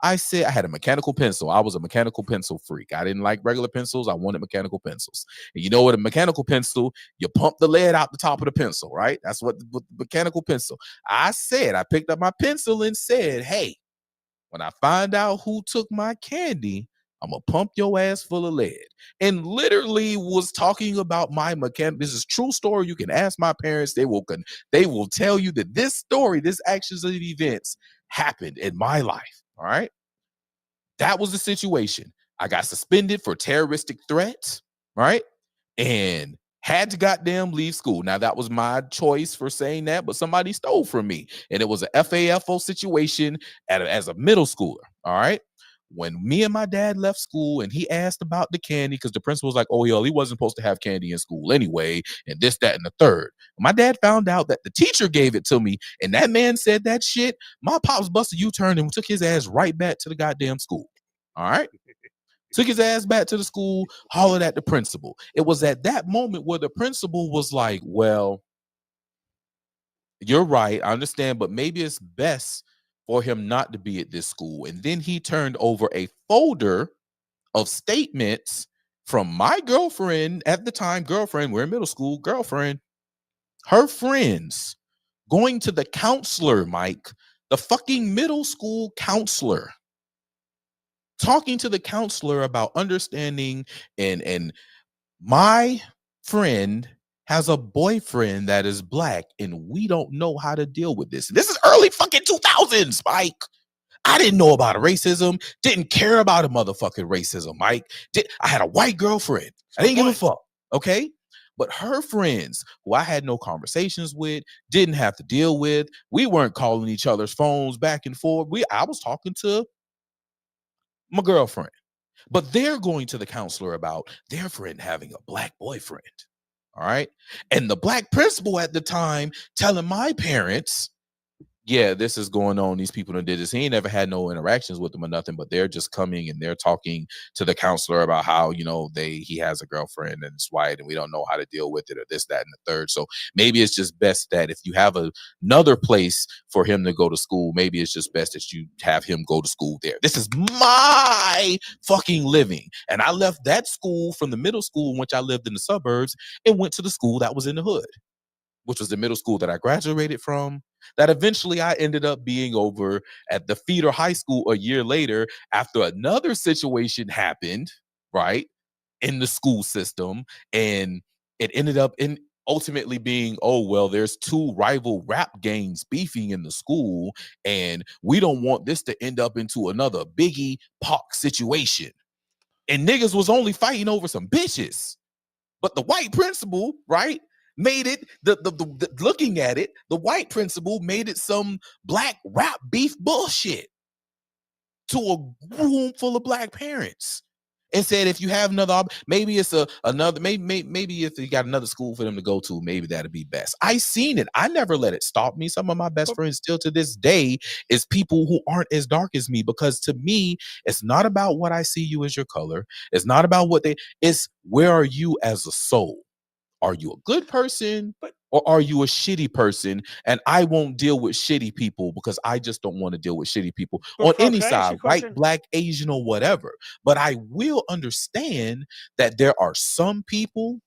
I said I had a mechanical pencil. I was a mechanical pencil freak. I didn't like regular pencils. I wanted mechanical pencils. And you know what? A mechanical pencil, you pump the lead out the top of the pencil, right? That's what the mechanical pencil. I picked up my pencil and said, hey, when I find out who took my candy, I'm gonna pump your ass full of lead. And literally was talking about my mechanic. This is true story. You can ask my parents. They will tell you that this story, this actions of events happened in my life. All right. That was the situation. I got suspended for terroristic threats, right? And had to goddamn leave school. Now, that was my choice for saying that, but somebody stole from me. And it was a FAFO situation as a middle schooler. All right. When me and my dad left school and he asked about the candy, because the principal was like, oh, he wasn't supposed to have candy in school anyway, and this, that, and the third. My dad found out that the teacher gave it to me, and that man said that shit. My pops busted U-turn and took his ass right back to the goddamn school. All right. Took his ass back to the school, hollered at the principal. It was at that moment where the principal was like, well, you're right, I understand, but maybe it's best for him not to be at this school. And then he turned over a folder of statements from my girlfriend at the time, we're in middle school, girlfriend, her friends, going to the counselor, Mike, the fucking middle school counselor, talking to the counselor about understanding, and my friend has a boyfriend that is black and we don't know how to deal with this. This is early fucking 2000s, Mike. I didn't know about racism, didn't care about a motherfucking racism, Mike. I had a white girlfriend. I didn't give a fuck, okay? But her friends, who I had no conversations with, didn't have to deal with, we weren't calling each other's phones back and forth. I was talking to my girlfriend. But they're going to the counselor about their friend having a black boyfriend. All right. And the black principal at the time telling my parents, yeah, this is going on. These people done did this. He ain't never had no interactions with them or nothing, but they're just coming and they're talking to the counselor about how, he has a girlfriend and it's white and we don't know how to deal with it or this, that, and the third. So maybe it's just best that if you have another place for him to go to school, maybe it's just best that you have him go to school there. This is my fucking living. And I left that school from the middle school in which I lived in the suburbs and went to the school that was in the hood, which was the middle school that I graduated from, that eventually I ended up being over at the feeder high school a year later after another situation happened, right, in the school system. And it ended up ultimately being, oh, well, there's two rival rap gangs beefing in the school, and we don't want this to end up into another Biggie Pac situation. And niggas was only fighting over some bitches. But the white principal, right, made it the looking at it, the white principal made it some black rap beef bullshit to a room full of black parents. And said, if you have another, maybe it's another, maybe if you got another school for them to go to, maybe that'd be best. I seen it. I never let it stop me. Some of my best friends still to this day is people who aren't as dark as me, because to me, it's not about what I see you as your color. It's not about it's where are you as a soul? Are you a good person or are you a shitty person? And I won't deal with shitty people because I just don't want to deal with shitty people on any side, white, black, Asian, or whatever. But I will understand that there are some people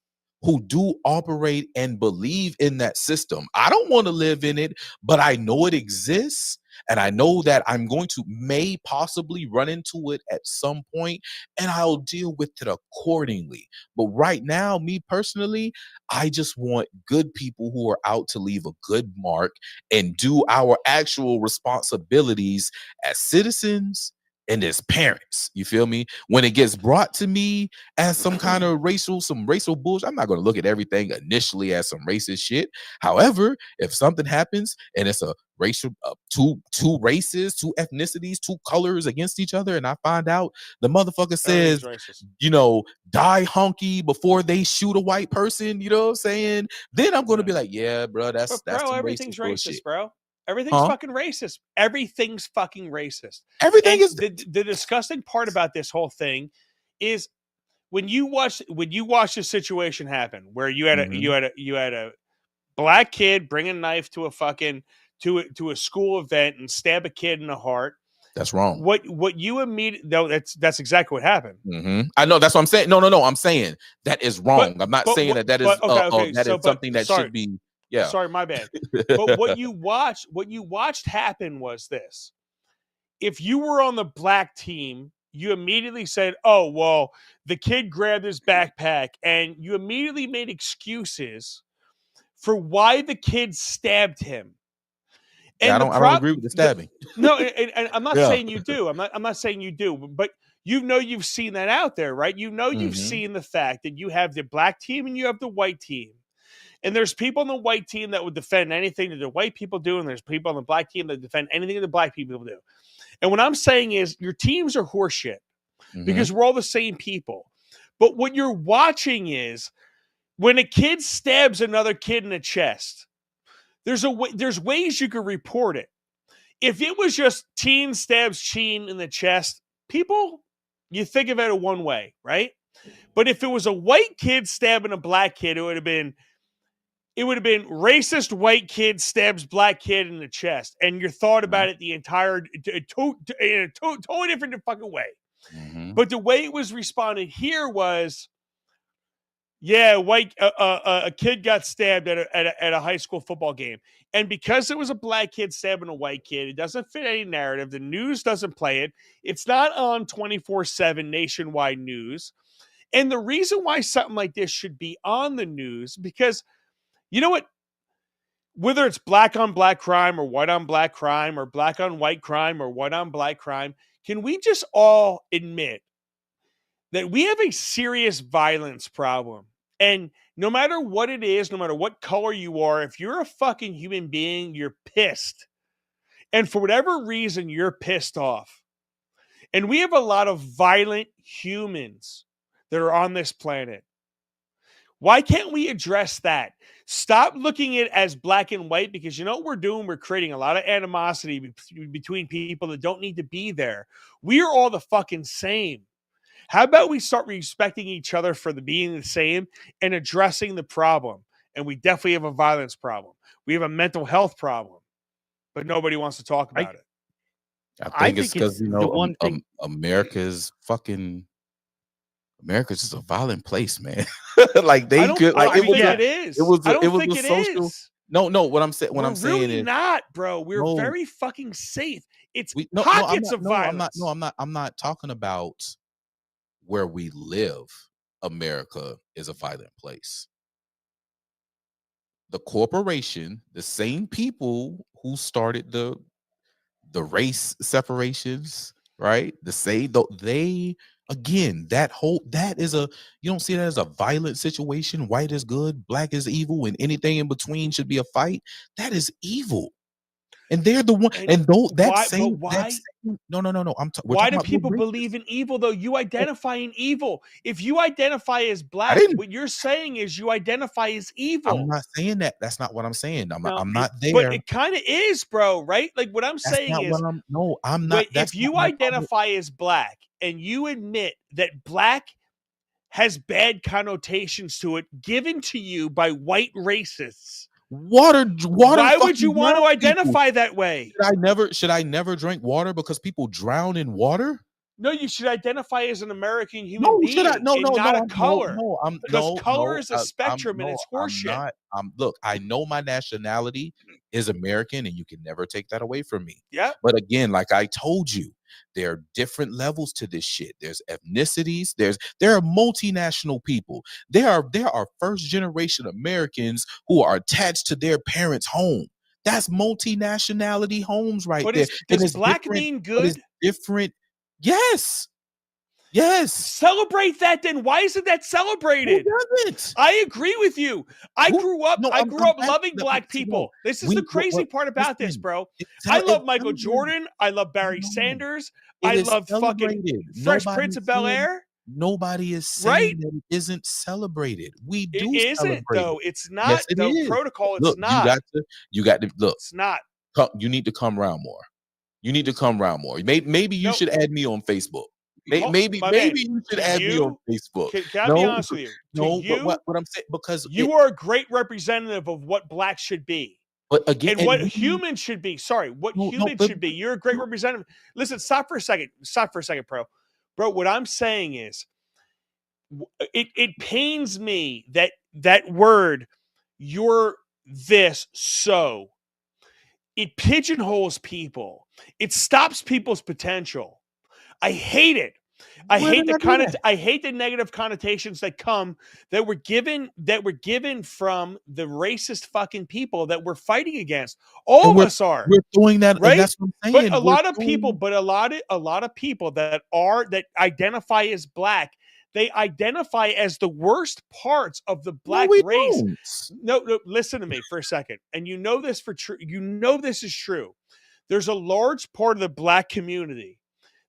who do operate and believe in that system. I don't want to live in it, but I know it exists. And I know that I'm going to may possibly run into it at some point, and I'll deal with it accordingly. But right now, me personally, I just want good people who are out to leave a good mark and do our actual responsibilities as citizens and as parents. You feel me? When it gets brought to me as some kind of racial bullshit, I'm not going to look at everything initially as some racist shit. However, if something happens and it's a racial two races, two ethnicities, two colors against each other, and I find out the motherfucker says, die honky before they shoot a white person, you know what I'm saying? Then I'm going to be like, yeah, bro, that's everything's racist, bullshit. bro. Everything's fucking racist. Everything's fucking racist. Everything is the disgusting part about this whole thing is when you watch the situation happen where you had a black kid bring a knife to a fucking to a school event and stab a kid in the heart. That's wrong. What you immediately that's exactly what happened. Mm-hmm. I know, that's what I'm saying. No. I'm saying that is wrong. I'm not saying that is something that should be. Yeah. Sorry, my bad. But what you watched happen was this. If you were on the black team, you immediately said, oh, well, the kid grabbed his backpack, and you immediately made excuses for why the kid stabbed him. And I don't agree with the stabbing. And I'm not saying you do. I'm not saying you do, but you've seen that out there, right? You've seen the fact that you have the black team and you have the white team. And there's people on the white team that would defend anything that the white people do, and there's people on the black team that defend anything that the black people do. And what I'm saying is your teams are horseshit because we're all the same people. But what you're watching is when a kid stabs another kid in the chest, there's ways you could report it. If it was just teen stabs teen in the chest, you think of it one way, right? But if it was a white kid stabbing a black kid, it would have been racist white kid stabs black kid in the chest, and you thought about it the entire in a totally different fucking way. But the way it was responded here was, yeah, a kid got stabbed at a high school football game, and because it was a black kid stabbing a white kid, it doesn't fit any narrative. The news doesn't play it. It's not on 24/7 nationwide news, and the reason why something like this should be on the news because. You know what? Whether it's black on black crime or white on black crime or black on white crime or white on black crime, can we just all admit that we have a serious violence problem? And no matter what it is, no matter what color you are, if you're a fucking human being, you're pissed. And for whatever reason, you're pissed off. And we have a lot of violent humans that are on this planet. Why can't we address that? Stop looking at it as black and white because you know what we're doing? We're creating a lot of animosity between people that don't need to be there. We are all the fucking same. How about we start respecting each other for being the same and addressing the problem? And we definitely have a violence problem. We have a mental health problem, but nobody wants to talk about it. I think it's because, America's just a violent place, man. Like they could, like it is. It was. I don't it was think a it social. is. No. What I'm saying. What I'm saying really is not, bro. We're very fucking safe. It's pockets of violence. I'm not talking about where we live. America is a violent place. The corporation, the same people who started the race separations, right? They again, that is a, you don't see that as a violent situation. White is good, black is evil, and anything in between should be a fight. That is evil. And they're the one, and though why? no. We're Why talking do about people race. believe in evil though? You identify in evil. If you identify as black, didn't. what you're saying is you identify as evil. I'm not saying that. That's not what I'm saying. No, I'm not there. But it kind of is, bro. Right? Like what I'm That's saying not is, what I'm not. if you identify as black and you admit that black has bad connotations to it given to you by white racists. Water. Why would you want to identify that way? Should I never drink water because people drown in water? No, you should identify as an American human being. Not a color. Because color is a spectrum and it's horseshit. Look, I know my nationality is American, and you can never take that away from me. Yeah. But again, like I told you, there are different levels to this shit. There's ethnicities. There are multinational people. There are first generation Americans who are attached to their parents' home. That's multinationality homes right there. Does black mean good? It's different. Yes. Celebrate that then. Why isn't that celebrated? Who doesn't? I agree with you. I grew up loving black people. This is the crazy part about this, bro. I love Michael Jordan. I love Barry Sanders. I love fucking Fresh Prince of Bel-Air. Nobody is saying that it isn't celebrated. We do it celebrate isn't though. It's not. Yes, it the is. protocol. It's look, not. You got to look. It's not. You need to come around more. Maybe you should add me on Facebook. Maybe you should add me on Facebook. Can I be honest with you? But what I'm saying, because you are a great representative of what black should be. But again, and what humans should be. Sorry, what humans should be. You're a great representative. Listen, stop for a second. Stop for a second, bro. What I'm saying is, it pains me that word, you're this so. It pigeonholes people. It stops people's potential. I hate it. I hate the negative connotations that were given from the racist fucking people that we're fighting against. All of us are. We're doing that, right? And that's what I'm saying. But a lot of people that identify as black, they identify as the worst parts of the black race. No, listen to me for a second. And you know this for true. You know this is true. There's a large part of the black community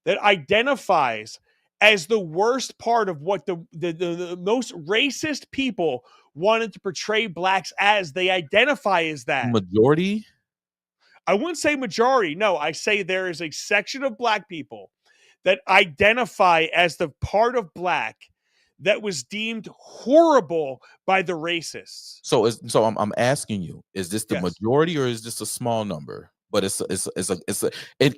that identifies as the worst part of what the most racist people wanted to portray blacks as. They identify as that. Majority? I wouldn't say majority. No, I say there is a section of black people that identify as the part of black that was deemed horrible by the racists. So I'm asking you, is this the majority or is this a small number? But it's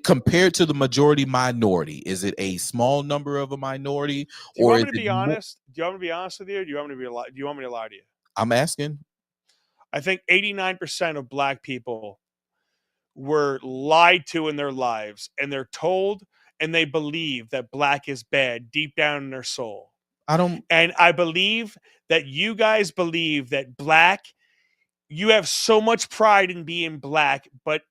compared to the majority minority. Is it a small number of a minority? Do you want me to be honest? Do you want me to be honest with you? Or do you want me to lie to you? I'm asking. I think 89% of black people were lied to in their lives, and they're told and they believe that black is bad deep down in their soul. And I believe that you guys believe that black, you have so much pride in being black, but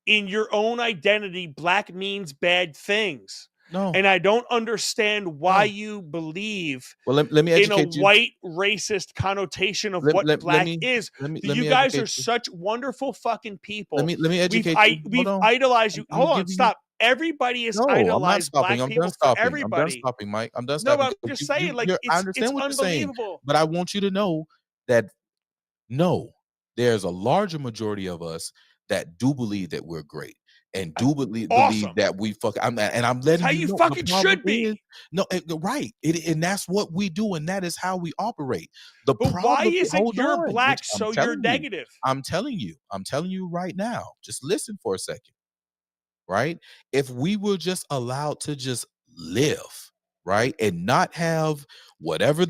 in your own identity, black means bad things. No. And I don't understand why you believe let me educate in a white racist connotation of what black is. You guys are such wonderful fucking people. Let me educate you. We've idolized you. Hold on, stop. Everybody is idolized black people for everybody. I'm done stopping, Mike. I'm done stopping. No, but I'm just saying, I understand what you're saying. But I want you to know that there's a larger majority of us that do believe that we're great and do believe that we I'm letting how you know fucking should be. Right. And that's what we do, and that is how we operate. But why isn't your black so you're negative? I'm telling you right now. Just listen for a second. Right? If we were just allowed to just live, right, and not have whatever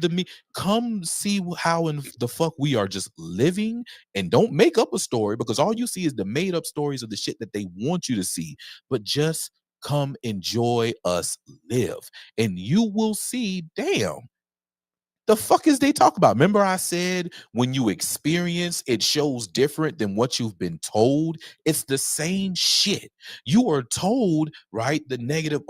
come see how in the fuck we are just living, and don't make up a story, because all you see is the made up stories of the shit that they want you to see. But just come enjoy us live, and you will see, damn, The fuck is they talk about? Remember I said when you experience, it shows different than what you've been told. It's the same shit. You are told, right? The negative,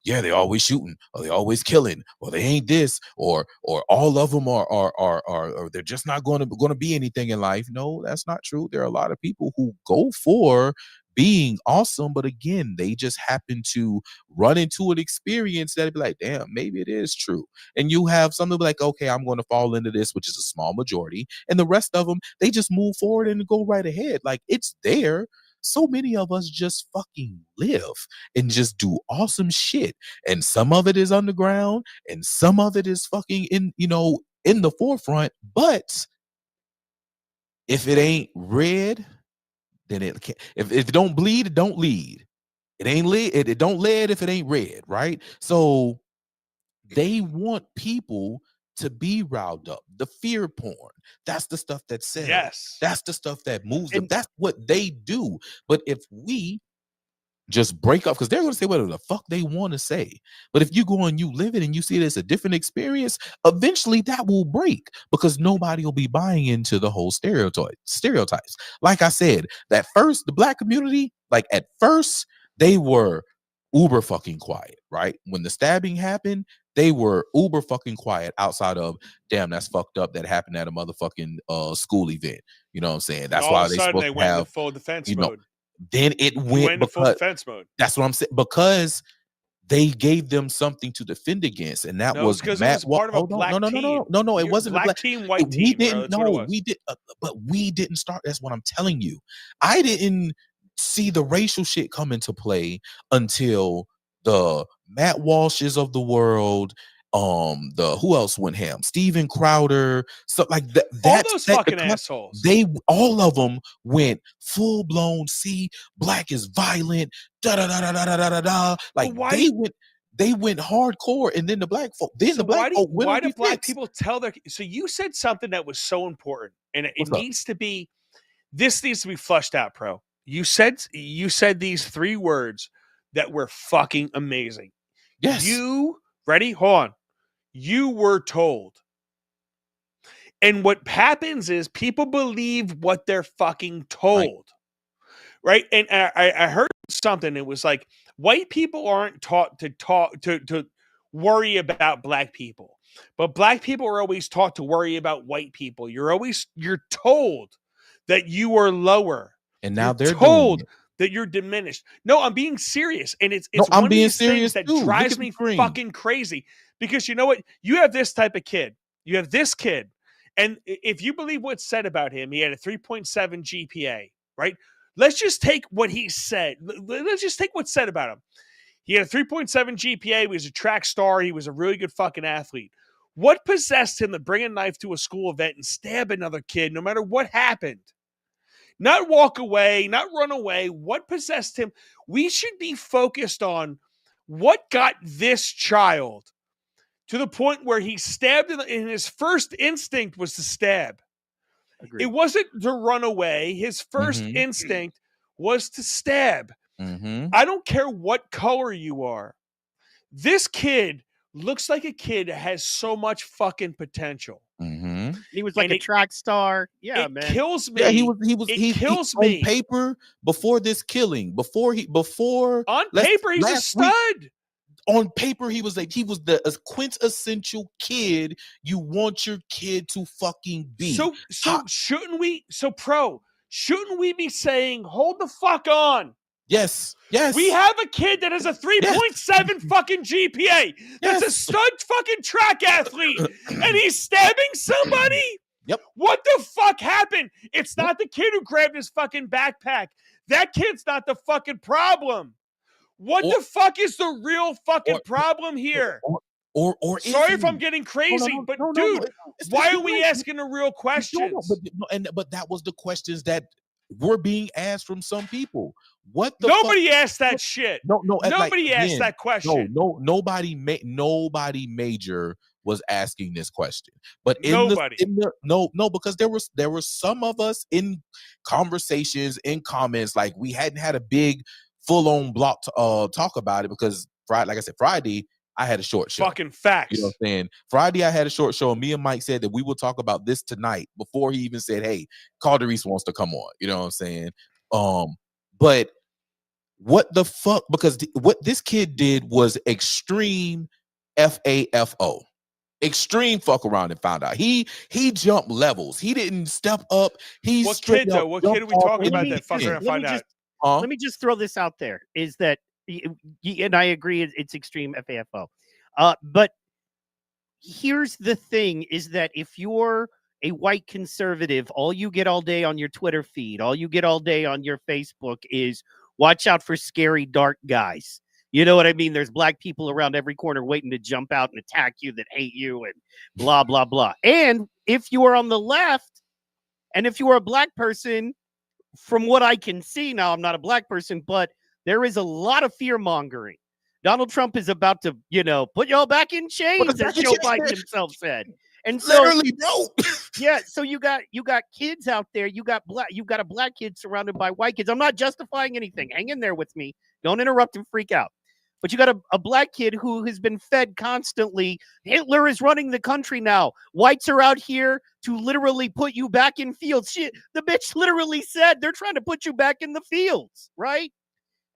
yeah, they always shooting, or they always killing, or they ain't this, or all of them are they're just not going to be anything in life. No, that's not true. There are a lot of people who go for being awesome, but again, they just happen to run into an experience that'd be like, damn, maybe it is true. And you have some that be like, okay, I'm going to fall into this, which is a small majority, and the rest of them, they just move forward and go right ahead. Like, it's there. So many of us just fucking live and just do awesome shit, and some of it is underground, and some of it is fucking in the forefront. But if it ain't red, then it can't. If it don't bleed, it don't lead. It ain't lead. It don't lead if it ain't red, right? So they want people to be riled up. The fear porn. That's the stuff that sells. Yes. That's the stuff that moves them. That's what they do. But if we just break up, because they're going to say whatever the fuck they want to say. But if you go and you live it and you see it as a different experience, eventually that will break, because nobody will be buying into the whole stereotypes. Like I said, the black community, like at first, they were uber fucking quiet, right? When the stabbing happened, they were uber fucking quiet outside of, damn, that's fucked up. That happened at a motherfucking school event. You know what I'm saying? That's why they supposed to went have into full defense mode. Then it went into full defense mode. That's what I'm saying, because they gave them something to defend against, and that was because it was part of a black team. No, it wasn't a black team, white team. We didn't know. We did, but we didn't start. That's what I'm telling you. I didn't see the racial shit come into play until the Matt Walshes of the world. Who else went ham? Steven Crowder, so like that. All those fucking assholes. All of them went full blown. See, black is violent. Da da da da da da da da. Like they went hardcore, and then the black folk. Then the black folk. Why do black people tell their? So you said something that was so important, and it needs to be. This needs to be flushed out, Pro. You said these three words that were fucking amazing. Yes. You ready? Hold on. You were told. And what happens is people believe what they're fucking told. Right? And I heard something. It was like, white people aren't taught to worry about black people. But black people are always taught to worry about white people. You're told that you are lower. And now they're told that you're diminished. No, I'm being serious. And it's one of these things that drives me fucking crazy. Because you know what? You have this type of kid. You have this kid. And if you believe what's said about him, he had a 3.7 GPA, right? Let's just take what he said. Let's just take what's said about him. He had a 3.7 GPA. He was a track star. He was a really good fucking athlete. What possessed him to bring a knife to a school event and stab another kid no matter what happened? Not walk away, not run away. What possessed him? We should be focused on what got this child to the point where he stabbed, and his first instinct was to stab. Agreed. It wasn't to run away. His first instinct was to stab. I don't care what color you are. This kid looks like a kid that has so much fucking potential. He was like a track star. Yeah, it man. Kills me. Yeah, he kills me. On paper, before this killing, on paper, he's a stud. On paper, he was the quintessential kid you want your kid to fucking be. So shouldn't we? So Pro, shouldn't we be saying, hold the fuck on? Yes. We have a kid that has a 3.7 fucking GPA. That's a stud fucking track athlete, and he's stabbing somebody. Yep. What the fuck happened? It's not the kid who grabbed his fucking backpack. That kid's not the fucking problem. What the fuck is the real fucking problem here? Or sorry if I'm getting crazy, but dude, why are we asking the real questions? But that was the questions that were being asked from some people. Nobody asked that shit. Nobody asked that question. Nobody major was asking this question. But because there were some of us in conversations, in comments, like we hadn't had a big full-on block talk about it, because Friday, I had a short show. Fucking facts. You know what I'm saying? Friday, I had a short show, and me and Mike said that we will talk about this tonight before he even said, hey, Calderese wants to come on. You know what I'm saying? But what the fuck? Because what this kid did was extreme FAFO. Extreme fuck around and found out. He jumped levels. He didn't step up. He What straight kid, up though? What kid are we talking about that fuck around and find out? Let me just throw this out there, is that, and I agree, it's extreme FAFO. But here's the thing, is that if you're a white conservative, all you get all day on your Twitter feed, all you get all day on your Facebook is watch out for scary, dark guys. You know what I mean? There's black people around every corner waiting to jump out and attack you, that hate you, and blah, blah, blah. And if you are on the left, and if you are a black person, from what I can see now, I'm not a black person, but there is a lot of fear mongering. Donald Trump is about to, put y'all back in chains, as Joe Biden himself said. And so, literally, bro. Yeah, so you got kids out there. You got a black kid surrounded by white kids. I'm not justifying anything. Hang in there with me. Don't interrupt and freak out. But you got a black kid who has been fed constantly. Hitler is running the country now. Whites are out here to literally put you back in fields. The bitch literally said they're trying to put you back in the fields, right?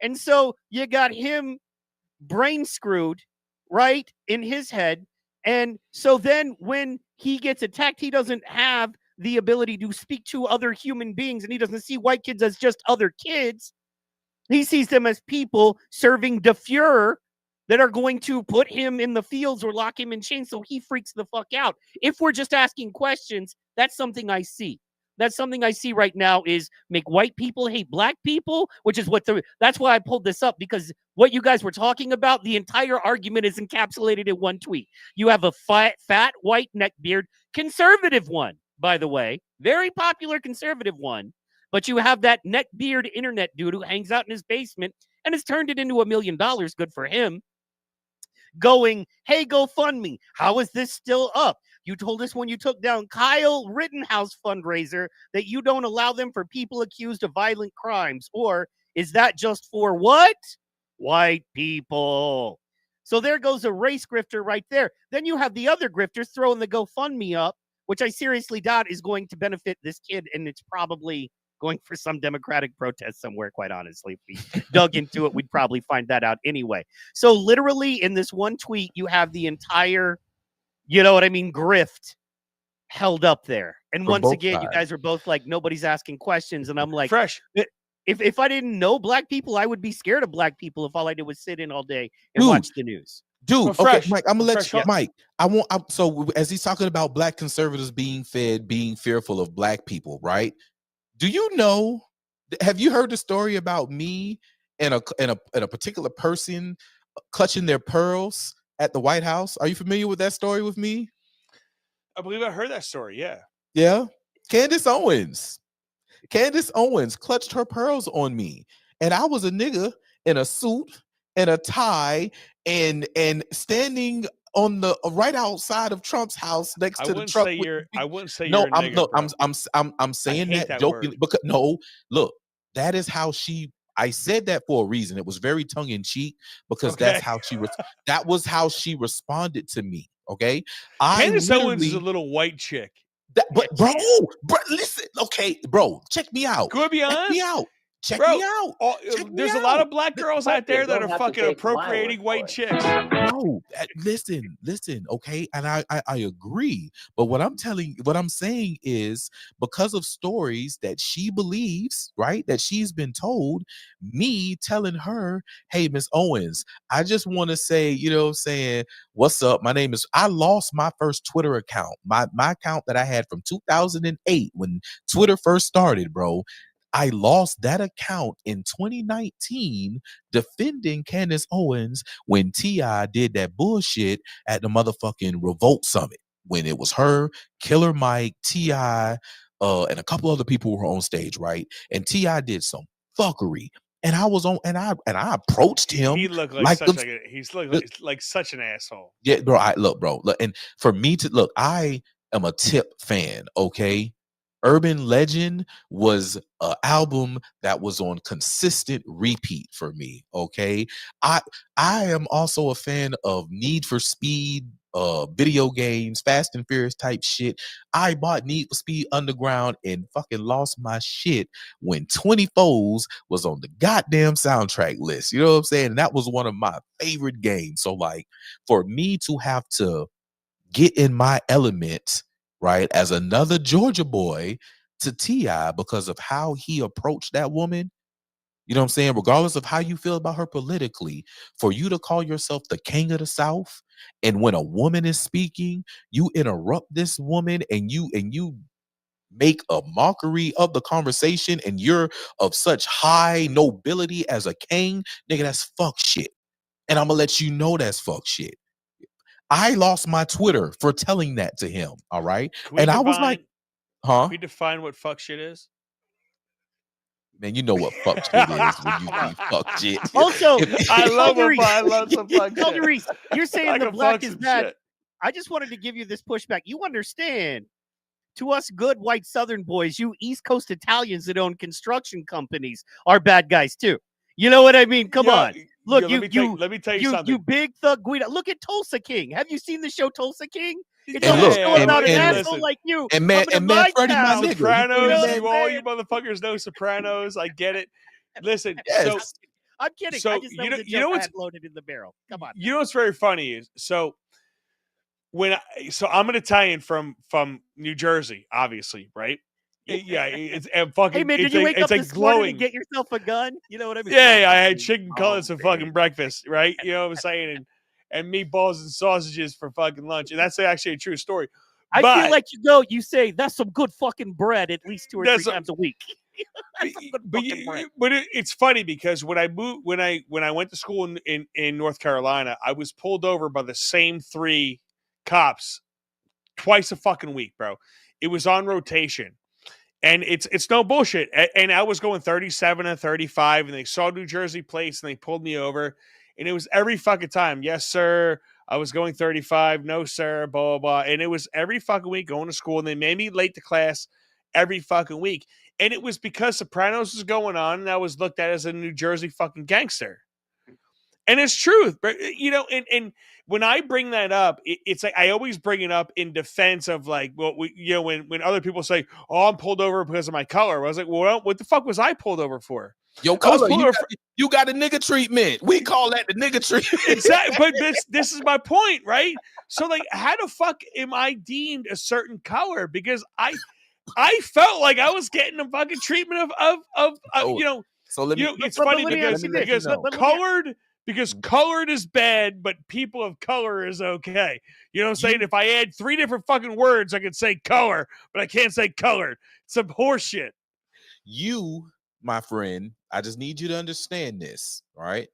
And so you got him brain screwed, right, in his head. And so then when he gets attacked, he doesn't have the ability to speak to other human beings, and he doesn't see white kids as just other kids. He sees them as people serving the Fuhrer that are going to put him in the fields or lock him in chains, so he freaks the fuck out. If we're just asking questions, that's something I see. That's something I see right now, is make white people hate black people, which is that's why I pulled this up, because what you guys were talking about, the entire argument is encapsulated in one tweet. You have a fat white neckbeard, conservative one, by the way, very popular conservative one. But you have that neckbeard internet dude who hangs out in his basement and has turned it into $1 million. Good for him. Going, hey, GoFundMe, how is this still up? You told us when you took down Kyle Rittenhouse fundraiser that you don't allow them for people accused of violent crimes. Or is that just for what? White people. So there goes a race grifter right there. Then you have the other grifters throwing the GoFundMe up, which I seriously doubt is going to benefit this kid, and it's probably going for some Democratic protest somewhere, quite honestly. If we dug into it, we'd probably find that out anyway. So literally in this one tweet, you have the entire, grift held up there. And once again, you guys are both like, nobody's asking questions. And I'm like, fresh. If I didn't know black people, I would be scared of black people if all I did was sit in all day and watch the news. Dude, okay, Mike, I'm gonna let you, Mike. So as he's talking about black conservatives being fed, being fearful of black people, right? Do you know? Have you heard the story about me and a particular person clutching their pearls at the White House? Are you familiar with that story with me? I believe I heard that story. Yeah. Yeah. Candace Owens clutched her pearls on me, and I was a nigga in a suit and a tie and standing on the right outside of Trump's house next to the truck. I wouldn't say you're a nigger, I'm saying that jokingly, because look, that is how I said that for a reason. It was very tongue in cheek, because that's how that was how she responded to me. Okay. Candace Owens is a little white chick. Bro, listen, okay, bro, check me out. Could be honest. Check me out. Check me out. There's a lot of black girls out there that are fucking appropriating white chicks. No, listen, okay, and I agree. But what I'm saying is, because of stories that she believes, right, that she's been told, me telling her, hey, Miss Owens, I just want to say, what's up? My name is. I lost my first Twitter account, my account that I had from 2008 when Twitter first started, bro. I lost that account in 2019 defending Candace Owens when T.I. did that bullshit at the motherfucking Revolt Summit, when it was her, Killer Mike, T.I., and a couple other people were on stage, right? And T.I. did some fuckery. And I was on, and I approached him. He looked like such an asshole. Yeah, bro. Look, and for me to look, I am a Tip fan, okay? Urban Legend was an album that was on consistent repeat for me. Okay, I am also a fan of Need for Speed, video games, Fast and Furious type shit. I bought Need for Speed Underground and fucking lost my shit when 24s was on the goddamn soundtrack list. You know what I'm saying? And that was one of my favorite games. So like, for me to have to get in my element, right, as another Georgia boy to T.I. because of how he approached that woman, you know what I'm saying? Regardless of how you feel about her politically, for you to call yourself the king of the South, and when a woman is speaking, you interrupt this woman and you make a mockery of the conversation, and you're of such high nobility as a king, nigga, that's fuck shit. And I'm gonna let you know that's fuck shit. I lost my Twitter for telling that to him. All right. And I was like, huh? Can we define what fuck shit is? Man, you know what fuck shit is when you see fuck shit. Also, I love Caldery, I love some fuck shit. Caldery, you're saying I the can black fuck is some bad. shit. I just wanted to give you this pushback. You understand, to us good white Southern boys, you East Coast Italians that own construction companies are bad guys too. You know what I mean? Come on. Look, let me tell you something. You big thug Guido. Look at Tulsa King. Have you seen the show Tulsa King? It's And a look, show and- about an and- asshole like you. And man, coming to Freddie, my town. nigga. Sopranos, You know all what you I'm motherfuckers know Sopranos. I get it. Listen, Yes. I'm kidding. so I just know the joke I had loaded in the barrel. Come on. You know what's very funny is so I'm an Italian from New Jersey, obviously, right? Yeah, it's and fucking. Hey man, did it's you like, wake it's up like this morning glowing. and get yourself a gun? You know what I mean? Yeah, I had chicken cutlets for fucking baby. breakfast, right? You know what I'm saying? And meatballs and sausages for fucking lunch. And that's actually a true story. I But feel like you say that's some good fucking bread at least 2 or 3 times a week. That's some good fucking bread. But it's funny because when I moved, when I went to school in North Carolina, I was pulled over by the same 3 cops twice a fucking week, bro. It was on rotation. And it's no bullshit. And I was going 37 and 35, and they saw New Jersey plates, and they pulled me over. And it was every fucking time. Yes, sir. I was going 35. No, sir. Blah, blah, blah. And it was every fucking week going to school, and they made me late to class every fucking week. And it was because Sopranos was going on, and I was looked at as a New Jersey fucking gangster. And it's truth, you know, and when I bring that up, it's like I always bring it up in defense of like, well, when other people say, "Oh, I'm pulled over because of my color," I was like, "Well, what the fuck was I pulled over for?" Yo, color, you got a nigga treatment. We call that the nigga treatment. Exactly, but this is my point, right? So, like, how the fuck am I deemed a certain color? Because I felt like I was getting a fucking treatment of you know. So let me. It's funny because colored. Because colored is bad, but people of color is okay. You know what I'm saying? If I add 3 different fucking words, I could say color, but I can't say colored. It's some horseshit. You, my friend, I just need you to understand this, all right?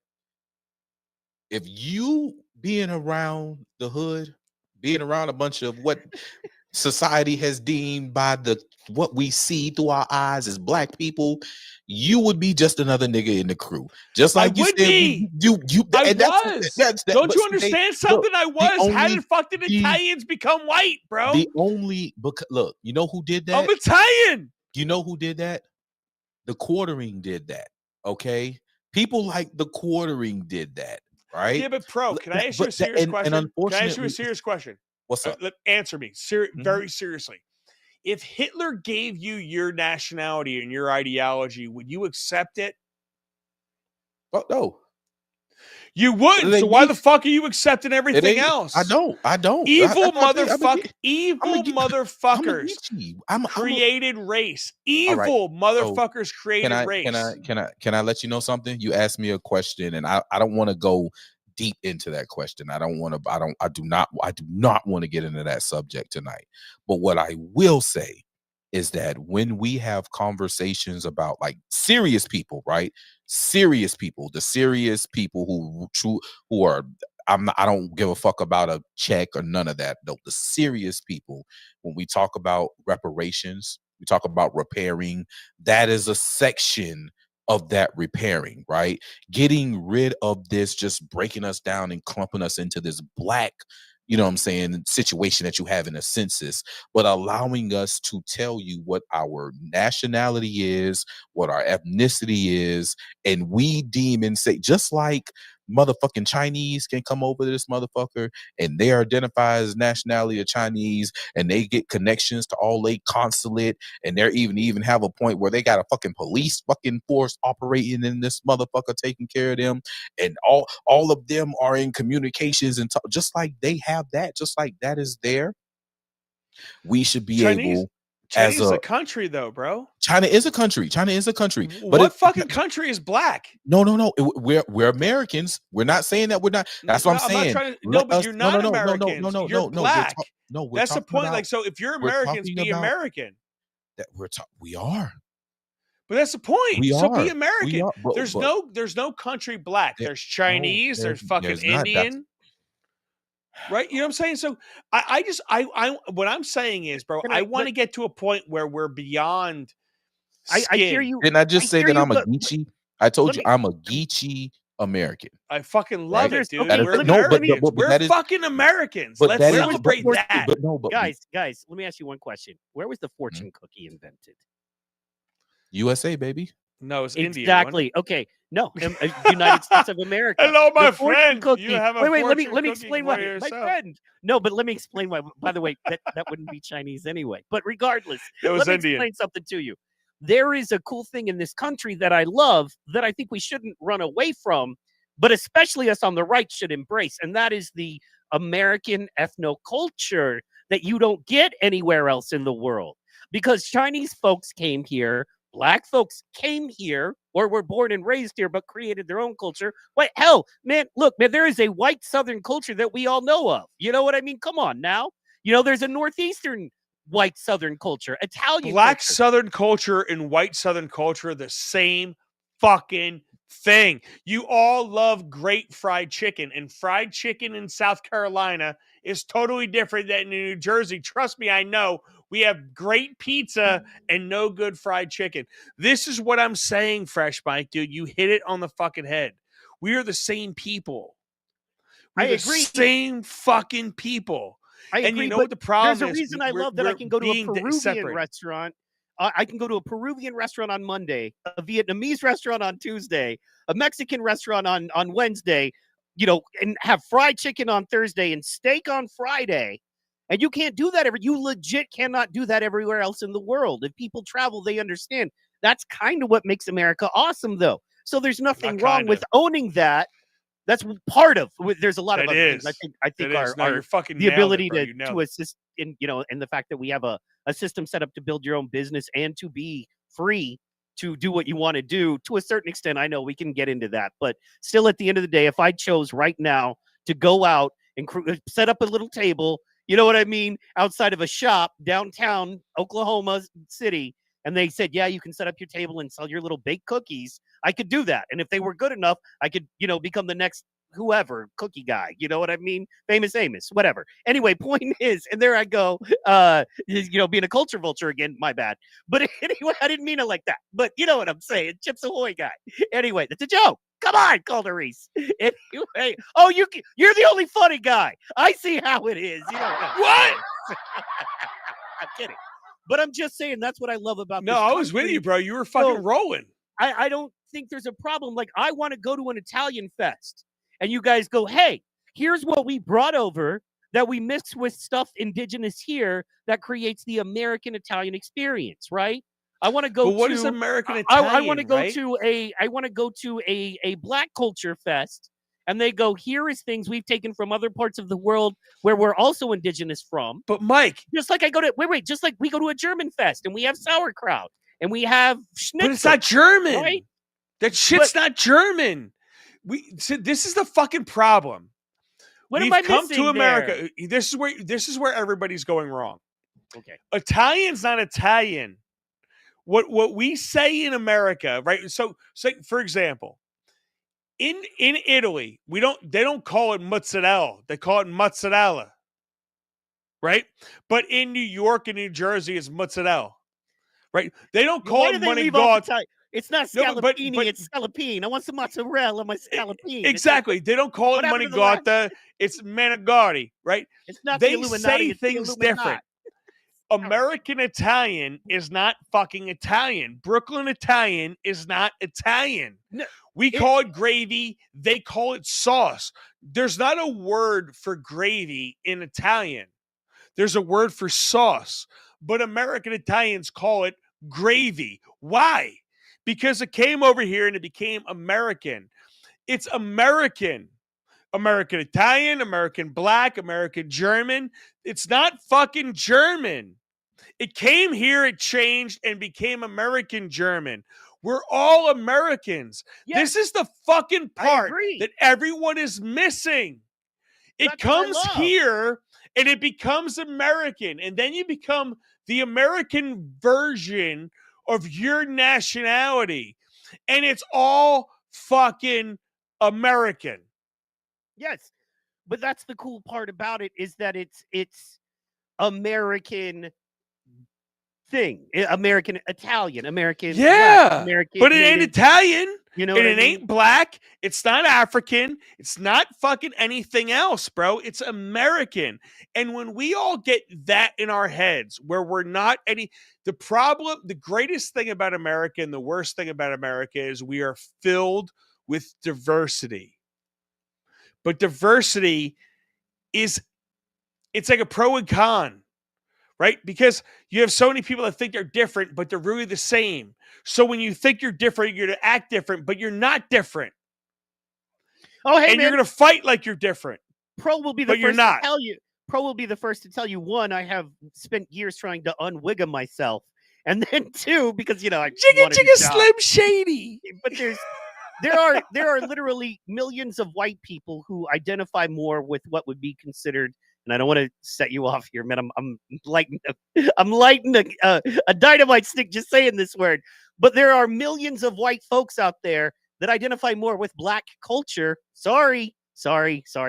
If you being around the hood, being around a bunch of what society has deemed by what we see through our eyes as black people, you would be just another nigga in the crew. Just like you said, Don't you understand something? I was. How did fucking Italians become white, bro? Look, you know who did that? I'm Italian. You know who did that? The Quartering did that. Okay, people like the Quartering did that, right? Yeah, but can I ask you a serious question? Can I ask you a serious question? What's up? Answer me very seriously. If Hitler gave you your nationality and your ideology, would you accept it? Oh, no. You wouldn't. So why the fuck are you accepting everything else? I don't. Evil motherfuckers created race. Evil motherfuckers created race. Can I let you know something? You asked me a question, and I don't want to go deep into that question. I do not want to get into that subject tonight. But what I will say is that when we have conversations about like serious people, right? Serious people, the serious people who are, I don't give a fuck about a check or none of that. No, the serious people, when we talk about reparations, we talk about repairing, that is a section of that repairing, right? Getting rid of this, just breaking us down and clumping us into this black you know what I'm saying, situation that you have in a census, but allowing us to tell you what our nationality is, what our ethnicity is, and we deem and say, just like motherfucking Chinese can come over to this motherfucker and they identify as nationality of Chinese and they get connections to all they consulate, and they're even have a point where they got a fucking police fucking force operating in this motherfucker taking care of them, and all of them are in communications and just like they have that, just like that is there. We should be able Chinese as is a country though, bro. China is a country. But What fucking country is black? No. We're Americans. We're not saying that we're not. That's what I'm saying. Not trying to, no, but you're not Americans. You're black. We're That's the point. about, Like, so if you're Americans, be American. That we are. But that's the point. We so are. be American. We are, there's no country black. There's Chinese. There's fucking Indian. Right? You know what I'm saying? So I what I'm saying is, bro, I want to get to a point where we're beyond skin. I hear you. Didn't I just say that I'm a Geechee? I told you I'm a Geechee American. I fucking love it, dude. We're Americans. but we're fucking Americans. Let's celebrate that. Guys, let me ask you one question. Where was the fortune cookie invented? USA, baby. No, it's India. Exactly. Okay. No, United States of America. Hello, my friend. Cookie. You have a wait. Let me cookie explain for why. yourself. My friend. No, but let me explain why. By the way, that wouldn't be Chinese anyway. But regardless, it was let me Indian. explain something to you. There is a cool thing in this country that I love that I think we shouldn't run away from, but especially us on the right should embrace, and that is the American ethnoculture that you don't get anywhere else in the world. Because Chinese folks came here, Black folks came here, or were born and raised here, but created their own culture. Wait, hell, man, look, man, there is a white Southern culture that we all know of. You know what I mean? Come on now. You know, there's a Northeastern white Southern culture, Italian Black culture. Southern culture and white Southern culture are the same fucking thing. You all love great fried chicken, and fried chicken in South Carolina is totally different than in New Jersey. Trust me, I know. We have great pizza and no good fried chicken. This is what I'm saying, Fresh Mike, dude. You hit it on the fucking head. We are the same people. We're I agree. The same fucking people. I agree, and you know what the problem is? There's a reason I love that I can go to a Peruvian restaurant. I can go to a Peruvian restaurant on Monday, a Vietnamese restaurant on Tuesday, a Mexican restaurant on Wednesday, you know, and have fried chicken on Thursday and steak on Friday. And you can't do that you legit cannot do that everywhere else in the world. If people travel, they understand. That's kind of what makes America awesome, though. So there's nothing wrong with owning that. That's part of. There's a lot of other things. I think the ability to assist in, you know, and the fact that we have a system set up to build your own business and to be free to do what you want to do to a certain extent. I know we can get into that, but still, at the end of the day, if I chose right now to go out and set up a little table, you know what I mean, outside of a shop downtown Oklahoma City, and they said, yeah, you can set up your table and sell your little baked cookies, I could do that. And if they were good enough, I could, you know, become the next whoever cookie guy. You know what I mean? Famous Amos, whatever. Anyway, point is, and there I go, you know, being a culture vulture again, my bad. But anyway, I didn't mean it like that. But you know what I'm saying? Chips Ahoy guy. Anyway, that's a joke. Come on, Calder Reese. Anyway, oh, you're the only funny guy. I see how it is. You know what? I'm kidding. But I'm just saying that's what I love about this country. I was with you, bro. You were fucking rolling. I don't think there's a problem. Like, I want to go to an Italian fest, and you guys go, hey, here's what we brought over that we mix with stuff indigenous here that creates the American Italian experience, right? I want to go. But what is American Italian? I want to go to a Black culture fest, and they go, here is things we've taken from other parts of the world where we're also indigenous from. But Mike, just like just like we go to a German fest and we have sauerkraut and we have schnitzel. But it's not German, right? That shit's not German. This is the fucking problem. We've come to America. This is where everybody's going wrong. Okay, Italian's not Italian. What we say in America, right? So for example, in Italy, they don't call it mozzarella. They call it mozzarella. Right? But in New York and New Jersey, it's mozzarella. Right? They don't call it money God. It's not No, scallopini, it's scallopine. I want some mozzarella on my scallopine. Exactly. They don't call it What happened to the last- Manigotta. It's Manigotti, right? It's not the They Illuminati, say it's the things Illuminati. different. American Italian is not fucking Italian. Brooklyn Italian is not Italian. No, we call it gravy. They call it sauce. There's not a word for gravy in Italian. There's a word for sauce. But American Italians call it gravy. Why? Because it came over here and it became American. It's American. American Italian, American Black, American German. It's not fucking German. It came here, it changed, and became American German. We're all Americans. Yes, this is the fucking part agree. that everyone is missing. It That's what I comes love. here and it becomes American. And then you become the American version of your nationality. And it's all fucking American. Yes, but that's the cool part about it is that it's American thing, American Italian, American Yeah, Black, American, but it ain't Native, Italian. you know, And what I it ain't mean? Black. It's not African. It's not fucking anything else, bro. It's American. And when we all get that in our heads, where we're not any, the greatest thing about America and the worst thing about America is we are filled with diversity. But diversity it's like a pro and con, right? Because you have so many people that think they're different, but they're really the same. So when you think you're different, you're going to act different, but you're not different. Oh, hey, and man, you're going to fight like you're different. Pro will be the but you're first not. to tell you. Pro will be the first to tell you, one, I have spent years trying to unwig myself. And then two, because, you know, I Jigga wanted a jigga job. Slim Shady. But there are literally millions of white people who identify more with what would be considered, and I don't want to set you off here, man. I'm lighting a dynamite stick just saying this word. But there are millions of white folks out there that identify more with Black culture. Sorry,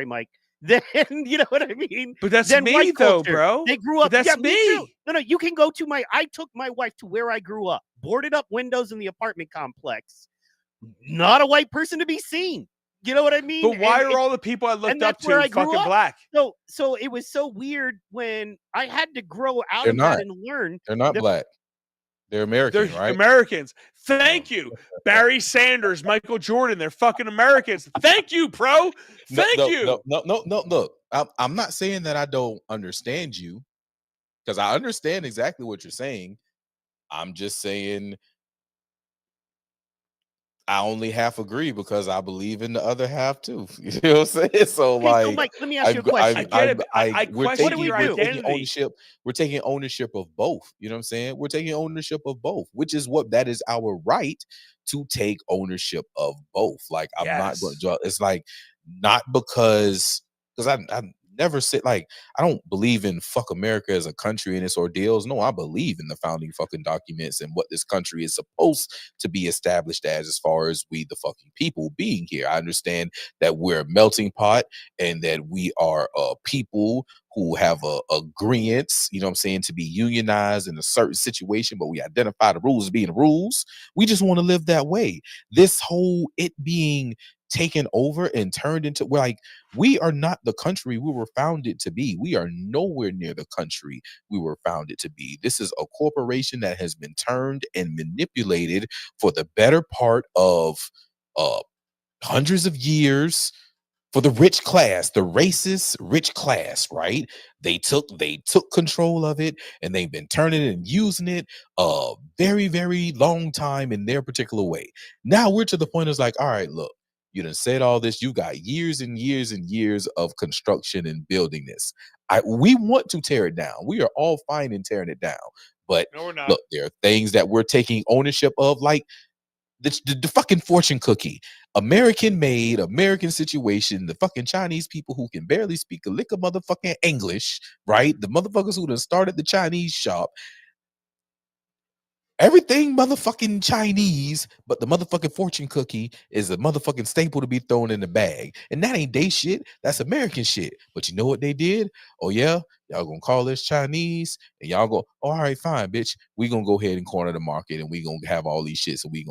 Mike. Then you know what I mean. But that's then me, white though, culture. bro. They grew up. But that's yeah, me. too. No, you can go to I took my wife to where I grew up. Boarded up windows in the apartment complex. Not a white person to be seen. You know what I mean? But why are all the people I looked up to fucking Black? So it was so weird when I had to grow out They're of not. that and learn. They're not Black. They're American, They're right? Americans. Thank you. Barry Sanders, Michael Jordan. They're fucking Americans. Thank you, bro. Thank you. No. Look, I'm not saying that I don't understand you, because I understand exactly what you're saying. I'm just saying I only half agree because I believe in the other half too. You know what I'm saying? So Okay, like, so Mike, let me ask you a question. we're question taking your identity. ownership. We're taking ownership of both. You know what I'm saying? We're taking ownership of both, which is that is our right to take ownership of both. Like I'm not going to. It's like not because I never said like I don't believe in fuck America as a country and its ordeals. No, I believe in the founding fucking documents and what this country is supposed to be established as far as we the fucking people being here. I understand that we're a melting pot and that we are people who have agreements, you know what I'm saying, to be unionized in a certain situation, but we identify the rules as being rules. We just want to live that way. This whole it being taken over and turned into we are not the country we were founded to be. We are nowhere near the country we were founded to be. This is a corporation that has been turned and manipulated for the better part of hundreds of years for the rich class, the racist rich class, right? They took control of it and they've been turning it and using it a very, very long time in their particular way. Now we're to the point it's like, all right, look, you done said all this. You got years and years and years of construction and building this. We want to tear it down. We are all fine in tearing it down. But No, we're not. look, there are things that we're taking ownership of, like the fucking fortune cookie, American made, American situation, the fucking Chinese people who can barely speak a lick of motherfucking English, right? The motherfuckers who done started the Chinese shop. Everything motherfucking Chinese, but the motherfucking fortune cookie is a motherfucking staple to be thrown in the bag. And that ain't they shit. That's American shit. But you know what they did? Oh, yeah, y'all gonna call this Chinese, and y'all go, oh, all right, fine, bitch. We gonna go ahead and corner the market, and we gonna have all these shits, and we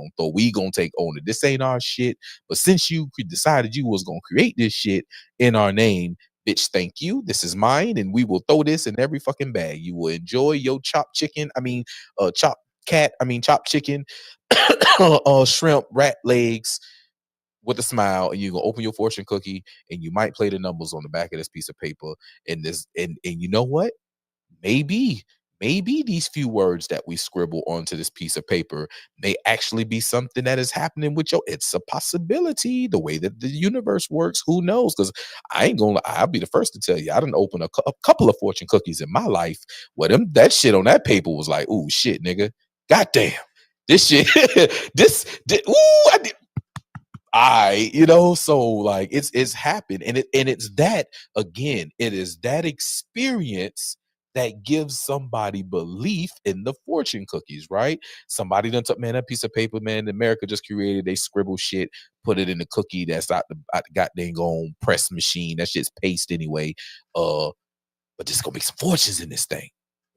gonna take on it. This ain't our shit. But since you decided you was gonna create this shit in our name, bitch, thank you. This is mine, and we will throw this in every fucking bag. You will enjoy your chopped chicken. Chopped chopped chicken, shrimp, rat legs with a smile, and you're gonna open your fortune cookie, and you might play the numbers on the back of this piece of paper. And you know what? Maybe these few words that we scribble onto this piece of paper may actually be something that is happening with your. It's a possibility. The way that the universe works, who knows? Because I ain't gonna. I'll be the first to tell you, I didn't open a couple of fortune cookies in my life. Where that shit on that paper was like, ooh, shit, nigga, goddamn, this shit, ooh, so like it's happened, and it's that again. It is that experience that gives somebody belief in the fortune cookies, right? Somebody done took, man, that piece of paper, man, America just created, they scribble shit, put it in the cookie that's out the goddamn on press machine. That shit's paste anyway. But just gonna make some fortunes in this thing.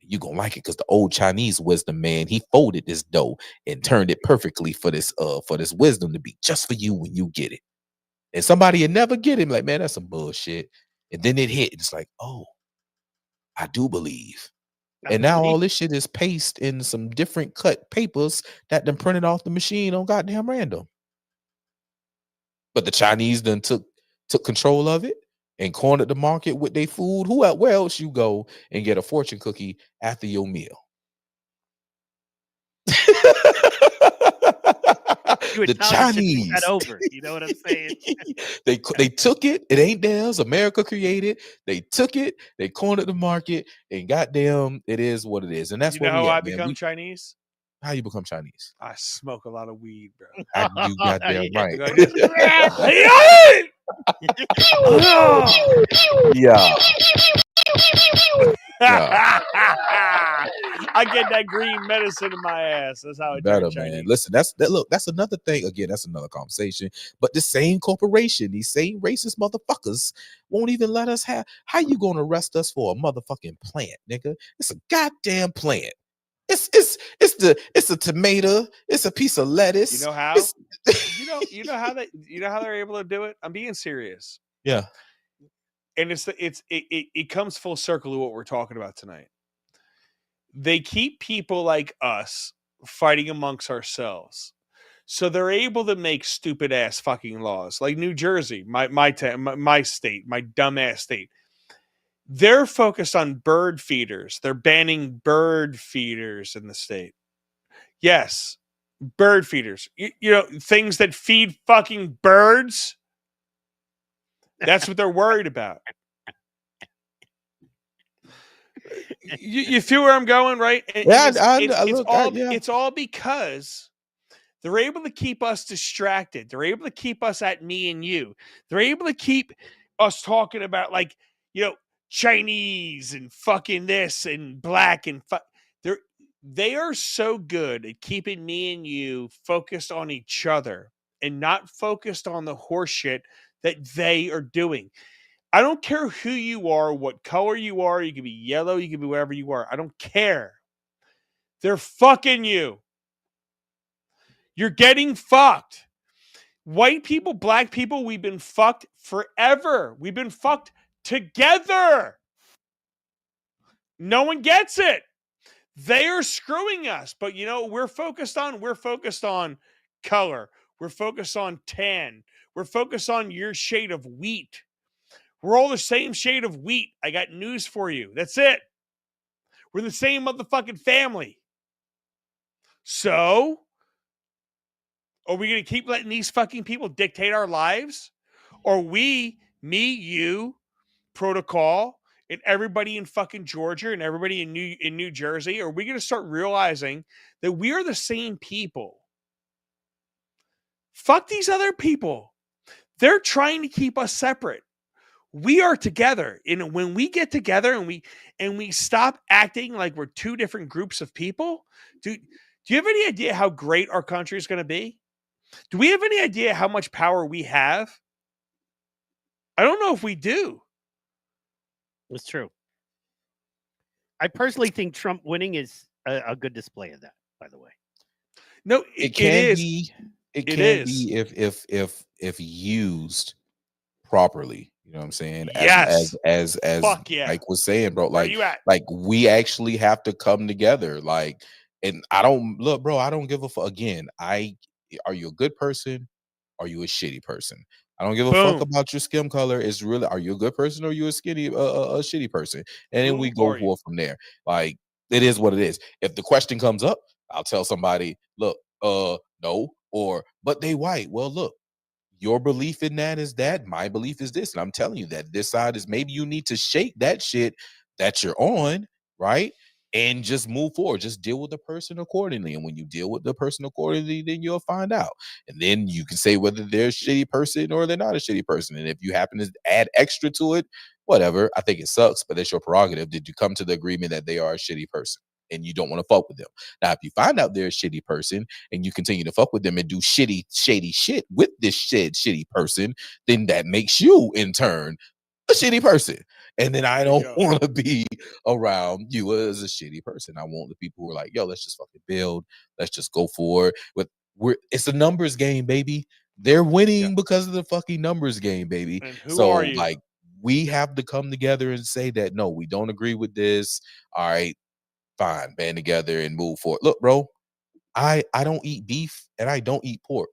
You gonna like it because the old Chinese wisdom man, he folded this dough and turned it perfectly for this wisdom to be just for you when you get it. And somebody would never get him, like, man, that's some bullshit. And then it hit. It's like, oh, I do believe. And now all this shit is pasted in some different cut papers that then printed off the machine on goddamn random. But the Chinese then took control of it and cornered the market with their food. Where else you go and get a fortune cookie after your meal? The Chinese that over. You know what I'm saying? They took it. It ain't theirs. America created. They took it. They cornered the market, and goddamn, it is what it is. And that's where how I man. become Chinese. How you become Chinese? I smoke a lot of weed, bro. You goddamn right. Yeah. I get that green medicine in my ass. That's how I better, turn Chinese. man. Listen, that's another thing. Again, that's another conversation. But the same corporation, these same racist motherfuckers won't even let us have. How you gonna arrest us for a motherfucking plant, nigga? It's a goddamn plant. It's a tomato. It's a piece of lettuce. You know how? you know how they're able to do it? I'm being serious. Yeah. And it comes full circle to what we're talking about tonight. They keep people like us fighting amongst ourselves. So they're able to make stupid ass fucking laws. Like New Jersey, my state, my dumb ass state. They're focused on bird feeders. They're banning bird feeders in the state. Yes, bird feeders. You know, things that feed fucking birds. That's what they're worried about. You feel where I'm going, right? And it's all because they're able to keep us distracted. They're able to keep us at me and you. They're able to keep us talking about, like, you know, Chinese and fucking this and black and they are so good at keeping me and you focused on each other and not focused on the horseshit that they are doing. I don't care who you are, what color you are. You can be yellow. You can be whatever you are. I don't care. They're fucking you. You're getting fucked. White people, black people, we've been fucked forever. We've been fucked together. No one gets it. They are screwing us. But you know, we're focused on color. We're focused on tan. We're focused on your shade of wheat. We're all the same shade of wheat. I got news for you. That's it. We're the same motherfucking family. So, are we going to keep letting these fucking people dictate our lives? Or me, you, Protocol, and everybody in fucking Georgia and everybody in New Jersey, are we going to start realizing that we are the same people? Fuck these other people. They're trying to keep us separate. We are together. And when we get together and we stop acting like we're two different groups of people, dude, Do you have any idea how great our country is going to be? Do we have any idea how much power we have? I don't know if we do. It's true. I personally think Trump winning is a good display of that, by the way. No, It it can is. be. It It can is. be if used properly. You know what I'm saying? Yes. As Fuck yeah. Mike was saying, bro. Where Like you at? we actually have to come together. Like, and I don't look, bro. I don't give a fuck. Again, are you a good person? Are you a shitty person? I don't give a fuck Boom. about your skin color. It's really, are you a good person or are you a skinny a shitty person? And then Who we go are you? forth from there. Like, it is what it is. If the question comes up, I'll tell somebody, look, no, or but they white. Well, look, your belief in that is that, my belief is this, and I'm telling you that this side is, maybe you need to shake that shit that you're on, right? And just move forward. Just deal with the person accordingly. And when you deal with the person accordingly, then you'll find out. And then you can say whether they're a shitty person or they're not a shitty person. And if you happen to add extra to it, whatever. I think it sucks, but it's your prerogative. Did you come to the agreement that they are a shitty person and you don't want to fuck with them? Now, if you find out they're a shitty person and you continue to fuck with them and do shady shit with this shitty person, then that makes you in turn a shitty person. And then I don't want to be around you as a shitty person. I want the people who are like, yo, let's just fucking build. Let's just go for it. It's a numbers game, baby. They're winning because of the fucking numbers game, baby. And who So are you? like, we have to come together and say that no, we don't agree with this. All right, fine, band together and move forward. Look, bro, I don't eat beef and I don't eat pork,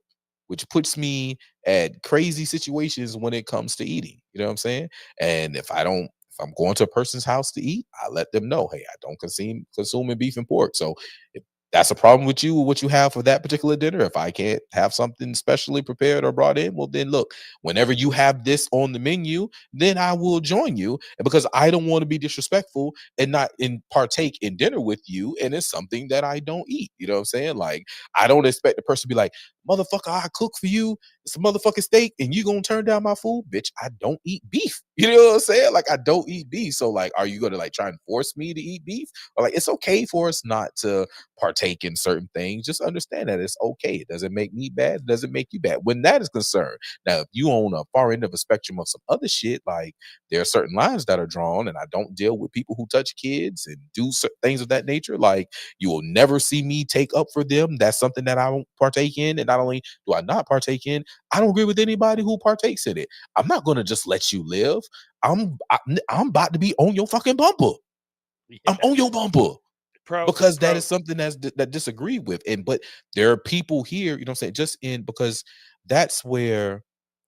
which puts me at crazy situations when it comes to eating. You know what I'm saying? And if I'm going to a person's house to eat, I let them know, hey, I don't consuming beef and pork. So if that's a problem with you, what you have for that particular dinner, if I can't have something specially prepared or brought in, well, then look, whenever you have this on the menu, then I will join you. And because I don't want to be disrespectful and not partake in dinner with you, and it's something that I don't eat. You know what I'm saying? Like, I don't expect the person to be like, motherfucker, I cook for you, it's a motherfucking steak, and you gonna turn down my food? Bitch, I don't eat beef. You know what I'm saying? Like, I don't eat beef. So like, are you gonna like try and force me to eat beef? Or like, it's okay for us not to partake in certain things. Just understand that it's okay. It doesn't make me bad. It doesn't make you bad when that is concerned. Now, if you own a far end of a spectrum of some other shit, like there are certain lines that are drawn, and I don't deal with people who touch kids and do certain things of that nature. Like, you will never see me take up for them. That's something that I don't partake in. And not only do I not partake in, I don't agree with anybody who partakes in it. I'm not going to just let you live. I'm about to be on your fucking bumper. I'm on your bumper. Because that is something that disagree with. And but there are people here, you know what I'm saying, because that's where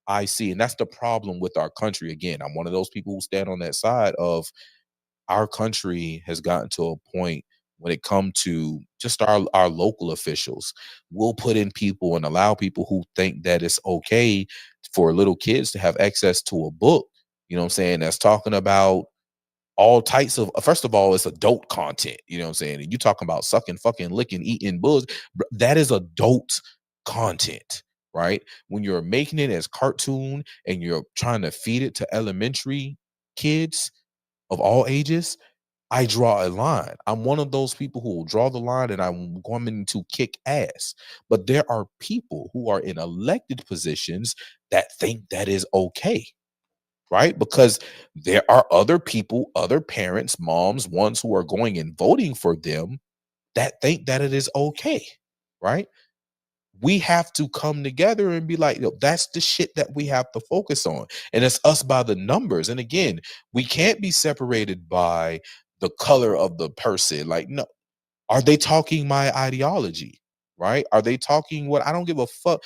I see, and that's the problem with our country. Again, I'm one of those people who stand on that side of, our country has gotten to a point when it comes to just our local officials. We'll put in people and allow people who think that it's okay for little kids to have access to a book, you know what I'm saying, that's talking about all types of, first of all, it's adult content, you know what I'm saying? And you talking about sucking, fucking, licking, eating bugs, that is adult content, right? When you're making it as cartoon and you're trying to feed it to elementary kids of all ages, I draw a line. I'm one of those people who will draw the line, and I'm going to kick ass. But there are people who are in elected positions that think that is okay, right? Because there are other people, other parents, moms, ones who are going and voting for them that think that it is okay, right? We have to come together and be like, yo, that's the shit that we have to focus on. And it's us by the numbers. And again, we can't be separated by the color of the person. Like, no, are they talking my ideology? Right? Are they talking what? I don't give a fuck.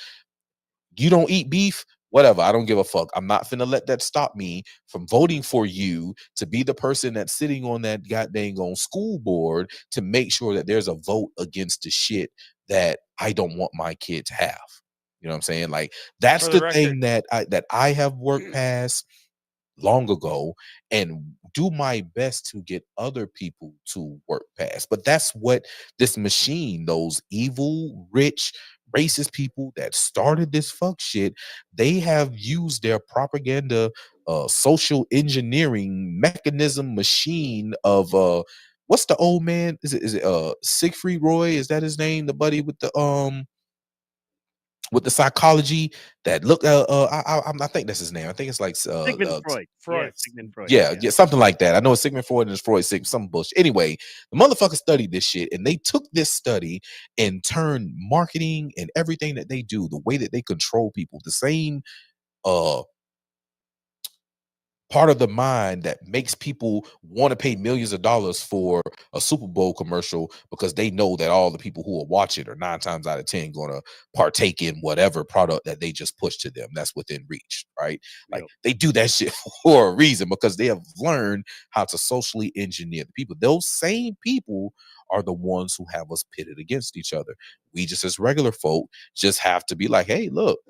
You don't eat beef, whatever. I don't give a fuck. I'm not finna let that stop me from voting for you to be the person that's sitting on that goddamn on school board to make sure that there's a vote against the shit that I don't want my kid to have. You know what I'm saying? Like, that's For the the thing record, that I have worked past long ago, and do my best to get other people to work past. But that's what this machine, those evil, rich, racist people that started this fuck shit, they have used their propaganda, social engineering mechanism machine of what's the old man? Is it Siegfried Roy? Is that his name? The buddy with the psychology that look I think that's his name. I think it's like Sigmund Freud. Freud. Yeah, Sigmund Freud. yeah, something like that. I know it's Sigmund Freud and it's Freud, some bullshit. Anyway, the motherfucker studied this shit, and they took this study and turned marketing and everything that they do, the way that they control people, the same part of the mind that makes people want to pay millions of dollars for a Super Bowl commercial, because they know that all the people who are watching are 9 times out of 10 going to partake in whatever product that they just push to them that's within reach, right? Like they do that shit for a reason, because they have learned how to socially engineer the people. Those same people are the ones who have us pitted against each other. We just, as regular folk, just have to be like, hey, look,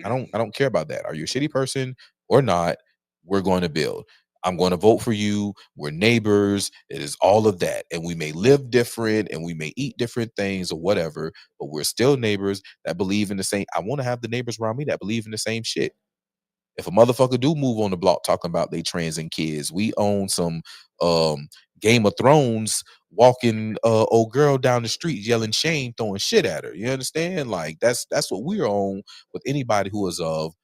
I don't care about that. Are you a shitty person or not? We're going to build. I'm going to vote for you. We're neighbors. It is all of that. And we may live different and we may eat different things or whatever, but we're still neighbors that believe in the same. I want to have the neighbors around me that believe in the same shit. If a motherfucker do move on the block talking about they trans and kids, we own some Game of Thrones walking old girl down the street yelling shame, throwing shit at her. You understand? Like that's what we're on with anybody who is of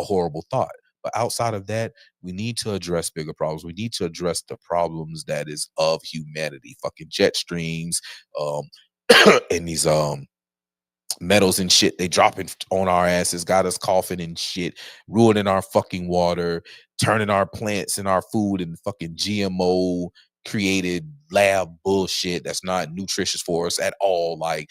a horrible thought. But outside of that, we need to address bigger problems. We need to address the problems that is of humanity. Fucking jet streams, and these metals and shit they dropping on our asses, got us coughing and shit, ruining our fucking water, turning our plants and our food and fucking GMO created lab bullshit that's not nutritious for us at all. Like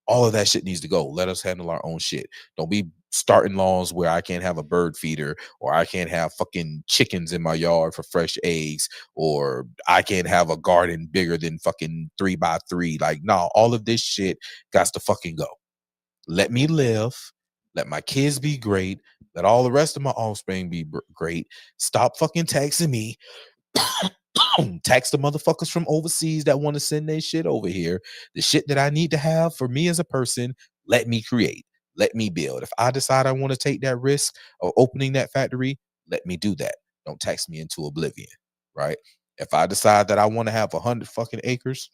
all of that shit needs to go. Let us handle our own shit. Don't be starting laws where I can't have a bird feeder, or I can't have fucking chickens in my yard for fresh eggs, or I can't have a garden bigger than fucking 3x3. Like, no, all of this shit got to fucking go. Let me live. Let my kids be great. Let all the rest of my offspring be great. Stop fucking taxing me. Tax the motherfuckers from overseas that want to send their shit over here. The shit that I need to have for me as a person, let me create. Let me build. If I decide I want to take that risk of opening that factory, let me do that. Don't tax me into oblivion, right? If I decide that I want to have 100 fucking acres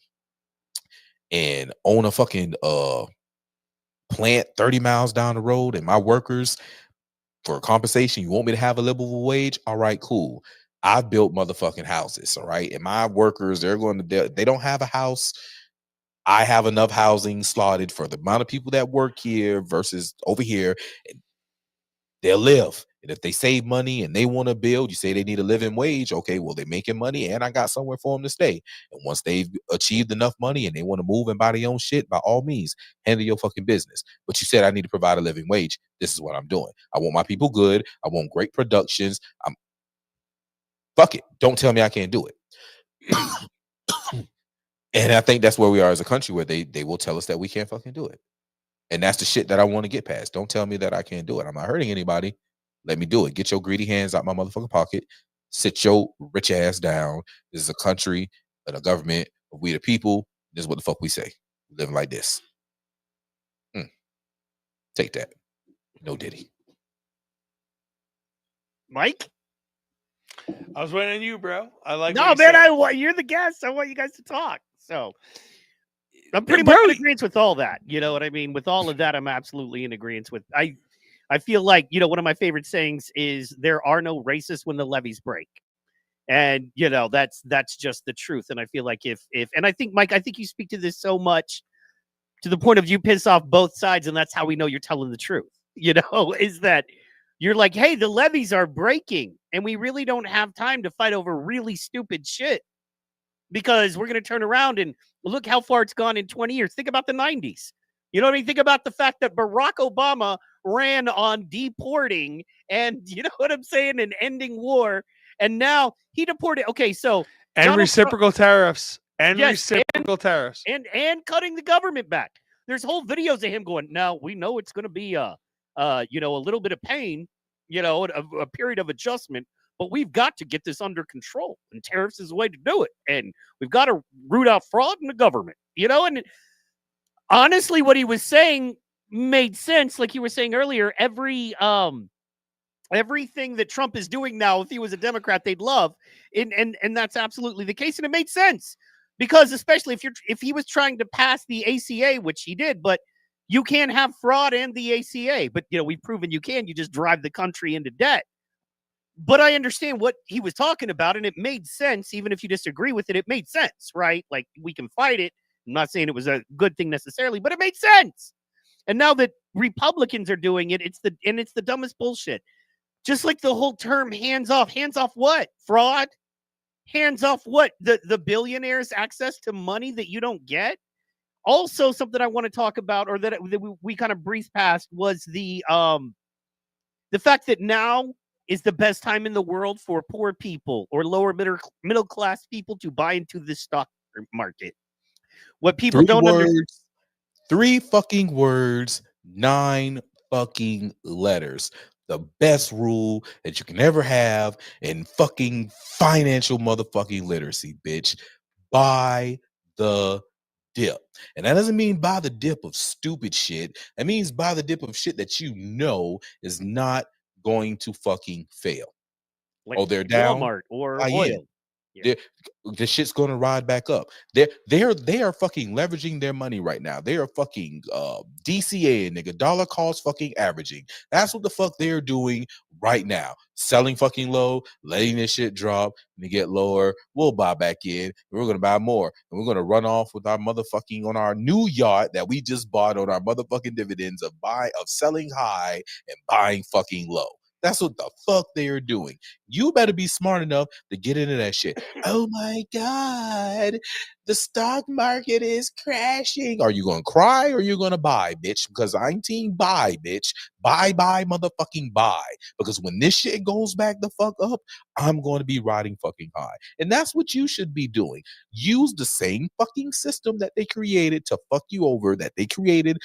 and own a fucking plant 30 miles down the road, and my workers, for compensation, you want me to have a livable wage? All right, cool. I've built motherfucking houses, all right? And my workers, they don't have a house. I have enough housing slotted for the amount of people that work here versus over here. And they'll live. And if they save money and they want to build, you say they need a living wage. Okay, well, they're making money and I got somewhere for them to stay. And once they've achieved enough money and they want to move and buy their own shit, by all means, handle your fucking business. But you said I need to provide a living wage. This is what I'm doing. I want my people good. I want great productions. Fuck it. Don't tell me I can't do it. And I think that's where we are as a country, where they will tell us that we can't fucking do it. And that's the shit that I want to get past. Don't tell me that I can't do it. I'm not hurting anybody. Let me do it. Get your greedy hands out my motherfucking pocket. Sit your rich ass down. This is a country and a government of we the people. This is what the fuck we say. Living like this. Take that. No Diddy. Mike? I was waiting on you, bro. I like. No, man, you're the guest. I want you guys to talk. So I'm pretty much in agreement with all that. You know what I mean? With all of that, I'm absolutely in agreement with. I feel like, one of my favorite sayings is there are no racists when the levees break. And, that's just the truth. And I feel like and I think, Mike, I think you speak to this so much to the point of you piss off both sides. And that's how we know you're telling the truth, is that you're like, hey, the levees are breaking and we really don't have time to fight over really stupid shit, because we're going to turn around and look how far it's gone in 20 years. Think about the 90s. You know what I mean? Think about the fact that Barack Obama ran on deporting and, you know what I'm saying, and ending war. And now he deported. Okay, so. And Donald reciprocal tariffs. And yes, reciprocal tariffs. And cutting the government back. There's whole videos of him going, now we know it's going to be, a little bit of pain, a period of adjustment, but we've got to get this under control. And tariffs is the way to do it. And we've got to root out fraud in the government, and honestly, what he was saying made sense. Like you were saying earlier, everything that Trump is doing now, if he was a Democrat, they'd love. And that's absolutely the case. And it made sense. Because especially if he was trying to pass the ACA, which he did, but you can't have fraud and the ACA. But we've proven you can. You just drive the country into debt. But I understand what he was talking about, and it made sense. Even if you disagree with it, it made sense, right? Like, we can fight it. I'm not saying it was a good thing necessarily, but it made sense. And now that Republicans are doing it, it's the dumbest bullshit. Just like the whole term hands off. Hands off what? Fraud? Hands off what? The billionaires' access to money that you don't get? Also, something I want to talk about, or that we kind of breezed past, was the fact that now is the best time in the world for poor people or lower middle class people to buy into the stock market. What people don't understand. 3 fucking words, 9 fucking letters. The best rule that you can ever have in fucking financial motherfucking literacy, bitch. Buy the dip. And that doesn't mean buy the dip of stupid shit. That means buy the dip of shit that you know is not going to fucking fail. Like they're down. Walmart or Buy oil. in. The shit's gonna ride back up. They are fucking leveraging their money right now. They are fucking DCA, nigga, dollar cost fucking averaging. That's what the fuck they're doing right now. Selling fucking low, letting this shit drop, and to get lower. We'll buy back in, and we're gonna buy more, and we're gonna run off with our motherfucking on our new yacht that we just bought on our motherfucking dividends of selling high and buying fucking low. That's what the fuck they are doing. You better be smart enough to get into that shit. Oh my God, the stock market is crashing. Are you going to cry or are you going to buy, bitch? Because I'm team buy, bitch. Buy, motherfucking buy. Because when this shit goes back the fuck up, I'm going to be riding fucking high. And that's what you should be doing. Use the same fucking system that they created to fuck you over, that they created.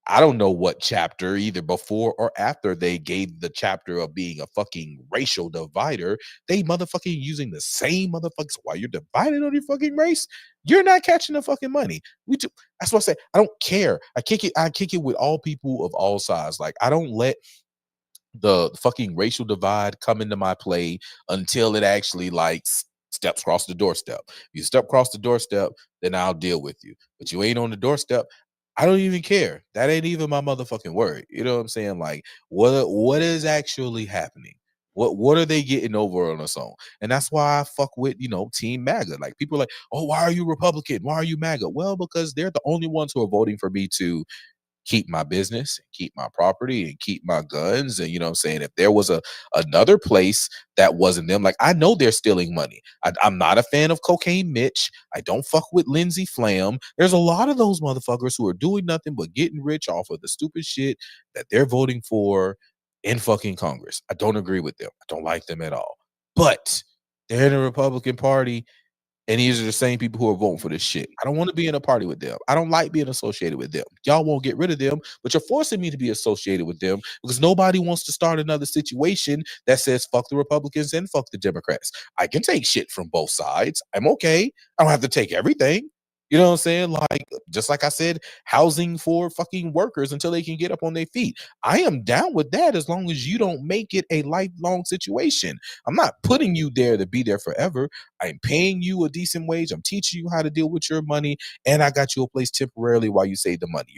I don't know what chapter, either before or after they gave the chapter of being a fucking racial divider. They motherfucking using the same motherfuckers. While you're divided on your fucking race, you're not catching the fucking money. That's what I say. I don't care. I kick it with all people of all sides. Like, I don't let the fucking racial divide come into my play until it actually steps across the doorstep. If you step across the doorstep, then I'll deal with you. But you ain't on the doorstep, I don't even care. That ain't even my motherfucking worry. You know what I'm saying? Like, what is actually happening? What are they getting over on us on? And that's why I fuck with, Team MAGA. Like, people are like, oh, why are you Republican? Why are you MAGA? Well, because they're the only ones who are voting for me to keep my business, keep my property, and keep my guns. And what I'm saying, if there was another place that wasn't them, like, I know they're stealing money. I'm not a fan of Cocaine Mitch. I don't fuck with Lindsey Flam. There's a lot of those motherfuckers who are doing nothing but getting rich off of the stupid shit that they're voting for in fucking Congress. I don't agree with them. I don't like them at all. But they're in the Republican Party, and these are the same people who are voting for this shit. I don't want to be in a party with them. I don't like being associated with them. Y'all won't get rid of them, but you're forcing me to be associated with them because nobody wants to start another situation that says fuck the Republicans and fuck the Democrats. I can take shit from both sides. I'm okay. I don't have to take everything. You know what I'm saying? Like, just like I said, housing for fucking workers until they can get up on their feet. I am down with that as long as you don't make it a lifelong situation. I'm not putting you there to be there forever. I'm paying you a decent wage. I'm teaching you how to deal with your money, and I got you a place temporarily while you save the money.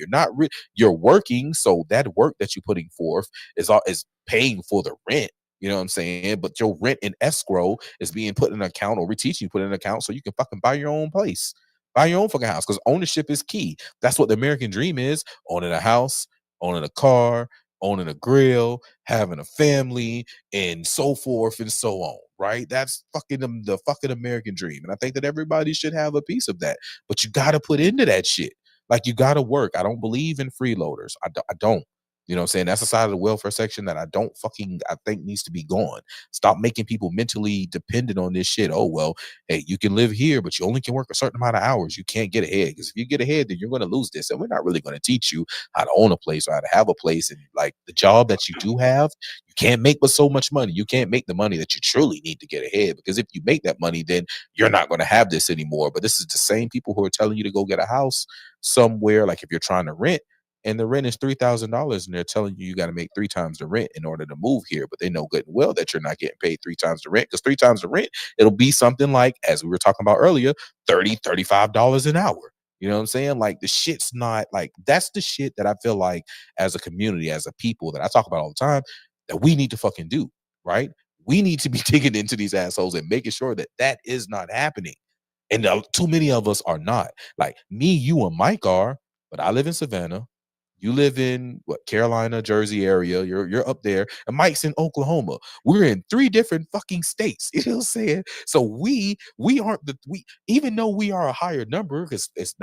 You're working, so that work that you're putting forth is paying for the rent. You know what I'm saying? But your rent in escrow is being put in an account, or we're teaching you put in an account so you can fucking buy your own place. Buy your own fucking house, because ownership is key. That's what the American dream is: owning a house, owning a car, owning a grill, having a family, and so forth and so on. Right? That's fucking the fucking American dream, and I think that everybody should have a piece of that. But you got to put into that shit. Like, you got to work. I don't believe in freeloaders. I don't. You know what I'm saying? That's the side of the welfare section that I think needs to be gone. Stop making people mentally dependent on this shit. Oh, well, hey, you can live here, but you only can work a certain amount of hours. You can't get ahead, because if you get ahead, then you're going to lose this. And we're not really going to teach you how to own a place or how to have a place. And like, the job that you do have, you can't make but so much money. You can't make the money that you truly need to get ahead, because if you make that money, then you're not going to have this anymore. But this is the same people who are telling you to go get a house somewhere, like if you're trying to rent, and the rent is $3,000, and they're telling you got to make 3 times the rent in order to move here, but they know good and well that you're not getting paid 3 times the rent, because 3 times the rent, it'll be something like, as we were talking about earlier, $35 an hour. You know what I'm saying? Like, the shit's not like, that's the shit that I feel like as a community, as a people, that I talk about all the time, that we need to fucking do, right? We need to be digging into these assholes and making sure that that is not happening. And too many of us are not. Like me, you, and Mike are, but I live in Savannah. You live in what, Carolina, Jersey area. You're up there, and Mike's in Oklahoma. We're in 3 different fucking states. You know what I'm saying? So we aren't we, even though we are a higher number, because it's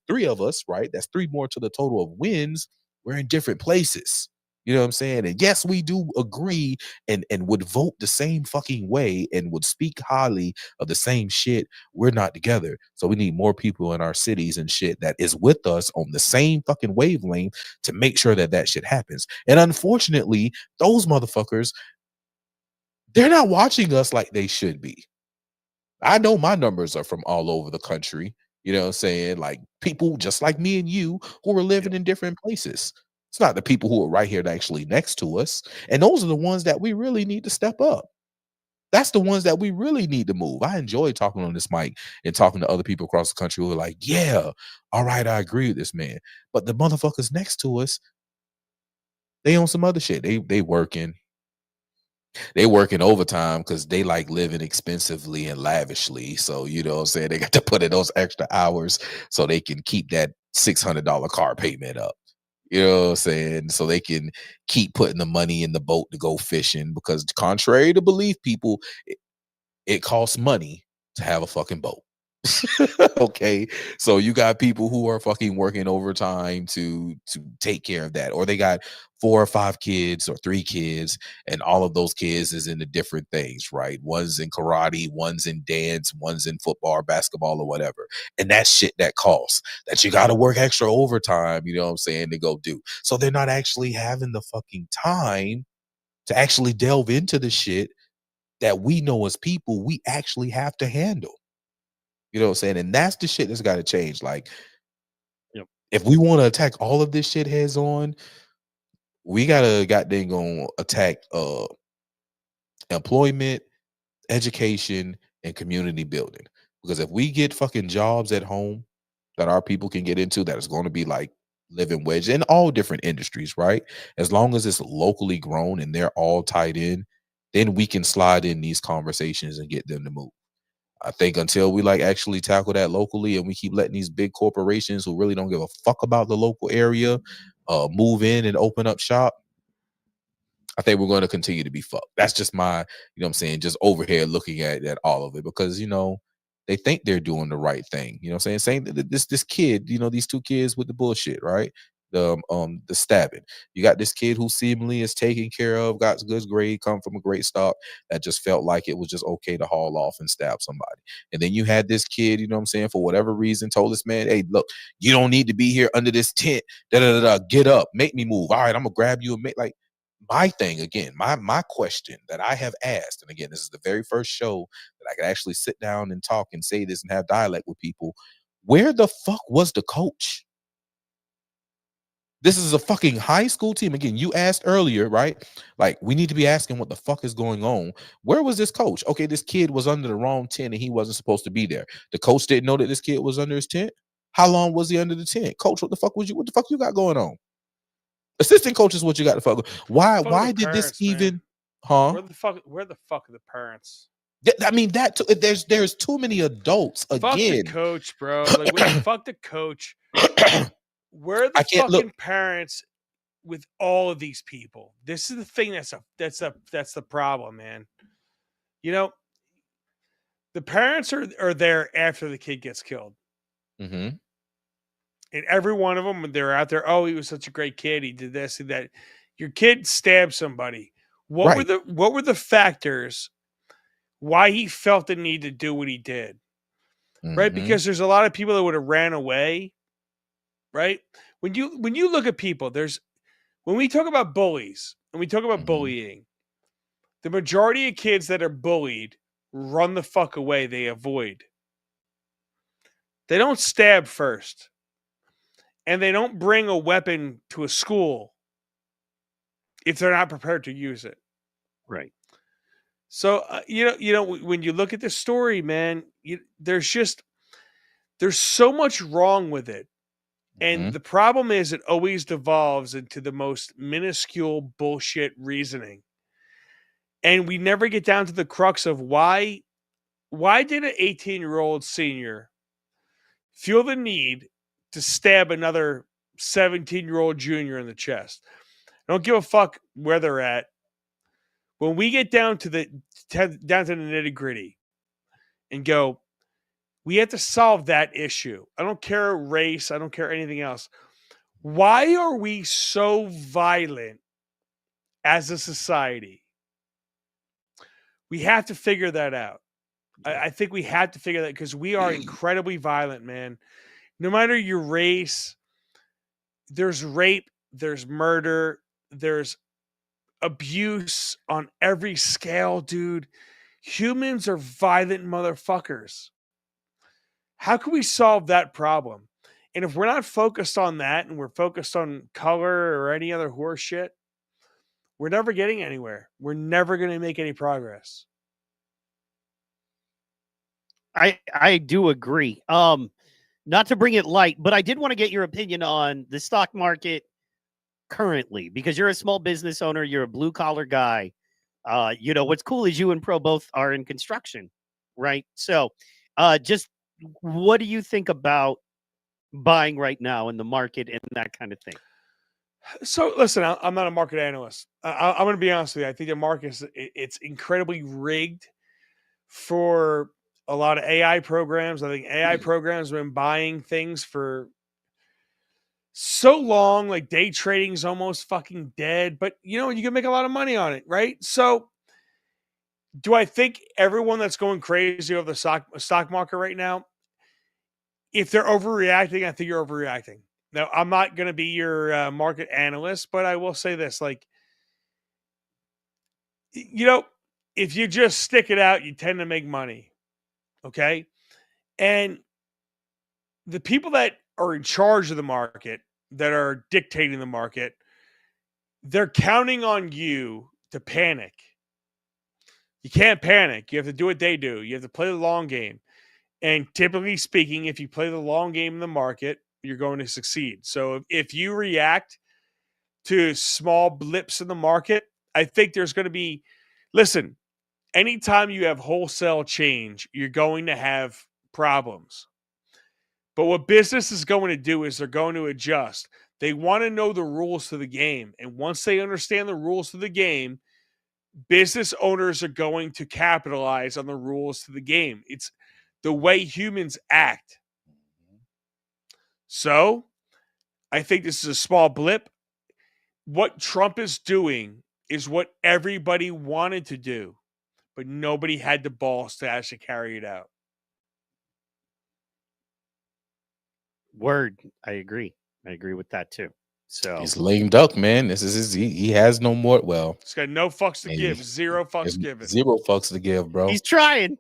3 of us, right? That's 3 more to the total of wins. We're in different places. You know what I'm saying? And yes, we do agree and would vote the same fucking way and would speak highly of the same shit. We're not together. So we need more people in our cities and shit that is with us on the same fucking wavelength to make sure that that shit happens. And unfortunately, those motherfuckers, they're not watching us like they should be. I know my numbers are from all over the country. You know what I'm saying? Like people just like me and you who are living in different places. It's not the people who are right here actually next to us. And those are the ones that we really need to step up. That's the ones that we really need to move. I enjoy talking on this mic and talking to other people across the country who are like, yeah, all right, I agree with this man. But the motherfuckers next to us, they on some other shit. They working. They working overtime because they like living expensively and lavishly. So, you know what I'm saying? They got to put in those extra hours so they can keep that $600 car payment up. You know what I'm saying? So they can keep putting the money in the boat to go fishing, because contrary to belief, people, it costs money to have a fucking boat. Okay, so you got people who are fucking working overtime to take care of that, or they got 4 or 5 kids or 3 kids, and all of those kids is into different things, right? One's in karate, one's in dance, one's in football or basketball or whatever, and that shit that costs, that you got to work extra overtime, you know what I'm saying, to go do. So they're not actually having the fucking time to actually delve into the shit that we know as people we actually have to handle. You know what I'm saying? And that's the shit that's got to change. Like, Yep. if we want to attack all of this shit heads on, we gotta goddamn gonna attack employment, education, and community building. Because if we get fucking jobs at home that our people can get into, that is going to be like living wedge in all different industries, right? As long as it's locally grown and they're all tied in, then we can slide in these conversations and get them to move. I think until we like actually tackle that locally, and we keep letting these big corporations who really don't give a fuck about the local area move in and open up shop, I think we're going to continue to be fucked. That's just my, you know what I'm saying, just over here looking at all of it, because, you know, they think they're doing the right thing. You know what I'm saying? Saying that this kid, you know, these 2 kids with the bullshit, right? The stabbing. You got this kid who seemingly is taken care of, got good grade, come from a great stock, that just felt like it was just okay to haul off and stab somebody. And then you had this kid, you know what I'm saying, for whatever reason, told this man, hey, look, you don't need to be here under this tent. Get up, make me move. All right, I'm gonna grab you and make like my thing again, my question that I have asked, and again, this is the very first show that I could actually sit down and talk and say this and have dialect with people. Where the fuck was the coach? This is a fucking high school team. Again, you asked earlier, right? Like, we need to be asking what the fuck is going on. Where was this coach? Okay, this kid was under the wrong tent and he wasn't supposed to be there. The coach didn't know that this kid was under his tent. How long was he under the tent? Coach, what the fuck you got going on? Assistant coach is what you got to fuck. Why did this even, huh? Where the fuck are the parents? I mean, there's too many adults Fuck again. the coach, bro. Like, fuck the coach. Where are the fucking parents with all of these people? This is the thing that's the problem, man. You know, the parents are there after the kid gets killed. Mm-hmm. And every one of them, they're out there. Oh, he was such a great kid. He did this and that. Your kid stabbed somebody. What were the factors why he felt the need to do what he did? Mm-hmm. Right? Because there's a lot of people that would have ran away. Right? When you look at people, when we talk about bullies and we talk about bullying, the majority of kids that are bullied run the fuck away. They avoid. They don't stab first. and they don't bring a weapon to a school if they're not prepared to use it. Right. So when you look at the story, man, there's so much wrong with it. And the problem is it always devolves into the most minuscule bullshit reasoning. And we never get down to the crux of why did an 18-year-old senior feel the need to stab another 17-year-old junior in the chest? I don't give a fuck where they're at. When we get down to the nitty-gritty and go, we have to solve that issue. I don't care race. I don't care anything else. Why are we so violent as a society? We have to figure that out. I think we have to figure that because we are incredibly violent, man. No matter your race, there's rape, there's murder, there's abuse on every scale, dude. Humans are violent motherfuckers. How can we solve that problem? And if we're not focused on that and we're focused on color or any other horse shit, we're never getting anywhere. We're never going to make any progress. I do agree. Not to bring it light, but I did want to get your opinion on the stock market currently, because you're a small business owner, you're a blue collar guy. What's cool is you and Pro both are in construction, right? So, just what do you think about buying right now in the market and that kind of thing? So listen, I'm not a market analyst. I'm going to be honest with you. I think the market it's incredibly rigged for a lot of AI programs. I think AI programs have been buying things for so long, like day trading's almost fucking dead, but you can make a lot of money on it, right? So do I think everyone that's going crazy over the stock market right now, if they're overreacting, I think you're overreacting. Now, I'm not going to be your market analyst, but I will say this, if you just stick it out, you tend to make money. Okay. And the people that are in charge of the market, that are dictating the market, they're counting on you to panic. You can't panic. You have to do what they do. You have to play the long game. And typically speaking, if you play the long game in the market, you're going to succeed. So if you react to small blips in the market, I think there's going to be, listen, anytime you have wholesale change, you're going to have problems. But what business is going to do is they're going to adjust. They want to know the rules to the game. And once they understand the rules to the game, business owners are going to capitalize on the rules to the game. It's the way humans act. So I think this is a small blip. What Trump is doing is what everybody wanted to do, but nobody had the balls to actually carry it out. Word. I agree with that too. So he's lame duck, man. This is he has no more. Well, he's got no fucks to give. Zero fucks given. Zero fucks to give, bro. He's trying.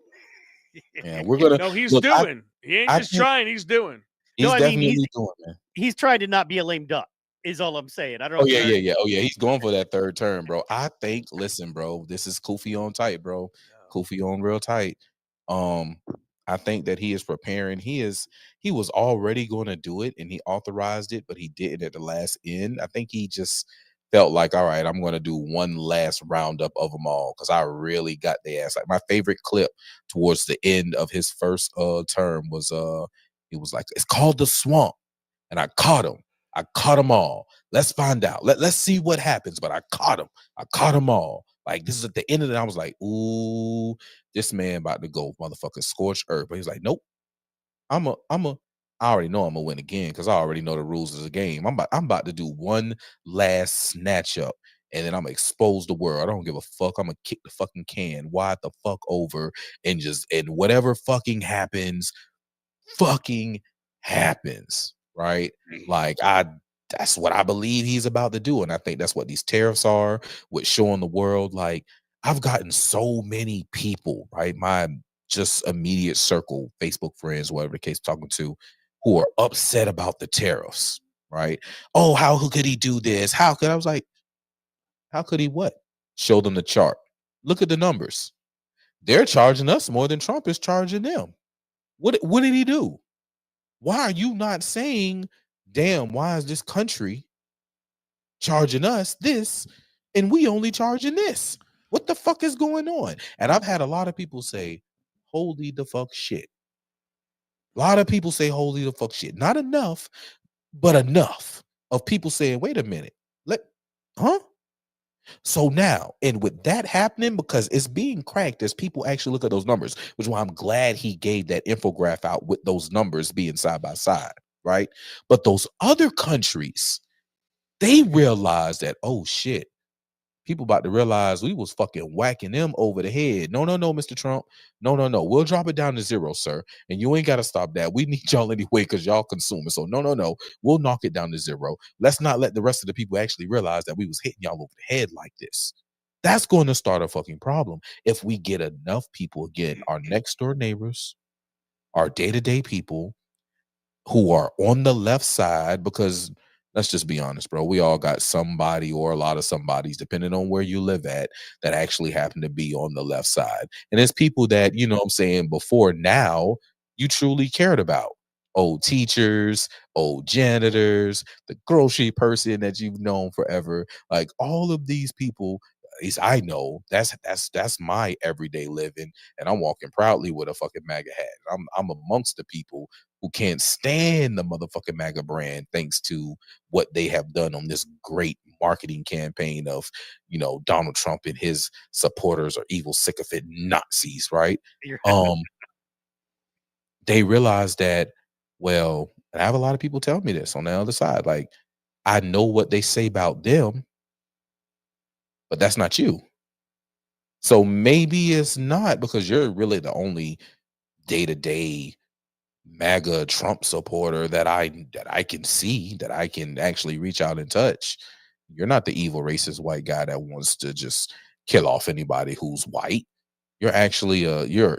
Yeah, we're gonna. No, he's doing. He ain't just trying. He's doing. He's definitely doing, man. He's trying to not be a lame duck. Is all I'm saying. I don't. Oh yeah. Oh yeah. He's going for that third term, bro. I think. Listen, bro. This is Kofi on tight, bro. Kofi on real tight. I think that he is preparing. He was already going to do it, and he authorized it, but he didn't at the last end. I think he just felt like, all right, I'm going to do one last roundup of them all because I really got their ass. Like my favorite clip towards the end of his first term was he was like, it's called the swamp, and I caught him. I caught them all. Let's find out. Let's see what happens. But I caught him. I caught them all. Like this is at the end of it. I was like, ooh, this man about to go motherfucking scorched earth. But he's like, nope. I already know I'm gonna win again because I already know the rules of the game. I'm about to do one last snatch up, and then I'm gonna expose the world. I don't give a fuck. I'm gonna kick the fucking can wide the fuck over, and whatever fucking happens, right? Like that's what I believe he's about to do, and I think that's what these tariffs are, with showing the world. Like I've gotten so many people, right? My just immediate circle, Facebook friends, whatever the case, talking to, who are upset about the tariffs. right? Oh, how could he do this? How could I was like, how could he what? Show them the chart. Look at the numbers. They're charging us more than Trump is charging them. What did he do? Why are you not saying, damn, why is this country charging us this and we only charging this? What the fuck is going on? And I've had a lot of people say, holy the fuck shit. A lot of people say holy the fuck shit. Not enough, but enough of people saying, wait a minute, huh? So now, and with that happening, because it's being cracked as people actually look at those numbers, which is why I'm glad he gave that infographic out with those numbers being side by side, right? But those other countries, they realized that, oh shit, people about to realize we was fucking whacking them over the head. No, Mr. Trump. No. We'll drop it down to 0, sir. And you ain't got to stop that. We need y'all anyway because y'all consuming. So no. We'll knock it down to 0. Let's not let the rest of the people actually realize that we was hitting y'all over the head like this. That's going to start a fucking problem if we get enough people, again, our next door neighbors, our day-to-day people who are on the left side, because let's just be honest, bro. We all got somebody or a lot of somebodies, depending on where you live at, that actually happen to be on the left side. And it's people that, you know what I'm saying, before now, you truly cared about. Old teachers, old janitors, the grocery person that you've known forever. Like all of these people, at least I know, that's my everyday living. And I'm walking proudly with a fucking MAGA hat. I'm amongst the people who can't stand the motherfucking MAGA brand thanks to what they have done on this great marketing campaign of, you know, Donald Trump and his supporters are evil sycophant Nazis, right? They realized that, well, and I have a lot of people tell me this on the other side, like, I know what they say about them, but that's not you. So maybe it's not because you're really the only day-to-day MAGA Trump supporter that I can see, that I can actually reach out and touch. You're not the evil racist white guy that wants to just kill off anybody who's white. You're actually you're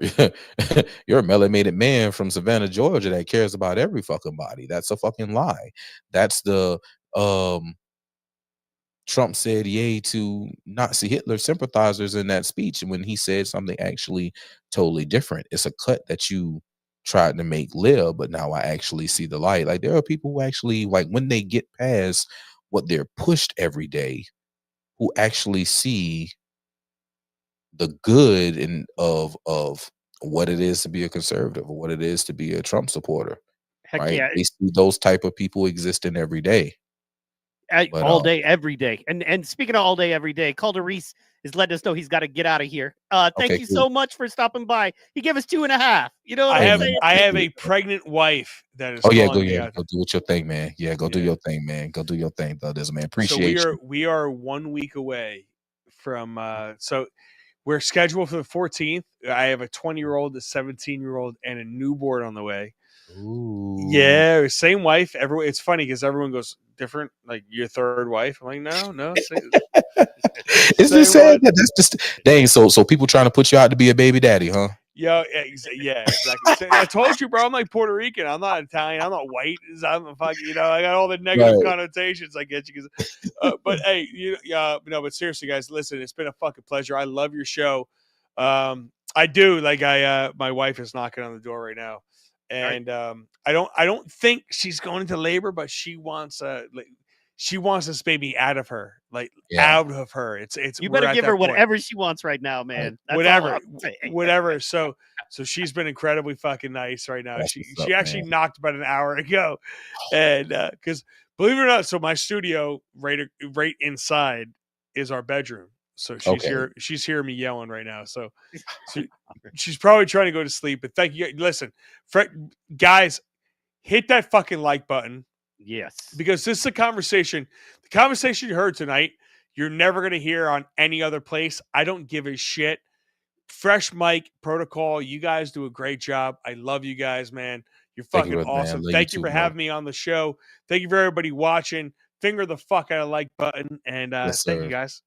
you're a melanated man from Savannah, Georgia that cares about every fucking body. That's a fucking lie. That's the Trump said yay to Nazi Hitler sympathizers in that speech when he said something actually totally different. It's a cut that you tried to make live, but now I actually see the light. Like there are people who actually, like, when they get past what they're pushed every day, who actually see the good in of what it is to be a conservative or what it is to be a Trump supporter. Heck Right? yeah. They see those type of people existing every day. But, All day, every day. And speaking of all day, every day, Calder Reese is letting us know he's got to get out of here. Thank Okay, you cool. so much for stopping by. He gave us 2.5. You know what I I'm have saying? I have a pregnant wife that is Oh yeah, go calling me yeah, out. go do your thing, man. Yeah, go do Yeah. your thing, man. Go do your thing, brothers, man. So Appreciate you. we are 1 week away from so we're scheduled for the 14th. I have a 20-year-old, a 17-year-old, and a newborn on the way. Ooh. Yeah, same wife. Everyone, it's funny because everyone goes different. Like your third wife. I'm like, no. It's just sad that that's just dang. So people trying to put you out to be a baby daddy, huh? Yeah, exactly. I told you, bro. I'm like Puerto Rican. I'm not Italian. I'm not white. I'm a fucking, you know, I got all the negative connotations. I get you. But hey, no, but seriously, guys, listen. It's been a fucking pleasure. I love your show. I do. Like, my wife is knocking on the door right now, and I don't think she's going into labor, but she wants this baby out of her, out of her. It's you better give her whatever she wants right now, man. That's whatever. So she's been incredibly fucking nice right now. She actually knocked about an hour ago, and because believe it or not, so my studio right inside is our bedroom. So she's hearing me yelling right now. So she's probably trying to go to sleep. But thank you. Listen, guys, hit that fucking like button. Yes. Because this is a conversation. The conversation you heard tonight, you're never going to hear on any other place. I don't give a shit. Fresh Mike Protocol, you guys do a great job. I love you guys, man. You're fucking awesome. Thank you for having me on the show. Thank you for everybody watching. Finger the fuck out of like button. And thank you, guys.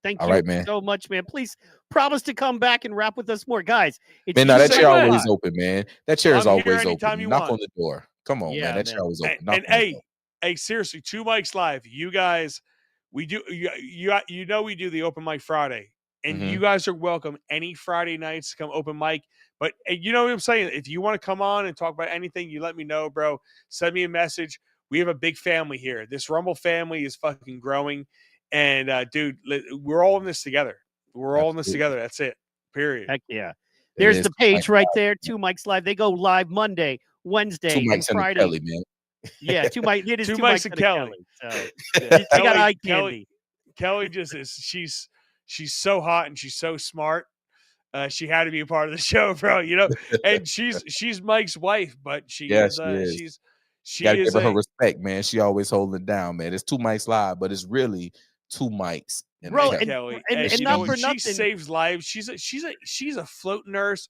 Thank you so much, man. Please promise to come back and rap with us more, guys. Man, that chair always open, man. That chair is always open. Knock on the door. Come on, man. That chair always open. And hey, Hey, seriously, 2 Mics Live. You guys, we do you know we do the open mic Friday, and you guys are welcome any Friday nights to come open mic. But you know what I'm saying? If you want to come on and talk about anything, you let me know, bro. Send me a message. We have a big family here. This Rumble family is fucking growing, and dude, we're all in this together. We're all in this together. That's it. Period. Heck yeah. It There's is the 2 page Mics right there. 2 Mics Live. They go live Monday, 2 Wednesday, and Mics and a Friday. Kelly, man. Yeah, 2 Mics. It is 2 2 Mics Mics and and a Kelly. Kelly. So Yeah, they got eye candy. Kelly just is. She's so hot and she's so smart. She had to be a part of the show, bro. You know, and she's Mike's wife, but she Yeah, is. she is. She Gotta is give her a respect, man. She always holding it down, man. It's 2 Mics Live, but it's really 2 Mics and a Bro, Thank you, Kelly. Kelly. and she not be- for She nothing. saves lives. She's a float nurse.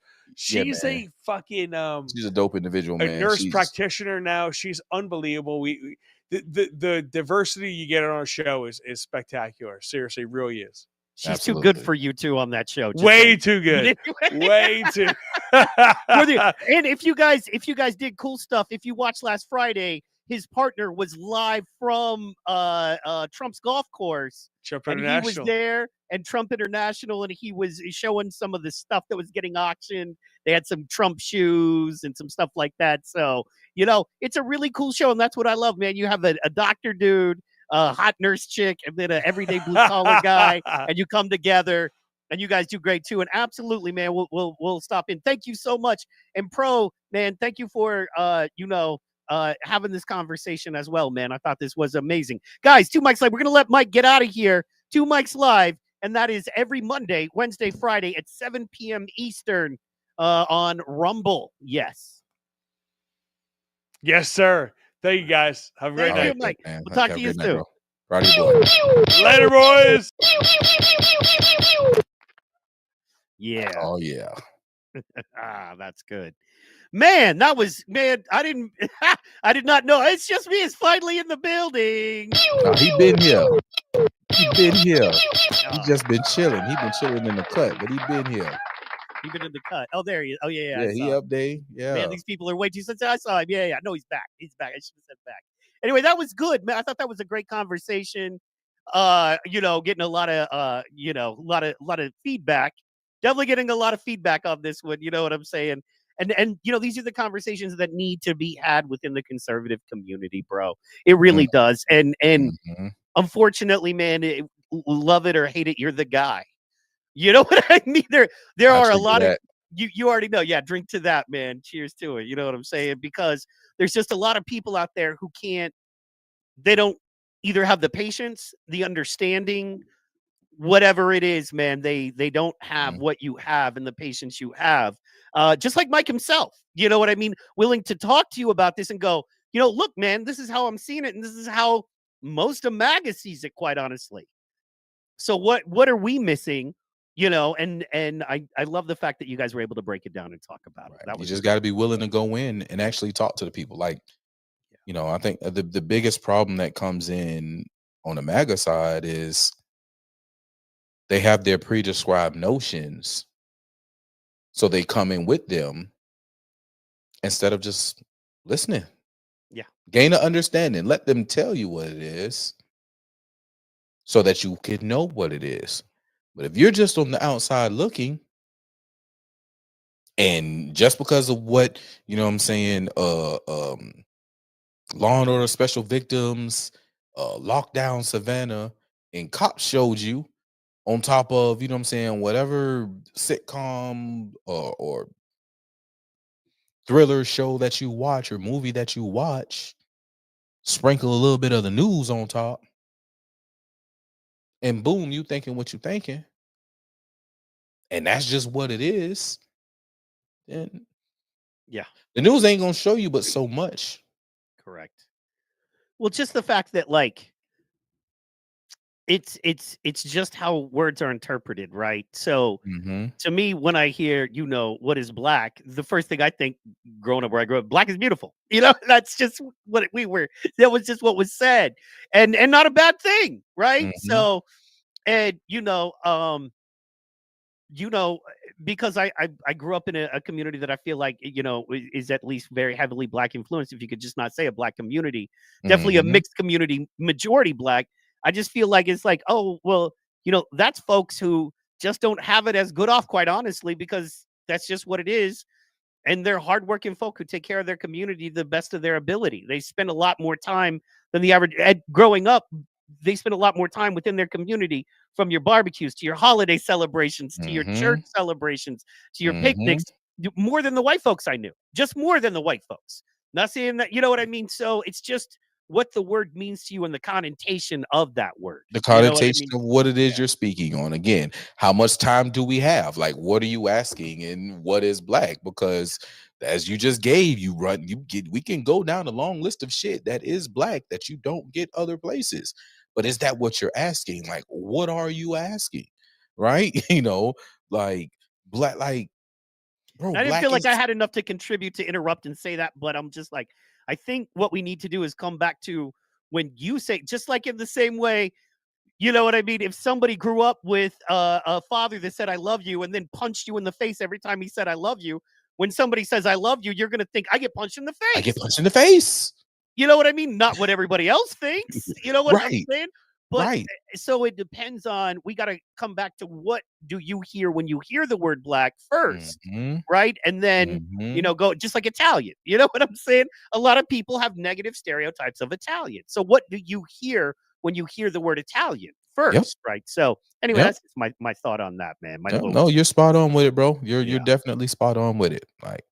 Yeah, She's man. a fucking She's a dope individual, a man. nurse She's practitioner now. She's unbelievable. The diversity you get on our show is spectacular. Seriously, it really is. She's too good absolutely. for you two on that show. just Way saying. too good. Anyway. Way too. And if you guys did cool stuff, if you watched last Friday, his partner was live from Trump's golf course. Trump And he was International. there, and Trump International, and he was showing some of the stuff that was getting auctioned. They had some Trump shoes and some stuff like that. So, you know, it's a really cool show, and that's what I love, man. You have a doctor dude, a hot nurse chick, and then an everyday blue collar guy, and you come together, and you guys do great too. And absolutely, man, we'll stop in. Thank you so much. And Pro, man, thank you for having this conversation as well, man. I thought this was amazing. Guys, 2 Mics Live. We're going to let Mike get out of here. 2 Mics Live, and that is every Monday, Wednesday, Friday at 7 p.m. Eastern on Rumble. Yes. Yes, sir. Thank you, guys. Have a great Thank night. you, Mike. man. We'll talk Have to a you great night, soon. bro. Proud of you, boy. Later, boys. Yeah. Oh yeah. That's good. Man, that was, man, I did not know. It's just me. It's finally in the building. He been here. He been here. He just been chilling. He been chilling in the cut, but he been here. He been in the cut. Oh, there he is. Oh, yeah. Yeah, I he saw him. up there. Yeah. Man, these people are way too sensitive. I saw him. Yeah. No, he's back. He's back. I should have said back. Anyway, that was good, man. I thought that was a great conversation. You know, getting a lot of you know, a lot of feedback. Definitely getting a lot of feedback on this one. You know what I'm saying? And you know, these are the conversations that need to be had within the conservative community, bro. It really does. And Mhm. unfortunately, man, love it or hate it, you're the guy. You know what I mean? There are a drink to lot of that. you already know. Yeah, drink to that, man. Cheers to it. You know what I'm saying? Because there's just a lot of people out there who they don't either have the patience, the understanding, whatever it is, man. They don't have what you have and the patience you have. Just like Mike himself. You know what I mean? Willing to talk to you about this and go, you know, look, man, this is how I'm seeing it, and this is how most of MAGA sees it, quite honestly. So what are we missing? You know, and I love the fact that you guys were able to break it down and talk about it. That You was just got to be willing to go in and actually talk to the people. Like, you know, I think the biggest problem that comes in on the MAGA side is they have their pre-described notions, so they come in with them instead of just listening. Yeah. Gain an understanding. Let them tell you what it is, so that you can know what it is. But if you're just on the outside looking, and just because of what, you know what I'm saying, Law and Order Special Victims, Lockdown Savannah, and Cops showed you, on top of, you know what I'm saying, whatever sitcom or thriller show that you watch or movie that you watch, sprinkle a little bit of the news on top, and boom, you thinking what you thinking, and that's just what it is. Then Yeah. the news ain't gonna show you but so much. correct. Well, just the fact that, like, it's just how words are interpreted, right? So Mm-hmm. to me, when I hear, you know, what is black, the first thing I think growing up where I grew up, black is beautiful. You know, that's just what that was just what was said. And not a bad thing, right? Mm-hmm. So, and you know, you know, because I grew up in a community that I feel like, you know, is at least very heavily Black influenced. If you could just not say a Black community, definitely a Mhm. mixed community, majority Black. I just feel like it's like, oh, well, you know, that's folks who just don't have it as good off, quite honestly, because that's just what it is. And they're hardworking folk who take care of their community the best of their ability. They spend a lot more time than the average. Growing up, they spend a lot more time within their community, from your barbecues to your holiday celebrations to your church Mhm. celebrations to your Mhm. picnics, more than the white folks I knew, just more than the white folks. Not saying that, you know what I mean? So it's just what the word means to you and the connotation of that word. The You know what I connotation mean? of what it is Yeah. you're speaking on. Again, how much time do we have? Like, what are you asking, and what is Black? Because as you just gave, we can go down a long list of shit that is Black that you don't get other places. But is that what you're asking? Like, what are you asking? Right? Like Black, like, bro, I didn't feel Black like I is had enough to contribute to interrupt and say that, but I'm just like, I think what we need to do is come back to when you say, just like in the same way, you know what I mean? If somebody grew up with a father that said, I love you, and then punched you in the face every time he said, I love you, when somebody says, I love you, you're going to think, I get punched in the I get face. punched in the face. You know what I mean? Not what everybody else thinks. You know what I'm Right. saying? But Right. so it depends on, we got to come back to, what do you hear when you hear the word Black first? Mhm. Right. And then, you Mhm. know, go just like Italian. You know what I'm saying? A lot of people have negative stereotypes of Italian. So what do you hear when you hear the word Italian Yep. first? Right. So anyway, Yep. that's just my thought on that, man. My Yep. little, No, you're spot on with it, bro. You're yeah. definitely spot on with it. Like,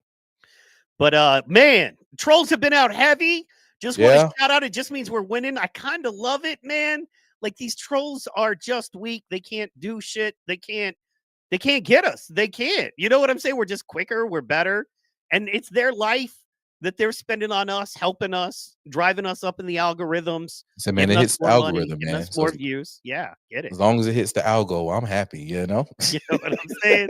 But man, trolls have been out heavy. Just want to yeah. shout out. It just means we're winning. I kind of love it, man. Like, these trolls are just weak. They can't do shit. They can't get us. They can't. You know what I'm saying? We're just quicker, we're better. And it's their life that they're spending on us, helping us, driving us up in the algorithms, So, man, giving it us hits the more money, algorithm, getting us man. So more views. Yeah, get it. as long as it hits the algo, I'm happy, you know? You know what I'm saying?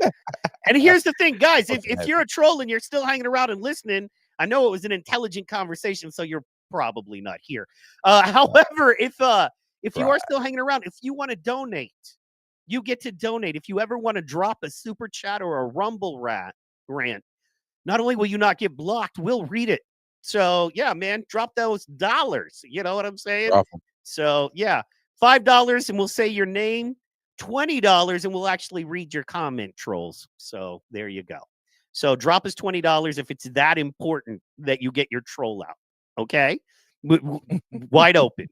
And here's the thing, guys, if Fucking you're happy. a troll and you're still hanging around and listening, I know it was an intelligent conversation, so you're probably not here. However, if you Right. are still hanging around, if you want to donate, you get to donate. If you ever want to drop a super chat or a Rumble rant, not only will you not get blocked, we'll read it. So yeah, man, drop those dollars. You know what I'm saying? Drop 'em. So yeah, $5 and we'll say your name. $20 and we'll actually read your comment, trolls. So there you go. So drop us $20 if it's that important that you get your troll out. Okay, wide open.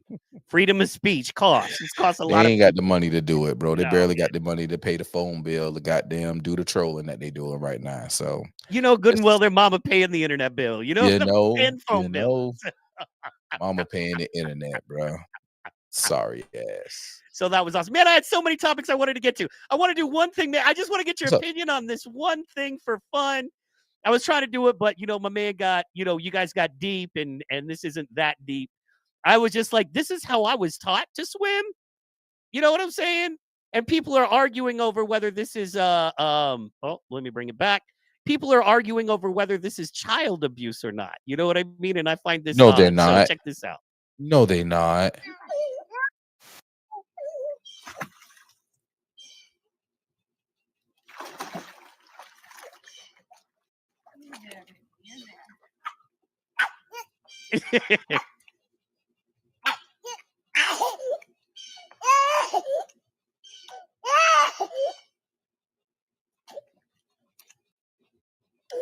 Freedom of speech costs. It costs a They lot of ain't got the people. money to do it, bro. They No, barely man. got the money to pay the phone bill, to goddamn do the trolling that they doing right now. So You know good and well it's, their mama paying the internet bill. You know what I'm saying? you Phone bill. know, mama paying the internet, bro. Sorry ass. So that was awesome. Man, I had so many topics I wanted to get to. I want to do one thing, man. I just want to get your What's up? opinion on this one thing for fun. I was trying to do it, but my man got, you guys got deep, and this isn't that deep. I was just like, this is how I was taught to swim. You know what I'm saying? And people are arguing over whether this is let me bring it back. People are arguing over whether this is child abuse or not. You know what I mean? And I find this No, they're odd. So not. check this out. No, they not.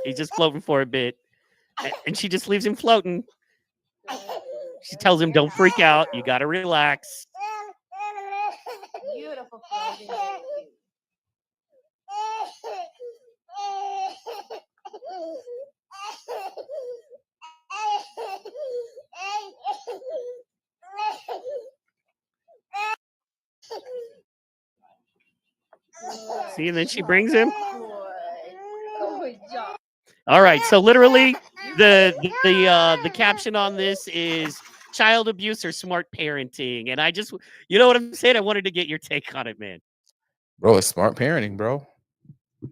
He's just floating for a bit. And she just leaves him floating. She tells him, don't freak out. You got to relax. Beautiful. See, and then she brings him. All right. So literally, the caption on this is child abuse or smart parenting. And I just, you know what I'm saying? I wanted to get your take on it, man. Bro, it's smart parenting, bro.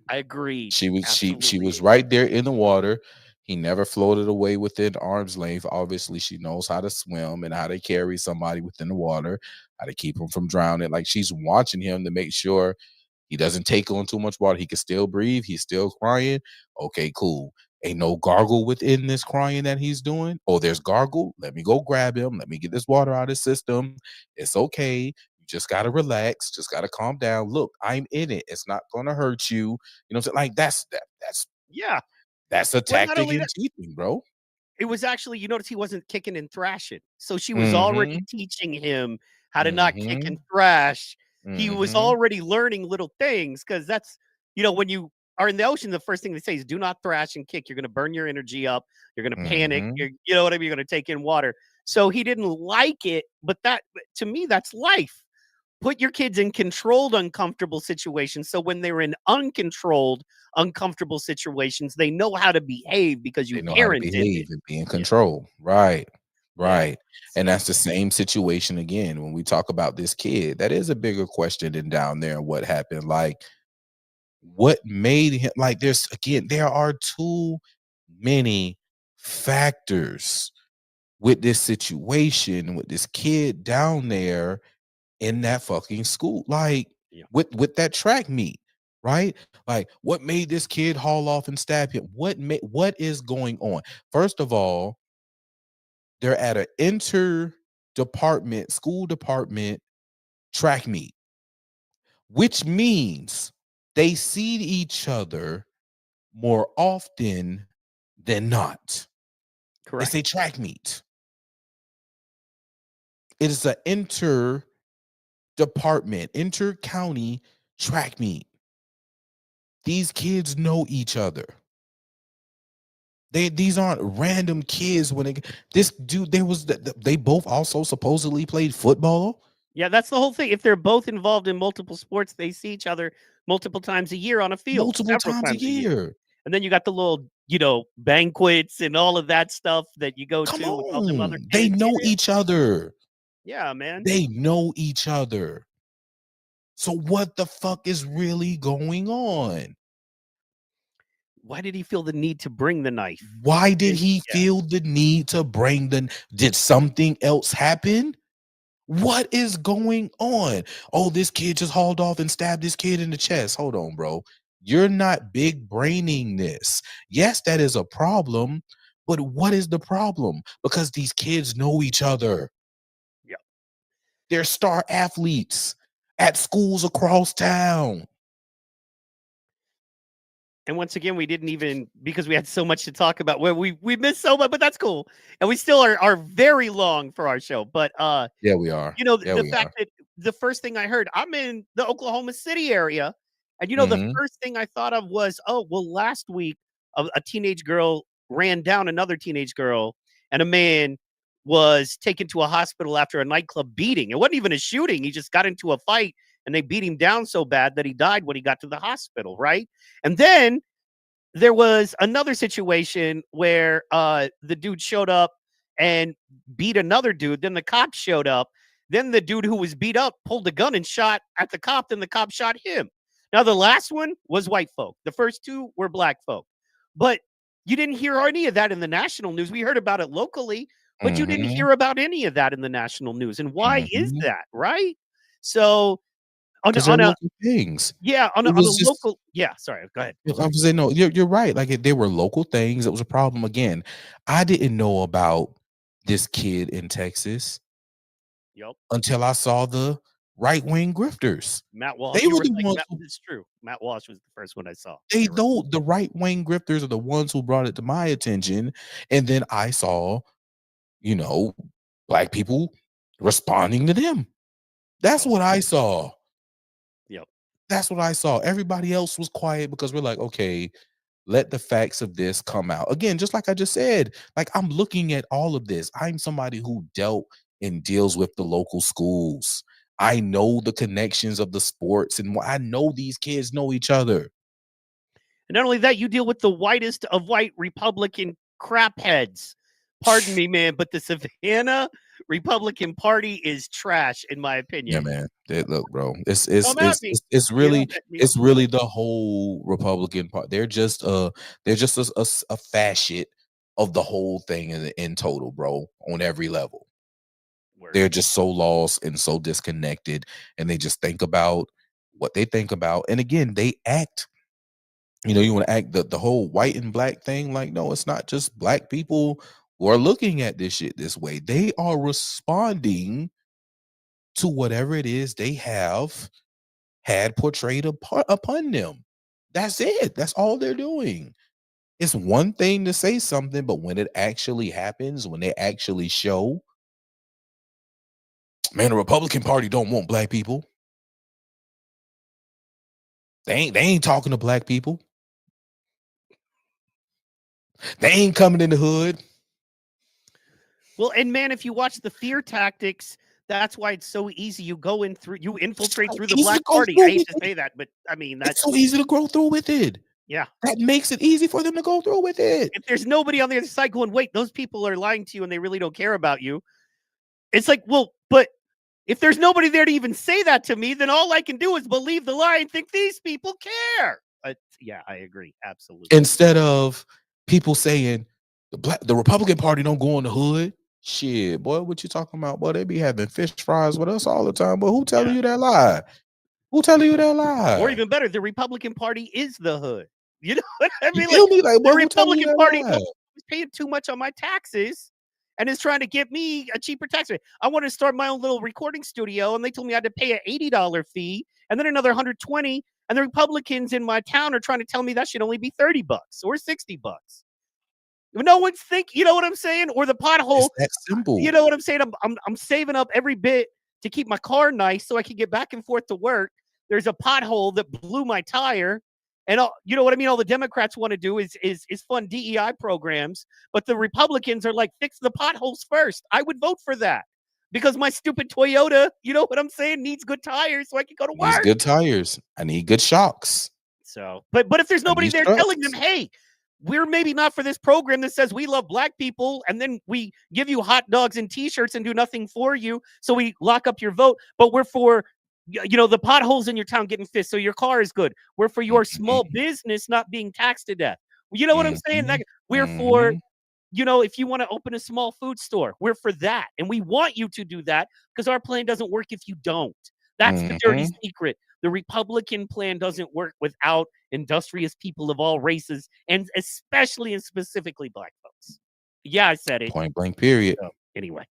I agree. She was Absolutely. right there in the water. He never floated away within arm's length. Obviously, she knows how to swim and how to carry somebody within the water, how to keep him from drowning. Like, she's watching him to make sure He doesn't take on too much water. He can still breathe. He's still crying. Okay, cool. Ain't no gargle within this crying that he's doing. Oh, there's gargle. Let me go grab him. Let me get this water out of his system. It's okay. You just gotta relax. Just gotta calm down. Look, I'm in it. It's not gonna hurt you. You know what I'm saying? Like Yeah. that's a Well, not tactic only in that, teaching, bro. it was actually, you notice he wasn't kicking and thrashing. So she was already Mm-hmm. teaching him how to not kick Mm-hmm. and thrash. He was Mm-hmm. already learning little things because that's, when you are in the ocean, the first thing they say is do not thrash and kick. You're going to burn your energy up. You're going to panic. Mm-hmm. You know what I mean? You're going to take in water. So he didn't like it, but to me, that's life. Put your kids in controlled, uncomfortable situations. So when they're in uncontrolled, uncomfortable situations, they know how to behave because you They know how to parented it. behave and be in Yeah. control. Right. Yeah. Right. And So that's the same situation again when we talk about this kid. That is a bigger question than down there and what happened. Like, what made him like there are too many factors with this situation with this kid down there in that fucking school. Like yeah. with that track meet, right? Like what made this kid haul off and stab him? What is going on? First of all, they're at an school department track meet, which means they see each other more often than not. It's Correct. a track meet. It is an inter-county track meet. These kids know each other. These aren't random kids. This dude, they both also supposedly played football Yeah, that's the whole thing. If they're both involved in multiple sports, they see each other multiple times a year on a field, multiple several times a times a year. year. And then you got the little, banquets and all of that stuff that you go Come to with all them other on. They kids. know Yeah, each other. yeah, man. They know each other. So what the fuck is really going on? Why did he feel the need to bring the knife? Why did And he yeah, feel the need to did something else happen? What is going on? Oh, this kid just hauled off and stabbed this kid in the chest. Hold on, bro. You're not big braining this. Yes, that is a problem, but what is the problem? Because these kids know each other. yeah. They're star athletes at schools across town. And once again, we didn't even, because we had so much to talk about. Where we missed so much, but that's cool. And we still are very long for our show. But Yeah, we are. Yeah, the we fact are. that the first thing I heard, I'm in the Oklahoma City area, and the Mhm. first thing I thought of was, oh, well, last week a teenage girl ran down another teenage girl, and a man was taken to a hospital after a nightclub beating. It wasn't even a shooting; he just got into a fight, and they beat him down so bad that he died when he got to the hospital. Right, and then there was another situation where the dude showed up and beat another dude. Then the cops showed up. Then the dude who was beat up pulled a gun and shot at the cop. Then the cop shot him. Now, the last one was white folk. The first two were black folk. But you didn't hear any of that in the national news. We heard about it locally, but you didn't Mhm. hear about any of that in the national news. And why is Mhm. that, right? So on, 'Cause they're on a local things. yeah, It on a was just local, yeah, sorry, go ahead. I was saying, no, you're right. Like they were local things. It was a problem again. I didn't know about this kid in Texas Yep. until I saw the right-wing grifters. Matt Walsh, They you were were the like, ones Matt, who it's true. Matt Walsh was the first one I saw. they You're right. know the right-wing grifters are the ones who brought it to my attention. And then I saw, you know, black people responding to them. That's Yep. what I saw. Yep. That's what I saw. Everybody else was quiet because we're like, okay, let the facts of this come out. Again, just like I just said, like I'm looking at all of this. I'm somebody who dealt and deals with the local schools. I know the connections of the sports and I know these kids know each other. And not only that, you deal with the whitest of white Republican crap heads. Pardon me, man, but the Savannah Republican Party is trash, in my Yeah, opinion. man. Look, bro. It's it's Come at it's me. it's, it's You know, really at me. it's really the whole Republican part. They're just a facet of the whole thing in total, bro, on every level. Word. They're just so lost and so disconnected, and they just think about what they think about. And again, they act, you want to act the whole white and black thing. Like, no, it's not just black people who are looking at this shit this way. They are responding to whatever it is they have had portrayed upon them. That's it. That's all they're doing. It's one thing to say something, but when it actually happens, when they actually show, man, the Republican Party don't want black people. They ain't talking to black people. They ain't coming in the hood. Well, and man, if you watch the fear tactics, that's why it's so easy. You go in through, you infiltrate through the black party. I hate to say that, but I mean, that's so easy to go through with it. Yeah. That makes it easy for them to go through with it. If there's nobody on the other side going, wait, those people are lying to you and they really don't care about you. It's like, well, but if there's nobody there to even say that to me, then all I can do is believe the lie and think these people care. Yeah, I agree. Absolutely. Instead of people saying the Republican Party don't go in the hood. Shit, boy, what you talking about? Boy, they be having fish fries with us all the time. But who telling you that lie? Who telling you that lie? Or even better, the Republican Party is the hood. You know what I mean? Like, the Republican Party is paying too much on my taxes and is trying to get me a cheaper tax rate. I wanted to start my own little recording studio, and they told me I had to pay an $80 fee and then another $120. And the Republicans in my town are trying to tell me that should only be $30 or $60. No one's thinking, you know what I'm saying? Or the pothole. It's that simple. You know what I'm saying? I'm saving up every bit to keep my car nice so I can get back and forth to work. There's a pothole that blew my tire. And you know what I mean? All the Democrats want to do is fund DEI programs, but the Republicans are like, fix the potholes first. I would vote for that because my stupid Toyota, you know what I'm saying, needs good tires so I can go to work. Needs good tires. I need good shocks. So, but if there's nobody there telling them, hey, we're maybe not for this program that says we love black people, and then we give you hot dogs and T-shirts and do nothing for you, so we lock up your vote, but we're for, the potholes in your town getting fixed so your car is good. We're for your small business not being taxed to death. You know what I'm saying? Like, we're for, if you want to open a small food store, we're for that. And we want you to do that because our plan doesn't work if you don't. That's the dirty secret. The Republican plan doesn't work without industrious people of all races, and especially and specifically black folks. Yeah, I said it. Point blank, period. So, anyway,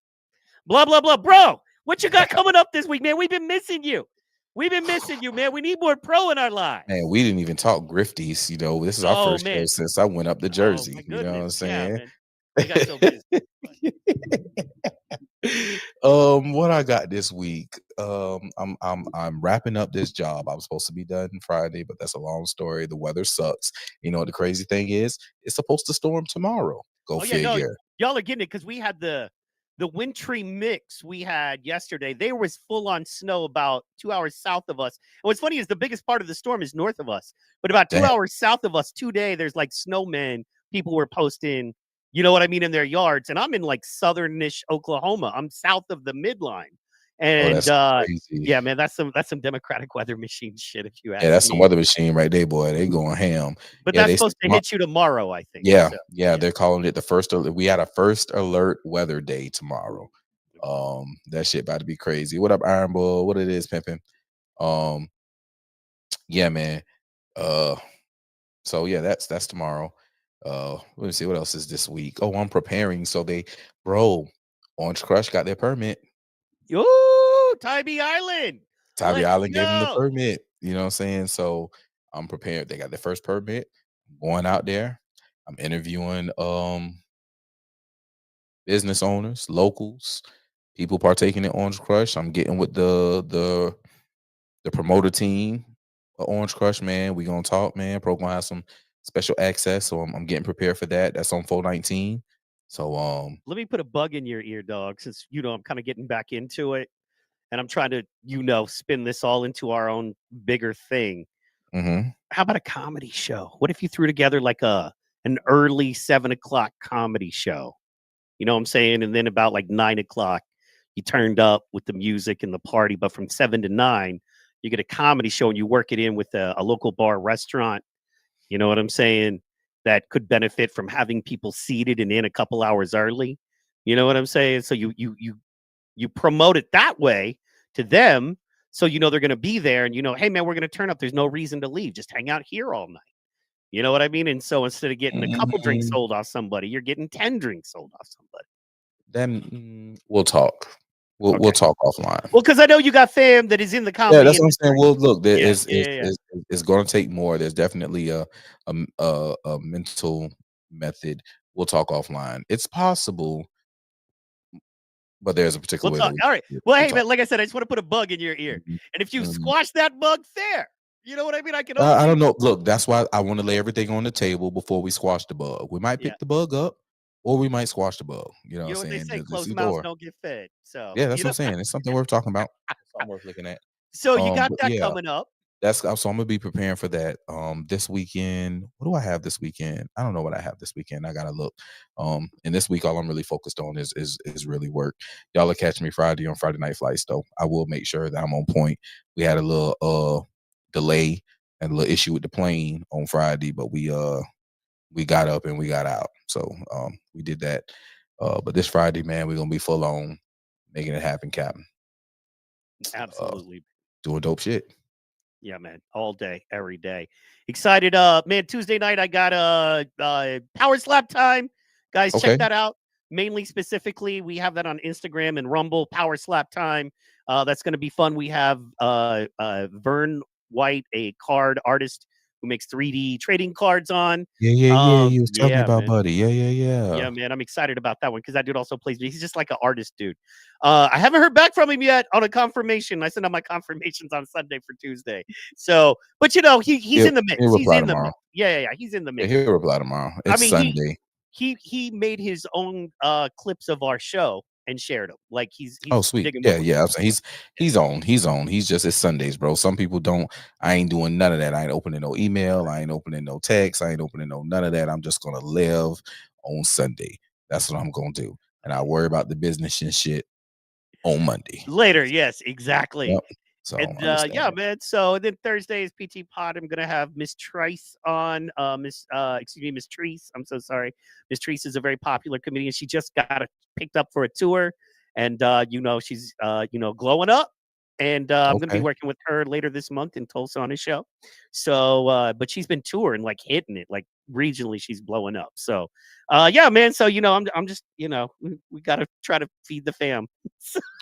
blah, blah, blah. Bro, what you got coming up this week, man? We've been missing you. We've been missing you, man. We need more pro in our lives. Man, we didn't even talk grifties. This is our first show since I went up to Jersey. You know what I'm saying? Yeah, we got so busy. What I got this week, I'm wrapping up this job. I was supposed to be done Friday, but that's a long story. The weather sucks. You know what the crazy thing is? It's supposed to storm tomorrow. Go figure. No, y'all are getting it because we had the wintry mix we had yesterday. There was full on snow about 2 hours south of us. And what's funny is the biggest part of the storm is north of us, but about 2 hours south of us today, there's like snowmen. People were posting, you know what I mean, in their yards. And I'm in like southernish Oklahoma. I'm south of the midline. And yeah, man, that's some Democratic weather machine shit. If you ask me. That's some weather machine right there, boy. They going ham. But that's supposed to hit you tomorrow, I think. Yeah, so, yeah, they're calling it the first. We had a first alert weather day tomorrow. That shit about to be crazy. What up, Iron Bull? What it is, pimping? Yeah, man. So yeah, that's tomorrow. Let me see what else is this week. Oh, I'm preparing. So Orange Crush got their permit. Yo, Tybee Island. Tybee Island gave them the permit. You know what I'm saying? So I'm prepared. They got their first permit. I'm going out there. I'm interviewing business owners, locals, people partaking in Orange Crush. I'm getting with the promoter team of Orange Crush, man. We gonna talk, man. Pro gonna have some special access, so I'm getting prepared for that. That's on 419. So let me put a bug in your ear, dog, since I'm kind of getting back into it, and I'm trying to spin this all into our own bigger thing. How about a comedy show? What if you threw together like an early 7 o'clock comedy show? You know what I'm saying? And then about like 9 o'clock, you turned up with the music and the party. But from 7 to 9, you get a comedy show and you work it in with a local bar restaurant. You know what I'm saying? That could benefit from having people seated and in a couple hours early. You know what I'm saying? So you promote it that way to them So, they're going to be there and, hey, man, we're going to turn up. There's no reason to leave. Just hang out here all night. You know what I mean? And so instead of getting a couple drinks sold off somebody, you're getting 10 drinks sold off somebody. Then we'll talk. We'll Okay. talk offline. Well, because I know you got fam that is in the comedy. Yeah, that's what I'm saying. Well, look, there Yeah, is it's going to take more. There's definitely a mental method. We'll talk offline. It's possible, but there's a particular way. All right. Well, hey, talk. man, like I said, I just want to put a bug in your ear. And if you squash that bug, fair. You know what I mean? I can. I don't know. Look, that's why I want to lay everything on the table before we squash the bug. We might pick the bug up, or we might squash the bug. You know what I'm They saying? say? Closed mouths don't get fed. So yeah, that's what I'm saying. It's something worth talking about. Something worth looking at. So you got that coming up. So I'm gonna be preparing for that. This weekend, what do I have this weekend? I don't know what I have this weekend. I gotta look. And this week, all I'm really focused on is really work. Y'all will catch me Friday on Friday Night Flights, though. I will make sure that I'm on point. We had a little delay and a little issue with the plane on Friday, but we got up and we got out. So we did that. But this Friday, man, we're gonna be full on making it happen, Captain. Absolutely. Doing dope shit. Yeah, man. All day, every day. Excited. Man, Tuesday night I got Power Slap Time. Guys, check that out. Mainly specifically, we have that on Instagram and Rumble, Power Slap Time. That's gonna be fun. We have Vern White, a card artist who makes 3D trading cards on. Yeah. You was telling me about, man. Buddy. Yeah. Yeah, man. I'm excited about that one because that dude also plays. He's just like an artist, dude. I haven't heard back from him yet on a confirmation. I sent out my confirmations on Sunday for Tuesday. So, but he's in the mix. He's in the mix. Yeah. He's in the mix. He'll reply tomorrow. It's Sunday. He made his own clips of our show and shared them. Like he's sweet. Yeah. I'm saying he's on. He's just, it's Sundays, bro. Some people don't. I ain't doing none of that. I ain't opening no email. I ain't opening no text. I ain't opening none of that. I'm just gonna live on Sunday. That's what I'm gonna do. And I worry about the business and shit on Monday. Later, yes, exactly. Yep. So yeah, man. So then Thursday is PT Pod. I'm gonna have Miss Trice on. Miss Treese. I'm so sorry. Miss Treese is a very popular comedian. She just got picked up for a tour, and she's glowing up. And I'm gonna be working with her later this month in Tulsa on his show. So, but she's been touring, like hitting it, like regionally, she's blowing up. So, yeah, man. So I'm just we gotta try to feed the fam.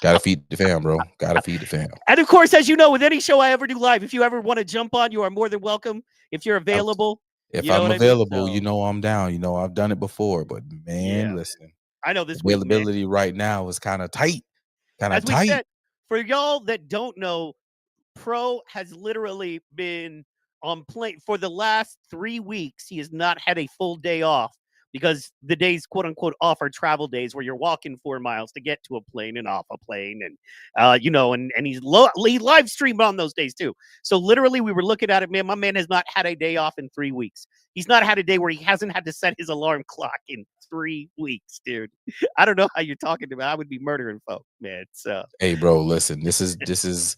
Gotta feed the fam, bro. Gotta feed the fam. And of course, as you know, with any show I ever do live, if you ever want to jump on, you are more than welcome. If you're available, if I'm available, I'm down. I've done it before, but man, listen, I know this availability right now is kind of tight. As we said, for y'all that don't know, Pro has literally been on plane for the last 3 weeks. He has not had a full day off because the days, quote unquote, off are travel days where you're walking 4 miles to get to a plane and off a plane. And, and he live streamed on those days too. So literally we were looking at it, man, my man has not had a day off in 3 weeks. He's not had a day where he hasn't had to set his alarm clock in 3 weeks, dude. I don't know how you're talking about. I would be murdering folk, man. So, hey, bro, listen, this is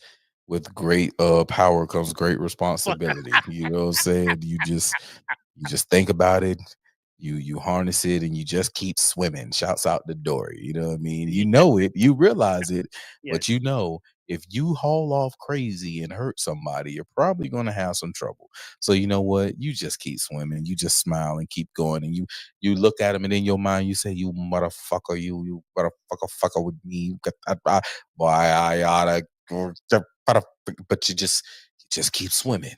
with great power comes great responsibility. You know what I'm saying? You just think about it, you harness it, and you just keep swimming. Shouts out the Dory. You know what I mean? You know it, you realize it, but if you haul off crazy and hurt somebody, you're probably gonna have some trouble. So you know what? You just keep swimming. You just smile and keep going. And you look at him, and in your mind, you say, "You motherfucker, you motherfucker, fucker with me." Boy, I oughta. But you just keep swimming.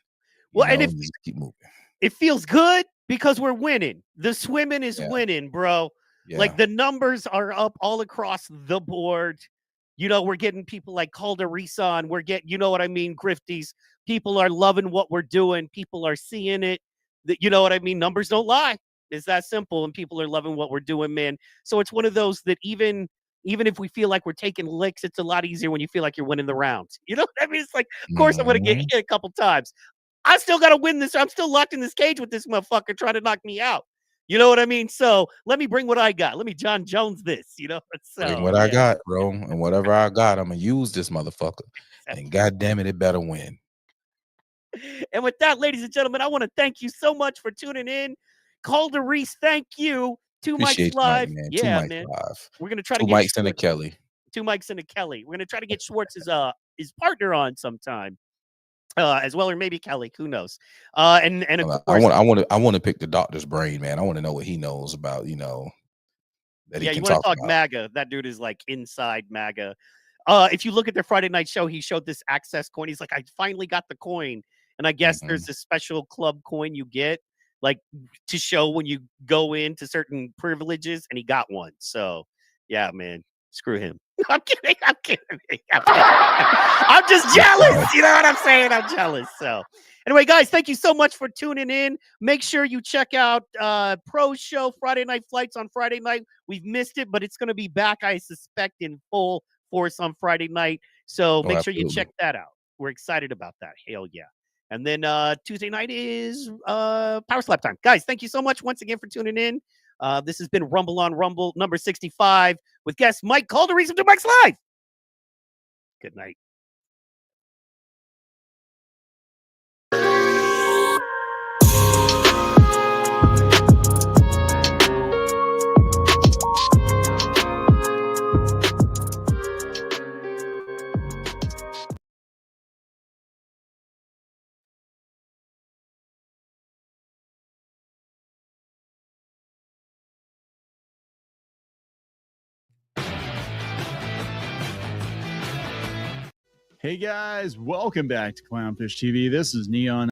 And you just keep moving. It feels good because we're winning. The swimming is winning, bro. Yeah. Like the numbers are up all across the board. We're getting people like Calder Reson. We're getting, what I mean, Grifties. People are loving what we're doing. People are seeing it. You know what I mean? Numbers don't lie. It's that simple. And people are loving what we're doing, man. So it's one of those that even if we feel like we're taking licks, it's a lot easier when you feel like you're winning the rounds. You know what I mean? It's like, of course, I'm going to get hit a couple times. I still got to win this. I'm still locked in this cage with this motherfucker trying to knock me out. You know what I mean? So let me bring what I got. Let me John Jones this, So, bring what I got, bro. And whatever I got, I'm going to use this motherfucker. And God damn it better win. And with that, ladies and gentlemen, I want to thank you so much for tuning in. Calder Reese, thank you. Two Mics Live. Man. Yeah, Two Mics man. Live. We're going to try to get Mics and a Kelly. 2 Mics and a Kelly. We're going to try to get Schwartz's his partner on sometime. As well, or maybe Kelly, who knows? And of course, I want to pick the doctor's brain, man. I want to know what he knows about, that yeah, he you can want to talk talk about. MAGA? That dude is like inside MAGA. If you look at their Friday night show, he showed this Access coin. He's like, I finally got the coin, and I guess there's this special club coin you get, like, to show when you go into certain privileges, and he got one. So, yeah, man, screw him. I'm kidding. I'm kidding. I'm just jealous. You know what I'm saying? I'm jealous. So, anyway, guys, thank you so much for tuning in. Make sure you check out Pro's show, Friday Night Flights on Friday night. We've missed it, but it's going to be back, I suspect, in full force on Friday night. So make sure you check that out. We're excited about that. Hell yeah. And then Tuesday night is Power Slap time. Guys, thank you so much once again for tuning in. This has been Rumble on Rumble, number 65, with guest Mike Calderies of Mike's Live. Good night. Hey guys, welcome back to Clownfish TV. This is Neon